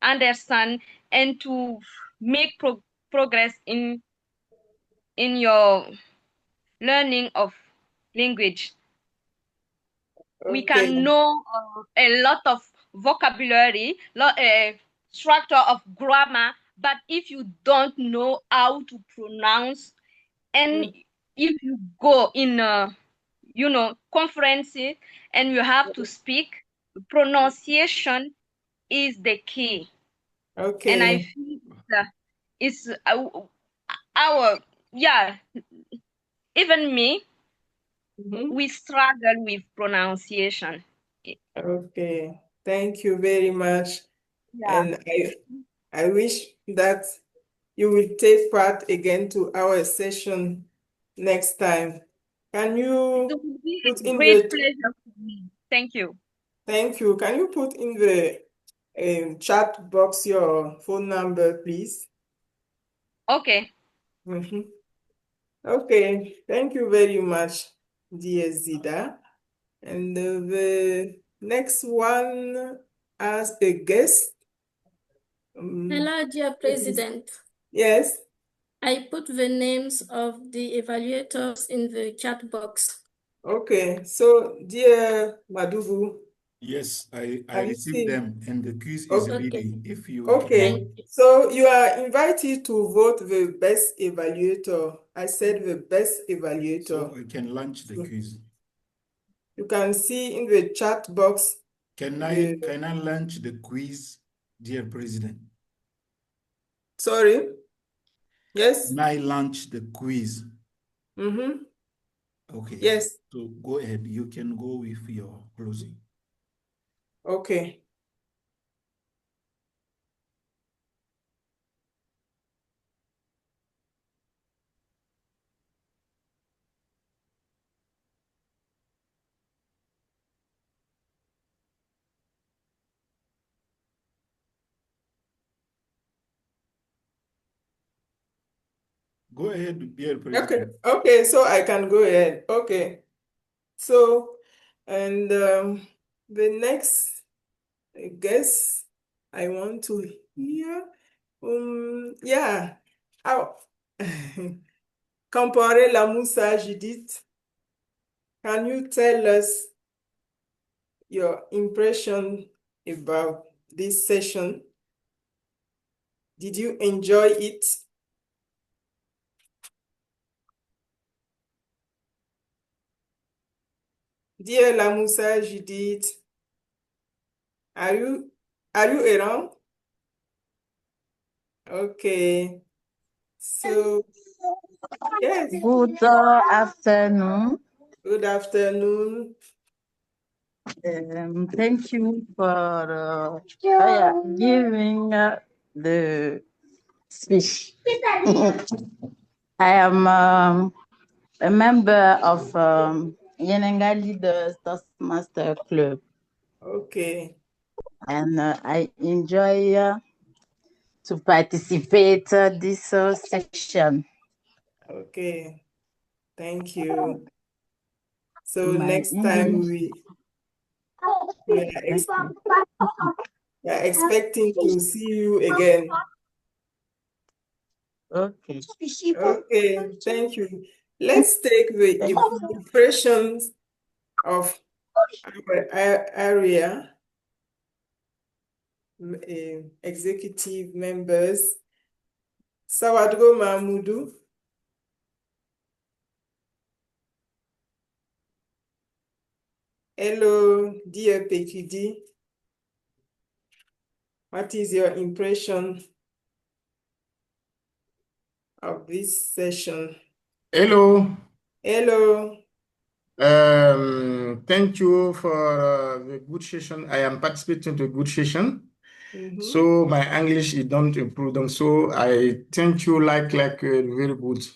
understand and to make progress in your learning of language. We can know a lot of vocabulary, structure of grammar, but if you don't know how to pronounce, and if you go in conferences and you have to speak, pronunciation is the key. Okay. And I feel it's our even me, we struggle with pronunciation. Okay, thank you very much. Yeah. And I wish that you will take part again to our session next time. Can It you will be put a in great the pleasure for me. Thank you. Thank you. Can you put in the chat box your phone number, please? Okay. Okay, thank you very much, dear Zida. And the next one as a guest. Hello, dear President. Yes. I put the names of the evaluators in the chat box. Okay, so dear Madugu. Yes, I Can you received see? them and the quiz is Okay. ready. If you Okay, so you are invited to vote the best evaluator. I said the best evaluator. So I can launch the quiz. You can see in the chat box. Can I launch the quiz, dear President? Sorry? Yes? Can I launch the quiz? Okay. Yes. So go ahead. You can go with your closing. Okay. Go ahead, dear President. Okay, so I can go ahead. Okay. So, and the next guess I want to hear, how Campore Lamusa Judith, can you tell us your impression about this session? Did you enjoy it? Dear Lamusa Judith, are you around? Okay. So, yes. Good afternoon. Good afternoon. Thank you for giving the speech. I am a member of Yenenga Leaders Toastmaster Club. Okay. And I enjoy to participate this session. Okay. Thank you. So My next time English. we are expecting to see you again. Okay. Okay, thank you. Let's take the impressions of our area executive members. Sawadgo Mahmoudou. Hello, dear PQD. What is your impression of this session? Hello. Hello. Thank you for the good session. I am participating to a good session. So my English is don't improve. So I thank you like very good.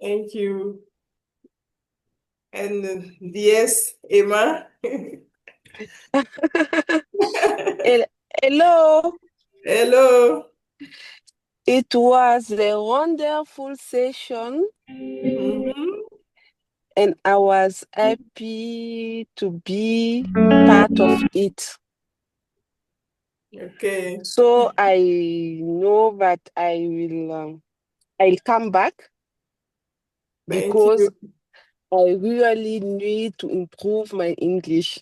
Thank you. And yes, Emma. Hello. Hello. It was a wonderful session. And I was happy to be part of it. Okay. So I know that I'll come back because I really need to improve my English.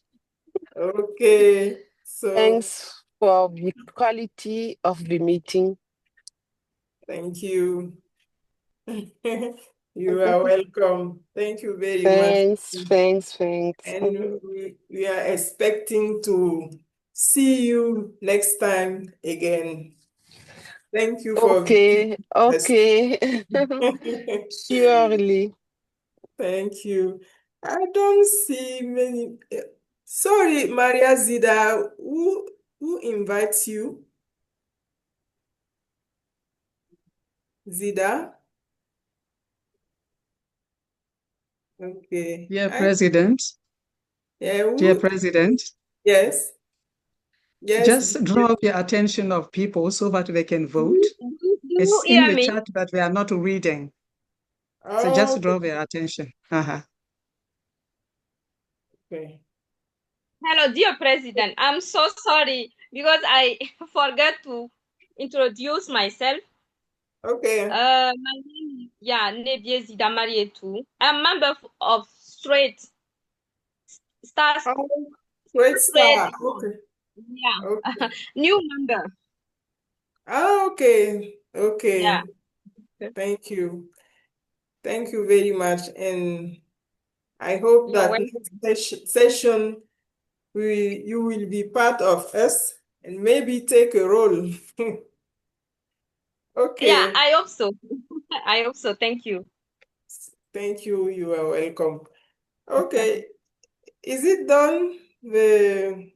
Okay. So thanks for the quality of the meeting. Thank you. You are welcome. Thank you very much. Thanks. And we are expecting to see you next time again. Thank you for Okay. Surely. Thank you. I don't see many. Sorry, Maria Zida, who invites you? Zida? Okay. Dear President. Yeah, Dear President. Yes. Yes. Just draw the attention of people so that they can vote. It's you in hear the me? chat that we are not reading. So just draw their attention. Okay. Hello, dear President. I'm so sorry because I forgot to introduce myself. Okay. My name is Nebie Zida Marietou. I'm member of Straight Stars. Straight Star. Okay. Yeah. Okay. New member. Okay. Okay. Yeah. Thank you. Thank you very much. And I hope You're that welcome. next session you will be part of us and maybe take a role. Okay. Yeah, I hope so. I hope so. Thank you. Thank you. You are welcome. Okay. Is it done? The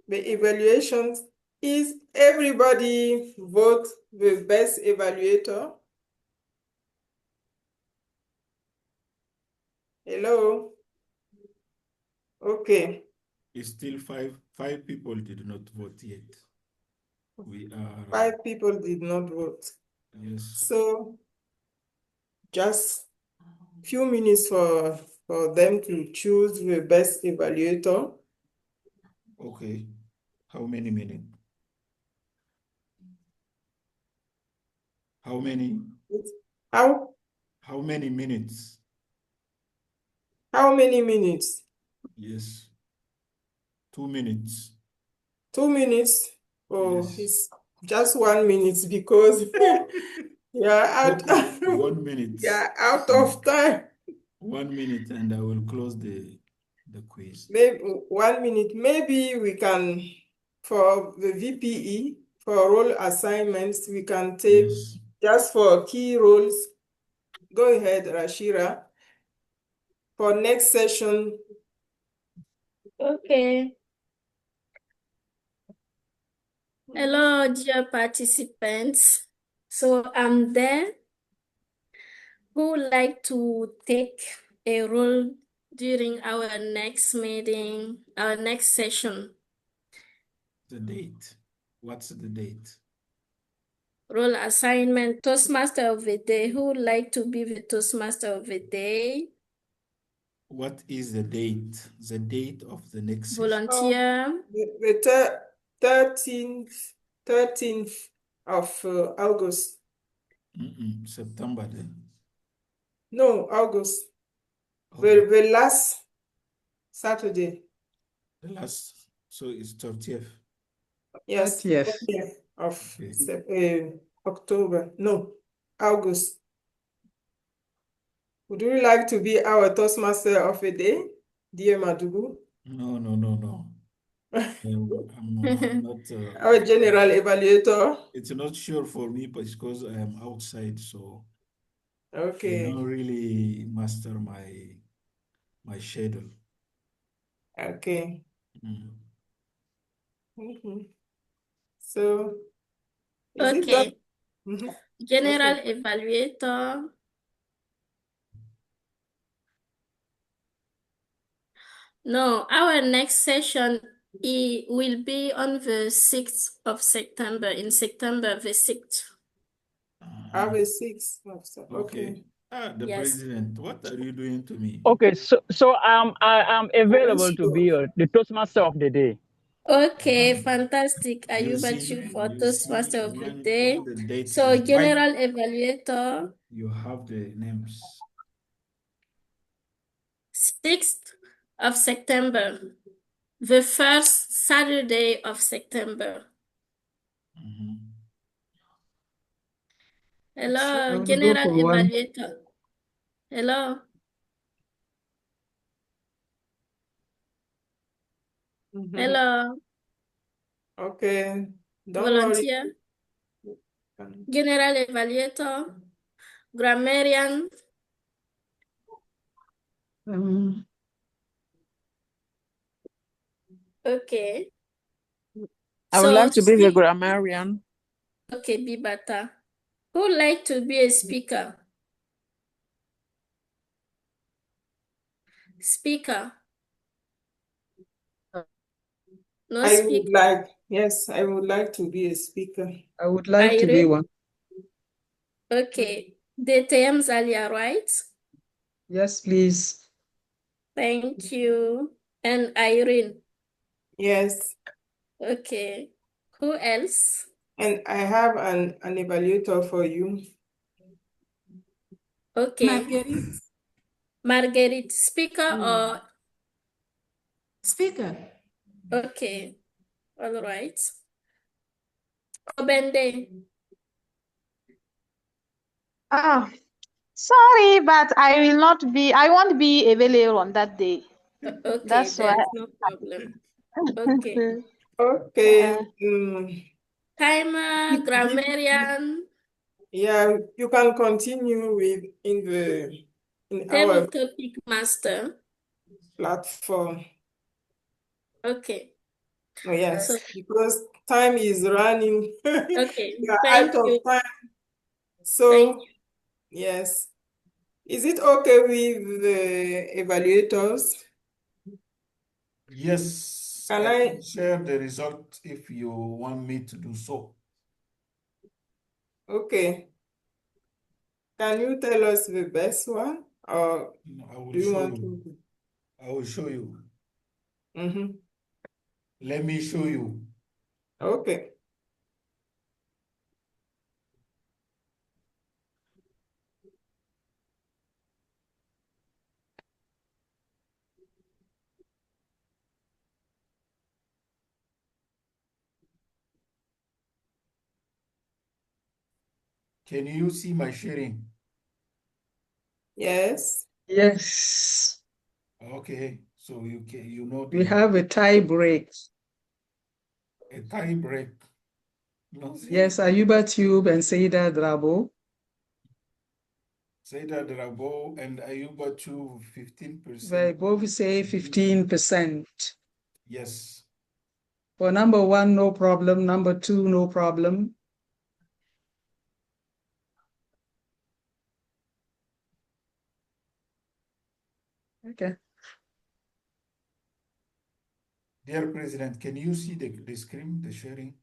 evaluations? Is everybody vote the best evaluator? Hello? Okay. It's still five people did not vote yet. We are 5 people did not vote. Yes. So just few minutes for them to choose the best evaluator. Okay. How many minutes? How many? How many minutes? How many minutes? Yes. 2 minutes. 2 minutes? Oh, Yes. it's just 1 minute because out. Okay, 1 minute. Yeah, out of time. 1 minute, and I will close the quiz. Maybe 1 minute. Maybe we can for the VPE. for role assignments, we can take just for key roles. Go ahead, Rashira. For next session. Okay. Hello, dear participants. So I'm there who would like to take a role during our next meeting, our next session. The date. What's the date? Role assignment, Toastmaster of the day. Who would like to be the Toastmaster of the day? What is the date? The date of the next session. Volunteer. The 13th of August. September then. No, August. Okay. The last Saturday. The last, so it's 30th. Yes, 30th of October. No, August. Would you like to be our Toastmaster of the day, dear Madugu? No. I'm not. Our general evaluator. It's not sure for me, but it's because I am outside, so okay. I don't really master my schedule. Okay. So, is it that? General evaluator. No, our next session will be on the 6th of September, in September the 6th. The 6th of September. Okay. The president, what are you doing to me? Okay, so I am available to be the Toastmaster of the day. Okay, fantastic. Ayuba Chu for Toastmaster of the day. So, General Evaluator. You have the names. 6th of September, the first Saturday of September. Hello, General Evaluator. Hello. Hello. Okay. Don't Volunteer. worry. General Evaluator. Grammarian. Okay. I would like to be the grammarian. Okay, Bibata. Who would like to be a speaker? Speaker. No I speaker. would like, yes, I would like to be a speaker. I would like to be one. Okay. DTM Zalia, right? Yes, please. Thank you. And Irene. Yes. Okay. Who else? And I have an evaluator for you. Okay. Marguerite. Marguerite, speaker or? Speaker. Okay. All right. Obende. Sorry, but I won't be available on that day. Okay, that's why. there's no problem. Okay. Okay. Timer, grammarian. Yeah, you can continue with Table our topic master. platform. Okay. Oh, yes, because time is running. Okay, We are thank out you. of time. So, yes. Is it okay with the evaluators? Yes, Can I I can share the result if you want me to do so. Okay. Can you tell us the best one, or I will do you show want you. to? I will show you. Mm-hmm. Let me show you. Okay. Can you see my sharing? Yes. Yes. Okay, so you know We have a tie break. a tie break. Yes, Ayuba Tube and Saida Drabo. Saida Drabo and Ayuba Tube, 15%. They both say 15%. Yes. For number 1, no problem. Number 2, no problem. Okay. Dear President, can you see the screen, the sharing?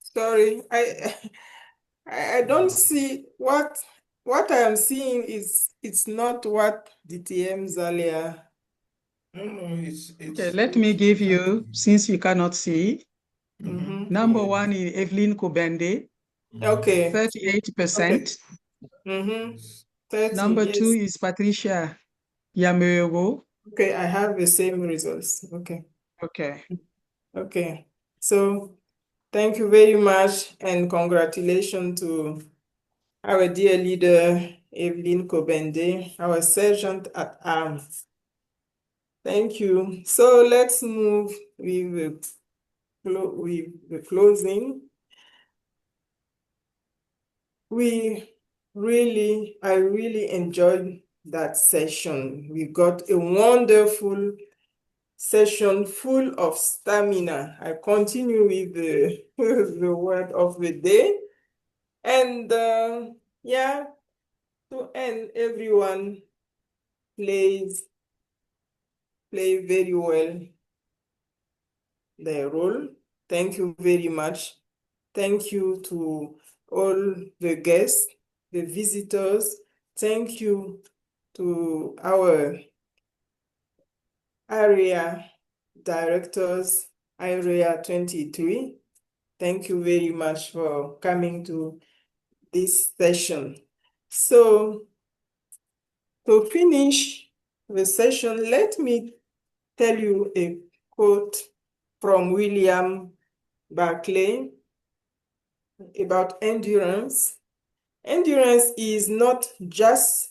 Sorry, I don't see what I am seeing is it's not what DTM Zalia. No, it's okay, let me give you, since you cannot see. Number 1 is Evelyn Kobende. Okay. 38%. Okay. 30, Number 2 yes. is Patricia Yameogo. Okay, I have the same results. Okay. Okay. Okay. So thank you very much and congratulations to our dear leader, Evelyn Kobende, our sergeant at arms. Thank you. So let's move with the closing. I really enjoyed that session. We got a wonderful session full of stamina. I continue with the, the word of the day. And yeah, to end, everyone play very well their role. Thank you very much. Thank you to all the guests, the visitors. Thank you to our area directors, area 23. Thank you very much for coming to this session. So to finish the session, let me tell you a quote from William Barclay about endurance. Endurance is not just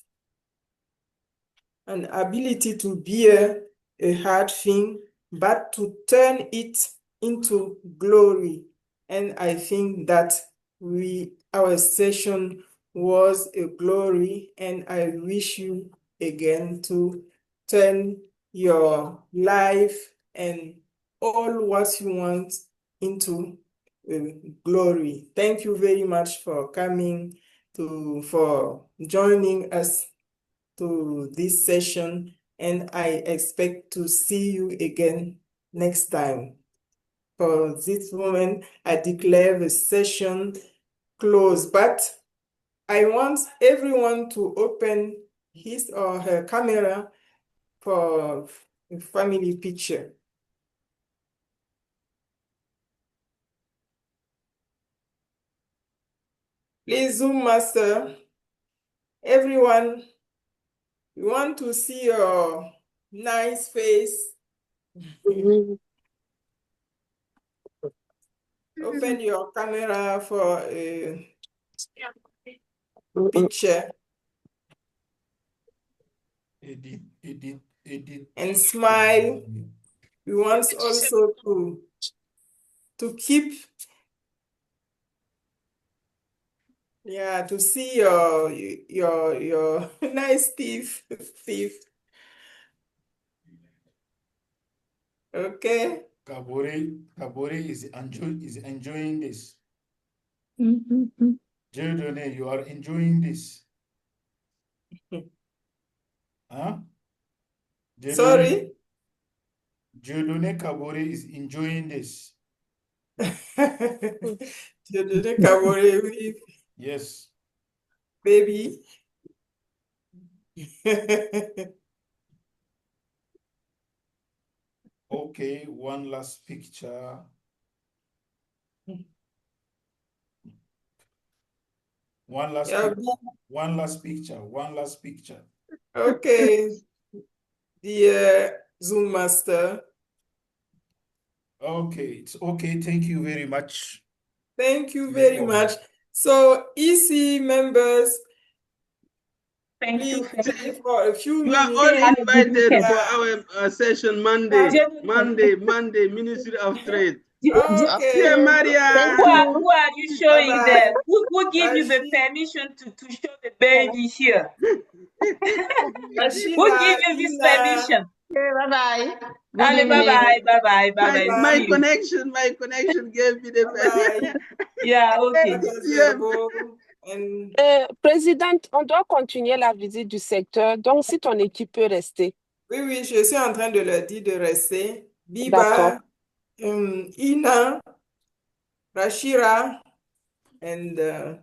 an ability to bear a hard thing, but to turn it into glory. And I think that our session was a glory, and I wish you again to turn your life and all what you want into glory. Thank you very much for coming for joining us to this session, and I expect to see you again next time. For this moment, I declare the session closed, but I want everyone to open his or her camera for a family picture. Please, Zoom master, everyone, we want to see your nice face. Open your camera for a picture. Edit. And smile. We want also to keep, to see your nice teeth. Okay. Kabore is enjoying this. Jedone, you are enjoying this. Huh? Sorry? Jedone Kabore is enjoying this. Jedone Kabore, yes. Baby. Okay, one last picture. One last picture. Okay, dear Zoom master. Okay, it's okay. Thank you very much. Thank you very much. So, EC members, Thank you for a few You are minutes. all invited for our session Monday, Ministry of Trade. Okay. Thank you. Who are you showing Bye-bye. there? Who give you the permission to show the baby here? Who give you this permission? Okay, bye-bye. Good Ale, evening. bye-bye. My See you. connection gave me the Bye-bye. Yeah, okay. Président, on doit continuer la visite du secteur. Donc, si ton équipe peut rester. Oui, je suis en train de leur dire de rester. D'accord. Biba, Ina, Rashira, and